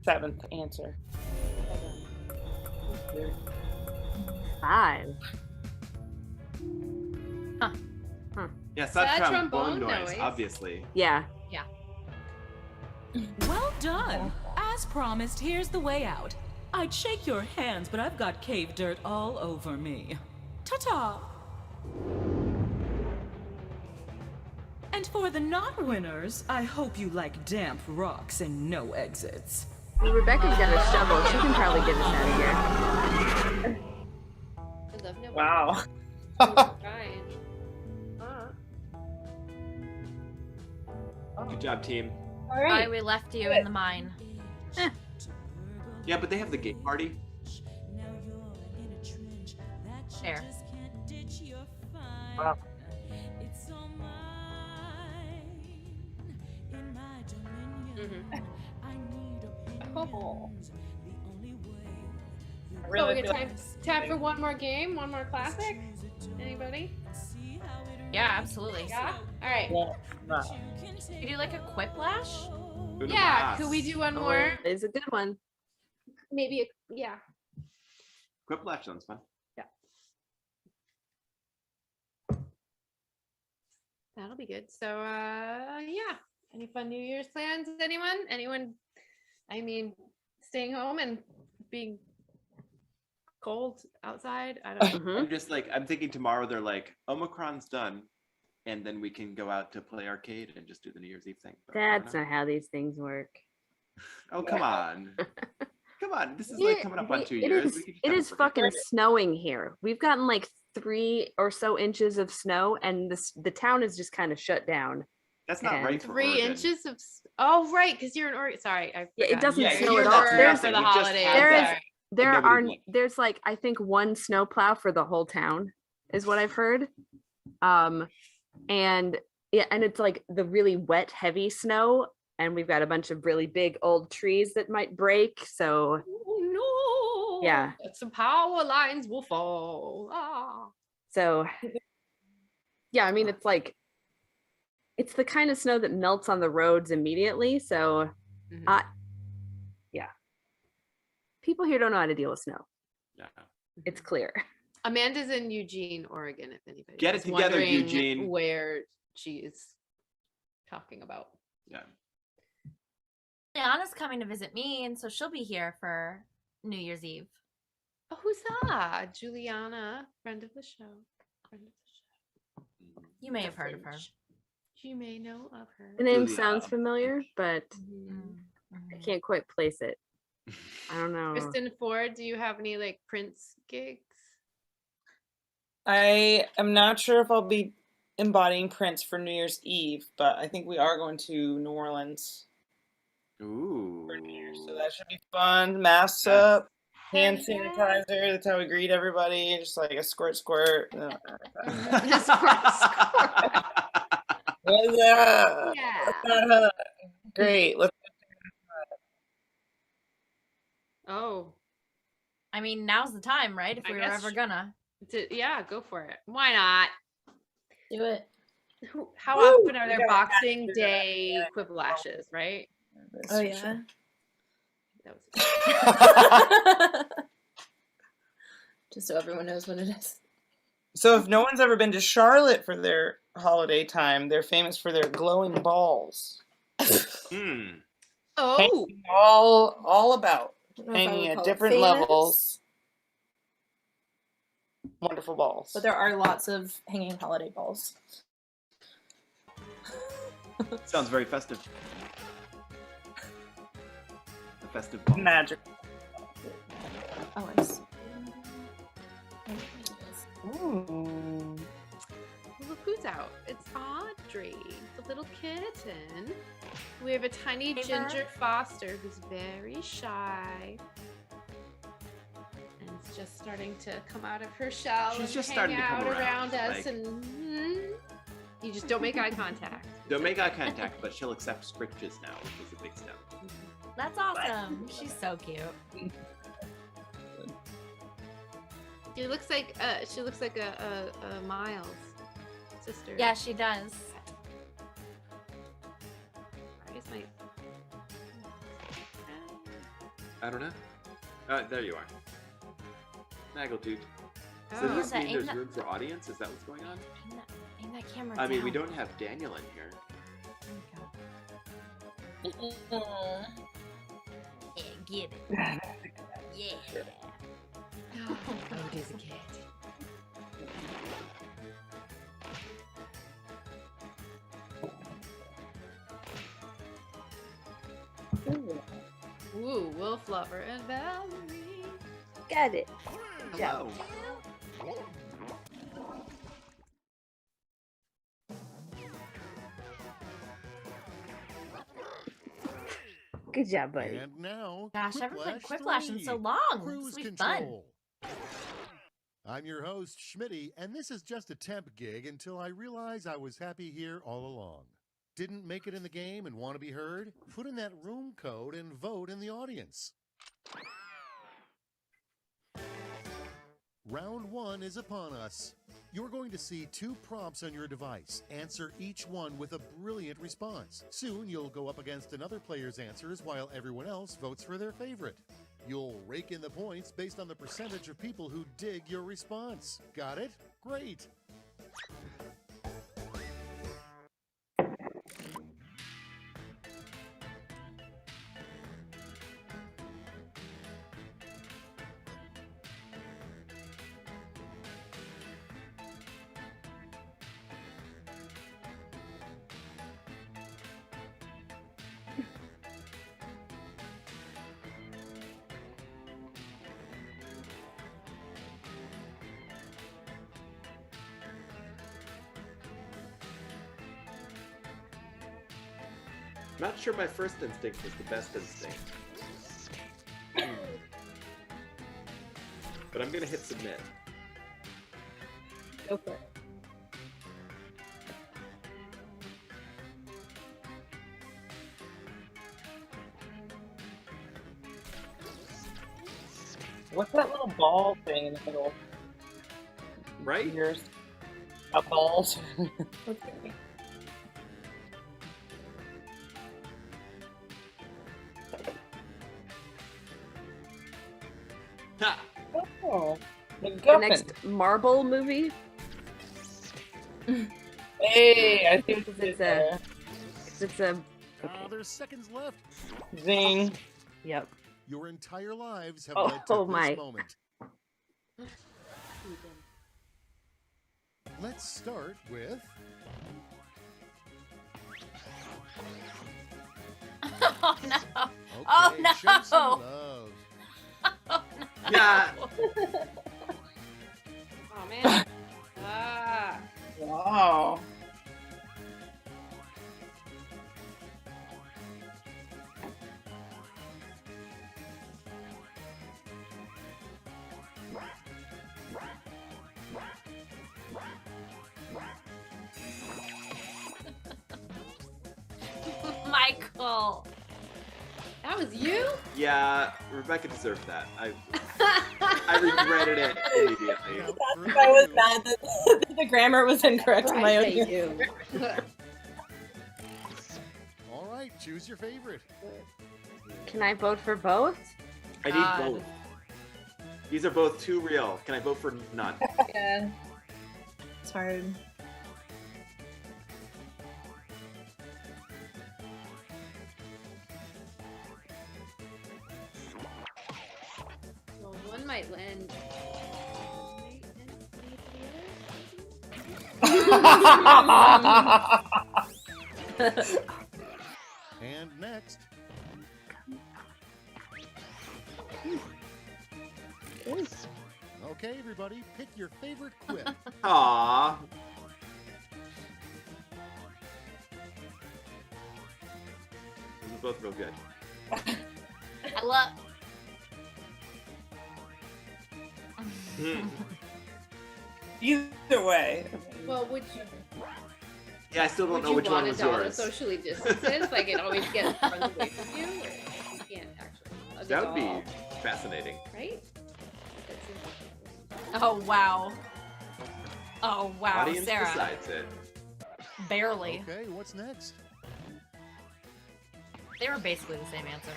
Seventh answer. 5. Yeah, it's not Sad trombone trombone noise, noise. obviously. Yeah. Well done. As promised, here's the way out. I'd shake your hands, but I've got cave dirt all over me. Ta-ta! And for the not-winners, I hope you like damp rocks and no exits. Well, Rebecca's got a shovel. She can probably get us out of here. I love no Wow. Ryan. Good job, team. All Why right. we left you in the mine. Yeah, but they have the gate party. There. Wow. Oh. I So really we feel get time for one more game, one more classic. Anybody? Yeah, absolutely. Yeah. All right. Could you do like a quiplash? Uno Yeah. mas. Could we do one Oh, more? it's a good one. Maybe. Yeah. Quiplash sounds fun. That'll be good. So, yeah. Any fun New Year's plans? Anyone? I mean, staying home and being cold outside. I don't know. I'm just like, I'm thinking tomorrow they're like, Omicron's done, and then we can go out to play arcade and just do the New Year's Eve thing. But That's not how these things work. Oh, come on. Come on. This is like coming up on 2 years. It is fucking snowing here. We've gotten like 3 or so inches of snow, and the town is just kind of shut down. That's not right. 3 inches of. Oh, right, because you're in Oregon. Sorry, I Yeah, it forgot. doesn't Yeah, snow you're at all. there for the holidays. There's like I think 1 snowplow for the whole town is what I've heard. And yeah, and it's like the really wet, heavy snow, and we've got a bunch of really big old trees that might break. So oh, no. Yeah. Some power lines will fall. Ah. So yeah, I mean, it's like it's the kind of snow that melts on the roads immediately. So yeah, people here don't know how to deal with snow. Yeah, it's clear. Amanda's in Eugene, Oregon, if anybody Get it is together, wondering Eugene. where she is talking about. Yeah. Liana's coming to visit me, and so she'll be here for New Year's Eve. Oh, who's that? Juliana, friend of the show. You may have heard of her. You may know of her. The name sounds familiar, but I can't quite place it. I don't know. Kristen Ford, do you have any like Prince gigs? I am not sure if I'll be embodying Prince for New Year's Eve, but I think we are going to New Orleans. Ooh. For New Year's, so that should be fun. Masks up, hand sanitizer. That's how we greet everybody. Just like a squirt, squirt. What's up? Yeah. Great. Let's. Oh. I mean, now's the time, right? If I we were guess ever gonna. Yeah, go for it. Why not? Do it. How Woo! often are We there gotta Boxing have to do that. Day quibblashes, right? Oh yeah. That was Just so everyone knows what it is. So if no one's ever been to Charlotte for their holiday time, they're famous for their glowing balls. Oh. Hanging all about. don't know if I Hanging would at call it different famous. levels. Wonderful balls. But there are lots of hanging holiday balls. Sounds very festive. A festive ball. Magic. Oh, I see. Well, look who's out. It's Audrey, the little kitten. We have a tiny Hey, ginger Ver. Foster who's very shy. And is just starting to come out of her shell She's and just hang starting to out come around, around us. like- And you just don't make eye contact. Don't make eye contact, but she'll accept scritches now, which is a big step. That's awesome. She's so cute. She looks like a Miles sister. Yeah, she does. Where's my I don't know. There you are. Snaggletooth. So Oh. does this Yeah, mean aim there's that- room for audience? Is that what's going on? Aim that camera I mean, we down. don't have Daniel in here. Yeah, get it. Yeah. Oh, it is a kid. Ooh, Wolf Lover and Valerie. Got it. Hello. Good job, buddy. And now, Gosh, I haven't played Quiplash Quiplash in 3, so long. Cruise This will be fun. Control. I'm your host, Schmitty, and this is just a temp gig until I realize I was happy here all along. Didn't make it in the game and want to be heard? Put in that room code and vote in the audience. Round 1 is upon us. You're going to see 2 prompts on your device. Answer each one with a brilliant response. Soon you'll go up against another player's answers while everyone else votes for their favorite. You'll rake in the points based on the percentage of people who dig your response. Got it? Great! Not sure my first instinct was the best instinct. But I'm gonna hit submit. Go for it. What's that little ball thing in the middle? Right? Yours. A ball. Okay. Ha! Oh, The next Marble movie. Hey, I think it's a. It's a. There's seconds left. Zing. Yep. Your entire lives have Oh, led to oh this my. moment. Let's start with Oh no! okay, Oh no! show some love. Oh no! Yeah. Oh man. Ah. Wow. Michael. That was you? Yeah, Rebecca deserved that. I regretted it immediately. I was mad that the grammar was incorrect in my own Right, ear. All right, choose your favorite. Can I vote for both? I need both. These are both too real. Can I vote for none? Yeah. It's hard. Well, one might land. And next. Okay, everybody, pick your favorite quip. Aww. These are both real good. I love. Either way. Well, would you? Yeah, I still don't Would know you which one want was it to yours. socially distances? Like it always gets runs away from you? Or you can't actually. That would be fascinating. Right? Oh wow. Oh wow, Audience Sarah. decides it. Barely. Okay, what's next? They were basically the same answer.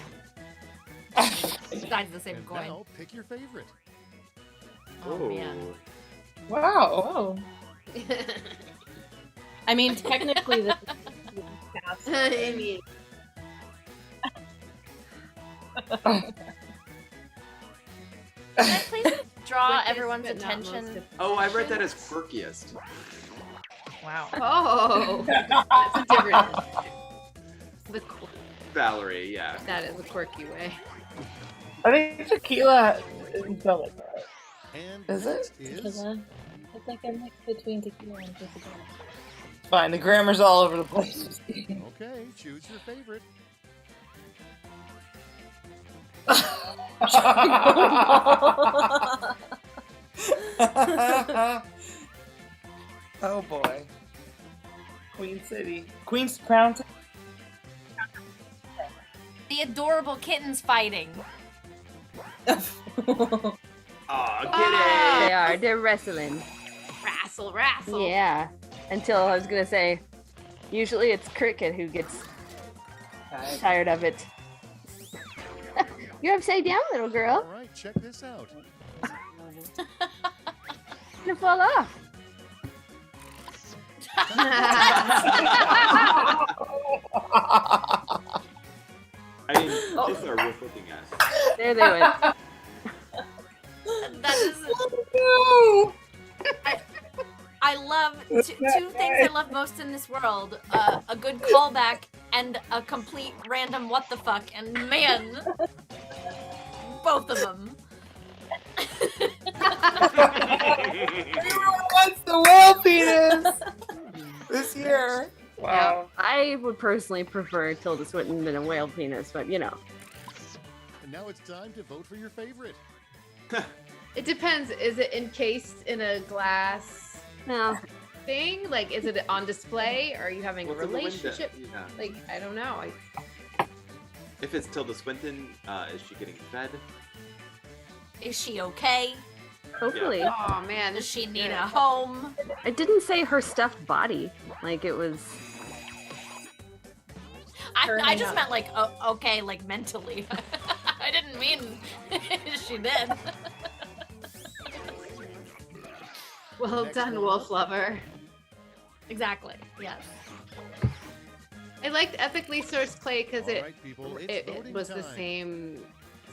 Besides the same And coin. now, pick your favorite. Oh man. Wow. I mean, technically, this is I mean, Can I please draw Quickest, everyone's but not most attention? Oh, I read that as quirkiest. Wow. oh, that's a different. The Valerie, yeah. that is a quirky way. I think tequila isn't spelled like that. And Is it? next is tequila. It's like a mix between tequila and tequila. Fine, the grammar's all over the place. okay. Choose your favorite. Oh boy. Queen City. Queen's Crown. The adorable kittens fighting. Aw, kitty! They are. They're wrestling. Wrestle, wrestle. Yeah. Until I was gonna say, usually it's Cricket who gets tired of it. You're upside down, little All girl. right, check this out. You're gonna fall off. I mean, these are worth looking at. There they went. That is. I love two things I love most in this world: a good callback and a complete random what the fuck. And man, both of them. Everyone wants the whale penis this year. Wow. I would personally prefer Tilda Swinton than a whale penis, but you know. And now it's time to vote for your favorite. It depends. Is it encased in a glass thing? Like, is it on display? Or are you having What's a in the window? relationship? Yeah. Like, I don't know. If it's Tilda Swinton, is she getting fed? Is she okay? Hopefully. Oh man, does she need a home? It didn't say her stuffed body. Like it was. I just meant like okay, like mentally. I didn't mean she did. Well done, Wolf Lover. Exactly. Yes. I liked ethically sourced play because it voting was the time. same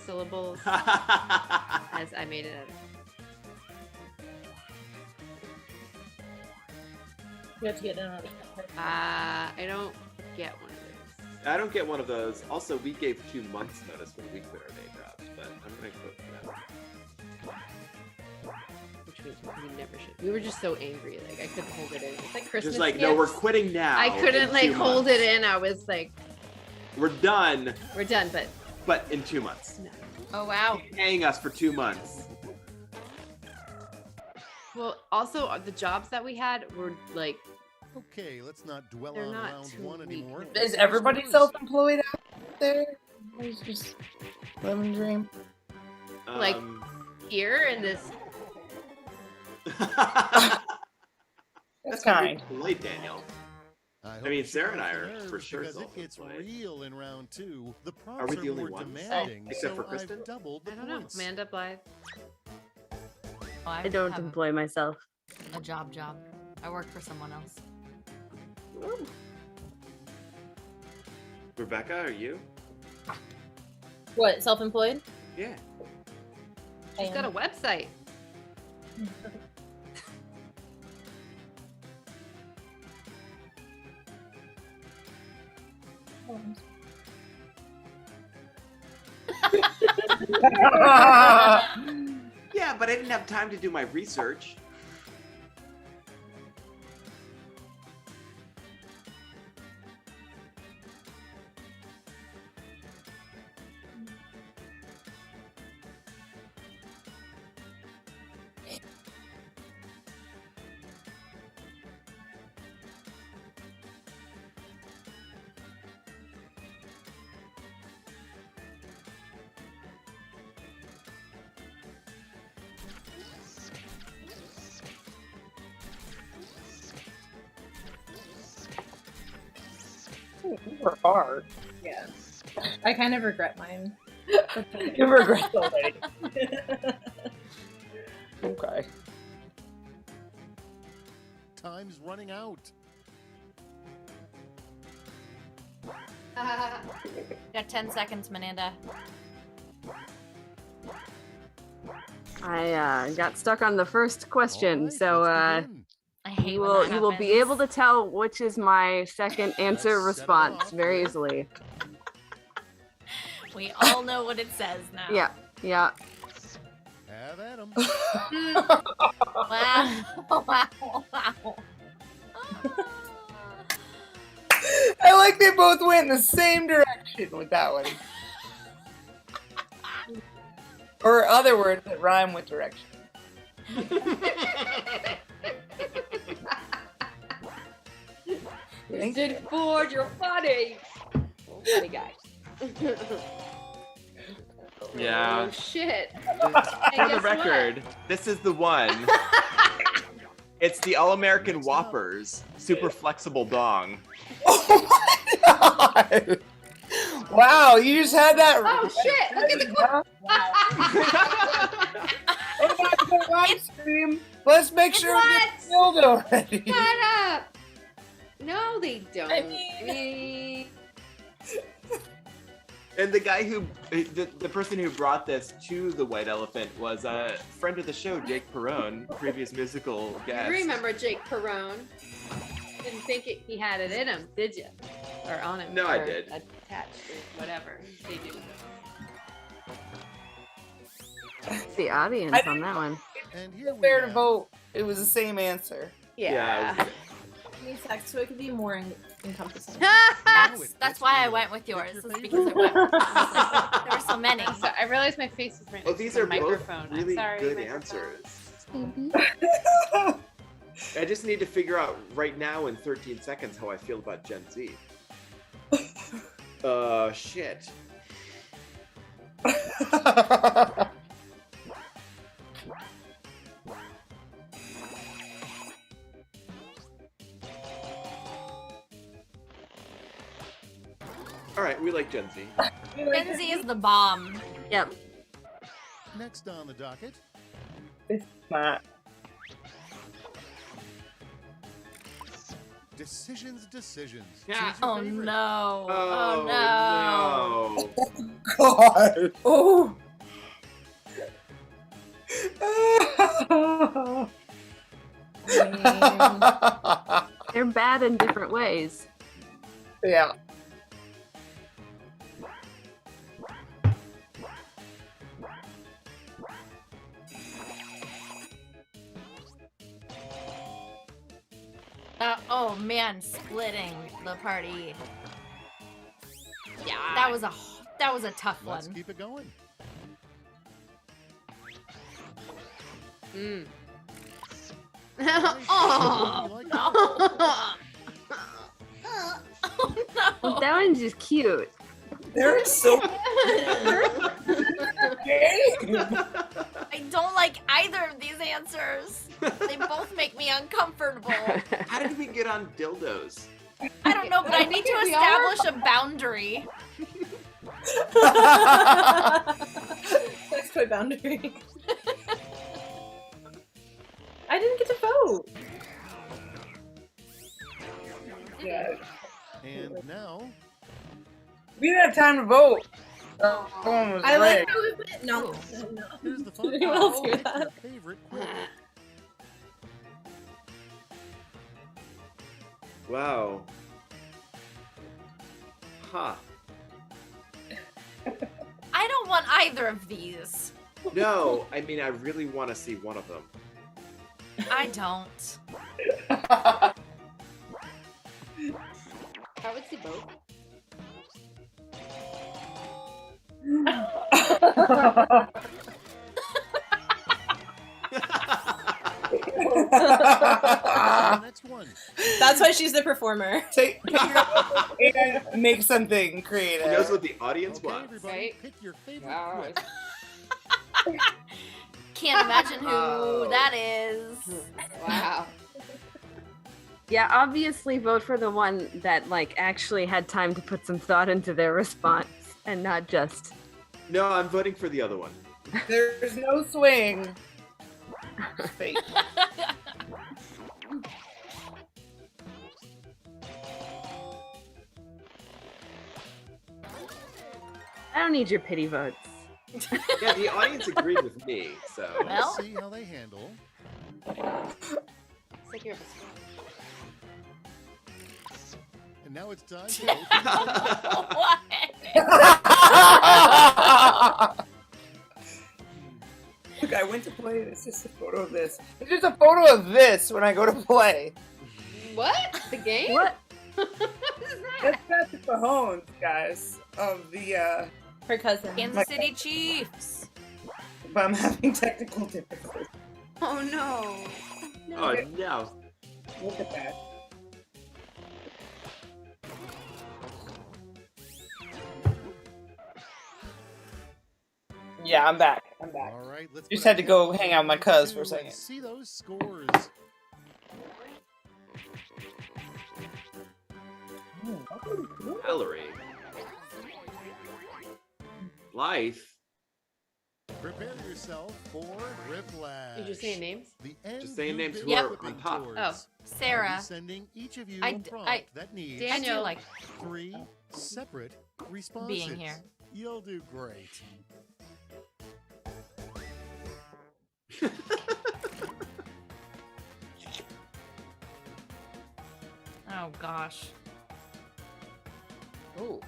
syllables as I made it. You have to get in on it. I don't get one of those. I don't get one of those. Also, we gave 2 months notice when we quit our day jobs, but I'm gonna vote for that. Which means we never should. We were just so angry. Like I couldn't hold it in. It's like Christmas. Just like, no, we're gifts. quitting now. I couldn't in like 2 hold months. it in. I was like, We're done, we're done, but in 2 months. no. Oh wow. Keep paying us for 2 months. Well, also the jobs that we had were like Okay, let's not dwell They're on not round too 1 anymore. weak. Is everybody self-employed out there? It's just living the dream. like here in this. That's kind. Late, Daniel. I mean, hope Sarah and I you're are nerves for sure because if it's self-employed. real in round 2, the prompts Are we the only more ones? demanding, Except so for Kristen? I've doubled the I don't know. points. Amanda Blythe. Oh, I don't have employ myself. a job. I work for someone else. Rebecca, are you? What, self-employed? Yeah. She's got a website. Yeah, but I didn't have time to do my research. You were hard. Yeah. I kind of regret mine. You regret already. Okay. Time's running out. Got 10 seconds, Mananda. I got stuck on the first question, All right, so let's begin. I hate you when will that you will be happens. able to tell which is my second answer Let's set it response off. very easily. We all know what it says now. Yeah, yeah. Have at 'em. Wow. Wow. I like they both went in the same direction with that one. Or other words that rhyme with direction. Kristen Ford, you're funny. Funny guy. Yeah. Oh shit. For the record, this is the one. It's the All-American Whoppers Super Flexible Dong. Oh my god! Wow, you just had that. Oh shit! Look at the What about the live stream? Let's make sure we What? get filled already. Shut up! No, they don't. I mean- And the guy who, the person who brought this to the White Elephant was a friend of the show, Jake Perrone, previous musical guest. You remember Jake Perrone? Didn't think he had it in him, did you? Or on him? No, I or did. Attached or whatever they do. The audience on that one. And here we Fair to have vote. It was the same answer. Yeah. unisex, so it could be more encompassing. That's why I went with yours. Is because there were so many. So I realized my face is right Oh, next these to are the both microphone. really I'm sorry, good microphone. answers. I just need to figure out right now in 13 seconds how I feel about Gen Z. Shit. All right, we like Gen Z. Gen Z is the bomb. Yep. Next on the docket, It's not. decisions. Yeah. Choose your Oh favorite. no. Oh, God. Oh. They're bad in different ways. Yeah. Oh man, splitting the party. Yeah. That was a tough Let's one. keep it going. Mm. Oh, Oh, no. Oh no. Well, that one's just cute. They're so. I don't like either of these answers. They both make me uncomfortable. how did we get on dildos? I don't know, but I need to We are. establish a boundary. Sex toy boundary. I didn't get to vote. Yeah. And now, We didn't have time to vote. Phone was I like rigged. how we put it. No. here's the fun Did anyone else part. hear Pick that? your favorite quick. Wow. Huh. I don't want either of these. No, I mean, I really want to see one of them. I don't. I would see both. Next one. That's why she's the performer. Take and make something He knows creative. what the audience Okay, wants. everybody, Right. pick your favorite Wow. quick. Can't imagine who Oh. that is. Wow. Yeah, obviously vote for the one that like actually had time to put some thought into their response and not just No, I'm voting for the other one. There's no swing. Fake. I don't need your pity votes. Yeah, the audience agreed with me, so. Well. Let's see how they handle. It's like you're And now it's time to open What? Look, I went to play. It's just a photo of this. It's just a photo of this when I go to play. What? The game? What? What is that? That's Patrick Mahomes, guys, of the. Her cousin. Kansas City Chiefs. But I'm having technical difficulties. Oh no. Oh, no. Look at that. Yeah, I'm back. I'm back. All right, let's Just put had to a go pin hang out with my in cuz for a two second. and see those scores. Valerie. Life. Prepare yourself for Whiplash. You're just saying names? The end Just saying you've names been who are working on top. towards. Oh. I'll Sarah. be sending each of you I a d- prompt I- that needs I do Daniel. like 3 separate responses. being here. You'll do great. Oh gosh. Oh.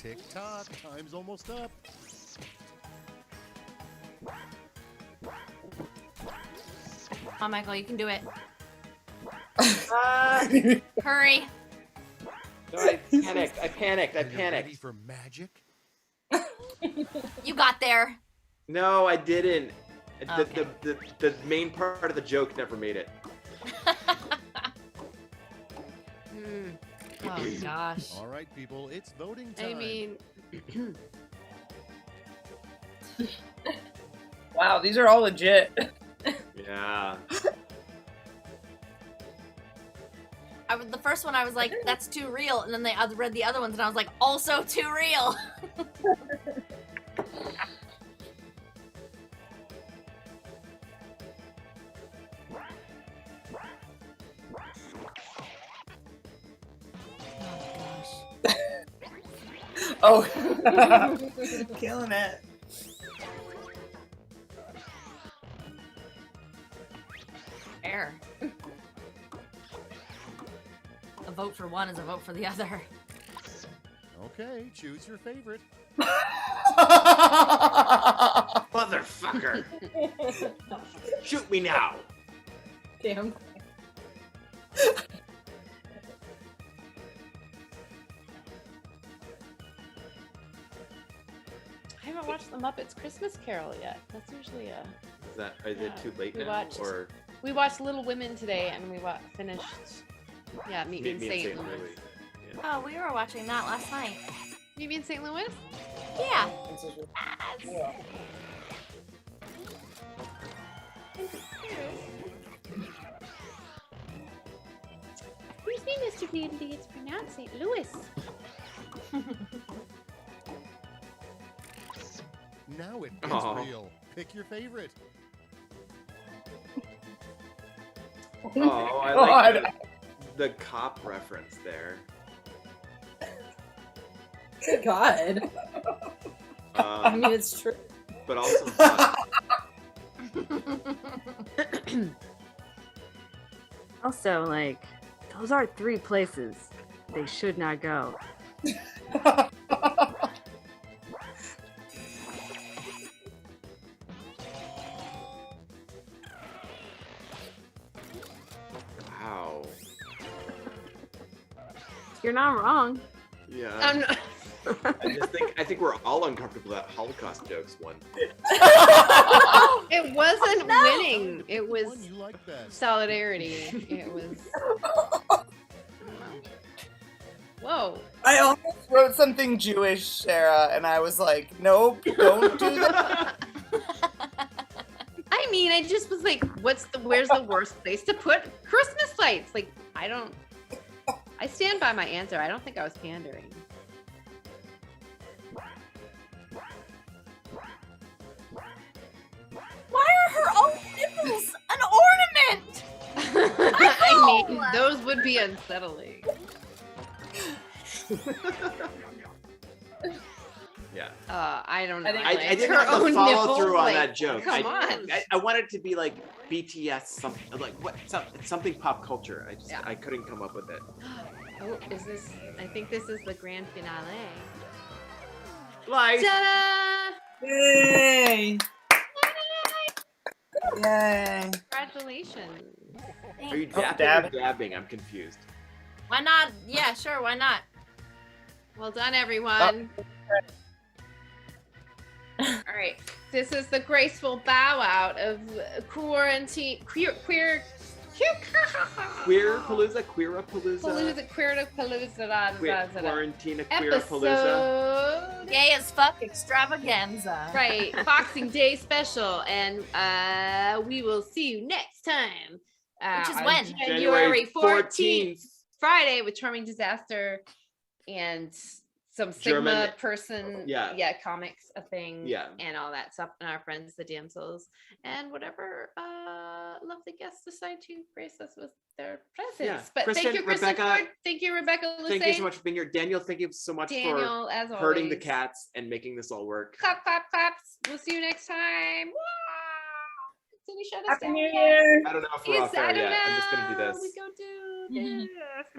Tick tock, time's almost up. Come on, Michael, you can do it. Hurry. No, I panicked. I Are you ready for magic? You got there. No, I didn't. Okay. The main part of the joke never made it. Oh gosh. All right, people, it's voting time. I mean, Wow, these are all legit. Yeah. The first one I was like, that's too real, and then I read the other ones and I was like, also too real. Oh, killing it. Fair. A vote for one is a vote for the other. Okay, choose your favorite. Motherfucker. Shoot me now. Damn. I haven't watched the Muppets Christmas Carol yet. That's usually a. Is it too late We now? watched- Or We watched Little Women today, and we finished. Yeah, Meet Me in St. Louis. Louis. Yeah. Oh, we were watching that last night. Meet Me in St. Louis? Yeah. Excuse me, Mr. Dandy. It's pronounced St. Louis. Now it gets Aw. real. Pick your favorite. Oh, I like the cop reference there. God. I mean, it's true. But also Also, like, those are 3 places they should not go. wow. You're not wrong. Yeah. I'm not. I think we're all uncomfortable that Holocaust jokes won. It wasn't winning. It Pick the was one you like best. solidarity. It was. Whoa. I almost wrote something Jewish, Sarah, and I was like, nope, don't do that. I mean, I just was like, where's the worst place to put Christmas lights? Like, I stand by my answer. I don't think I was pandering. Why are her own nipples an ornament? I mean, those would be unsettling. Yeah. I don't know. I didn't her have the own follow nipples, through on like, that joke. Come on. I wanted it to be like BTS something like something pop culture. I couldn't come up with it. Oh, is this? I think this is the grand finale. Like. Ta-da! Yay! Yay! Congratulations. Are you Thanks. dabbing or dabbing? I'm confused. Why not? Yeah, sure, why not? Well done, everyone. All right, this is the graceful bow out of Queerpalooza, Queerpalooza. Quarantina Queerpalooza. Episode. Gay as fuck extravaganza. Right, Boxing Day special, and we will see you next time. Which is on when? January 14th, Friday, with Charming Disaster and some Sigma German- person, yeah. comics, a thing, Yeah. and all that stuff, and our friends, the Damsels, and whatever lovely guests decide to grace us with their presence. Yeah. But Kristen, thank you, Kristen Rebecca, Ford. Thank you, Rebecca Lissane. Thank you so much for being here. Daniel, thank you so much Daniel, as for herding the always. cats and making this all work. Clap, clap, claps. We'll see you next time. Wow. Did we shut us Happy down New yet? Year! I don't know if we're Yes, off there I don't yet. I'm just gonna do know. this. We go do. Yeah.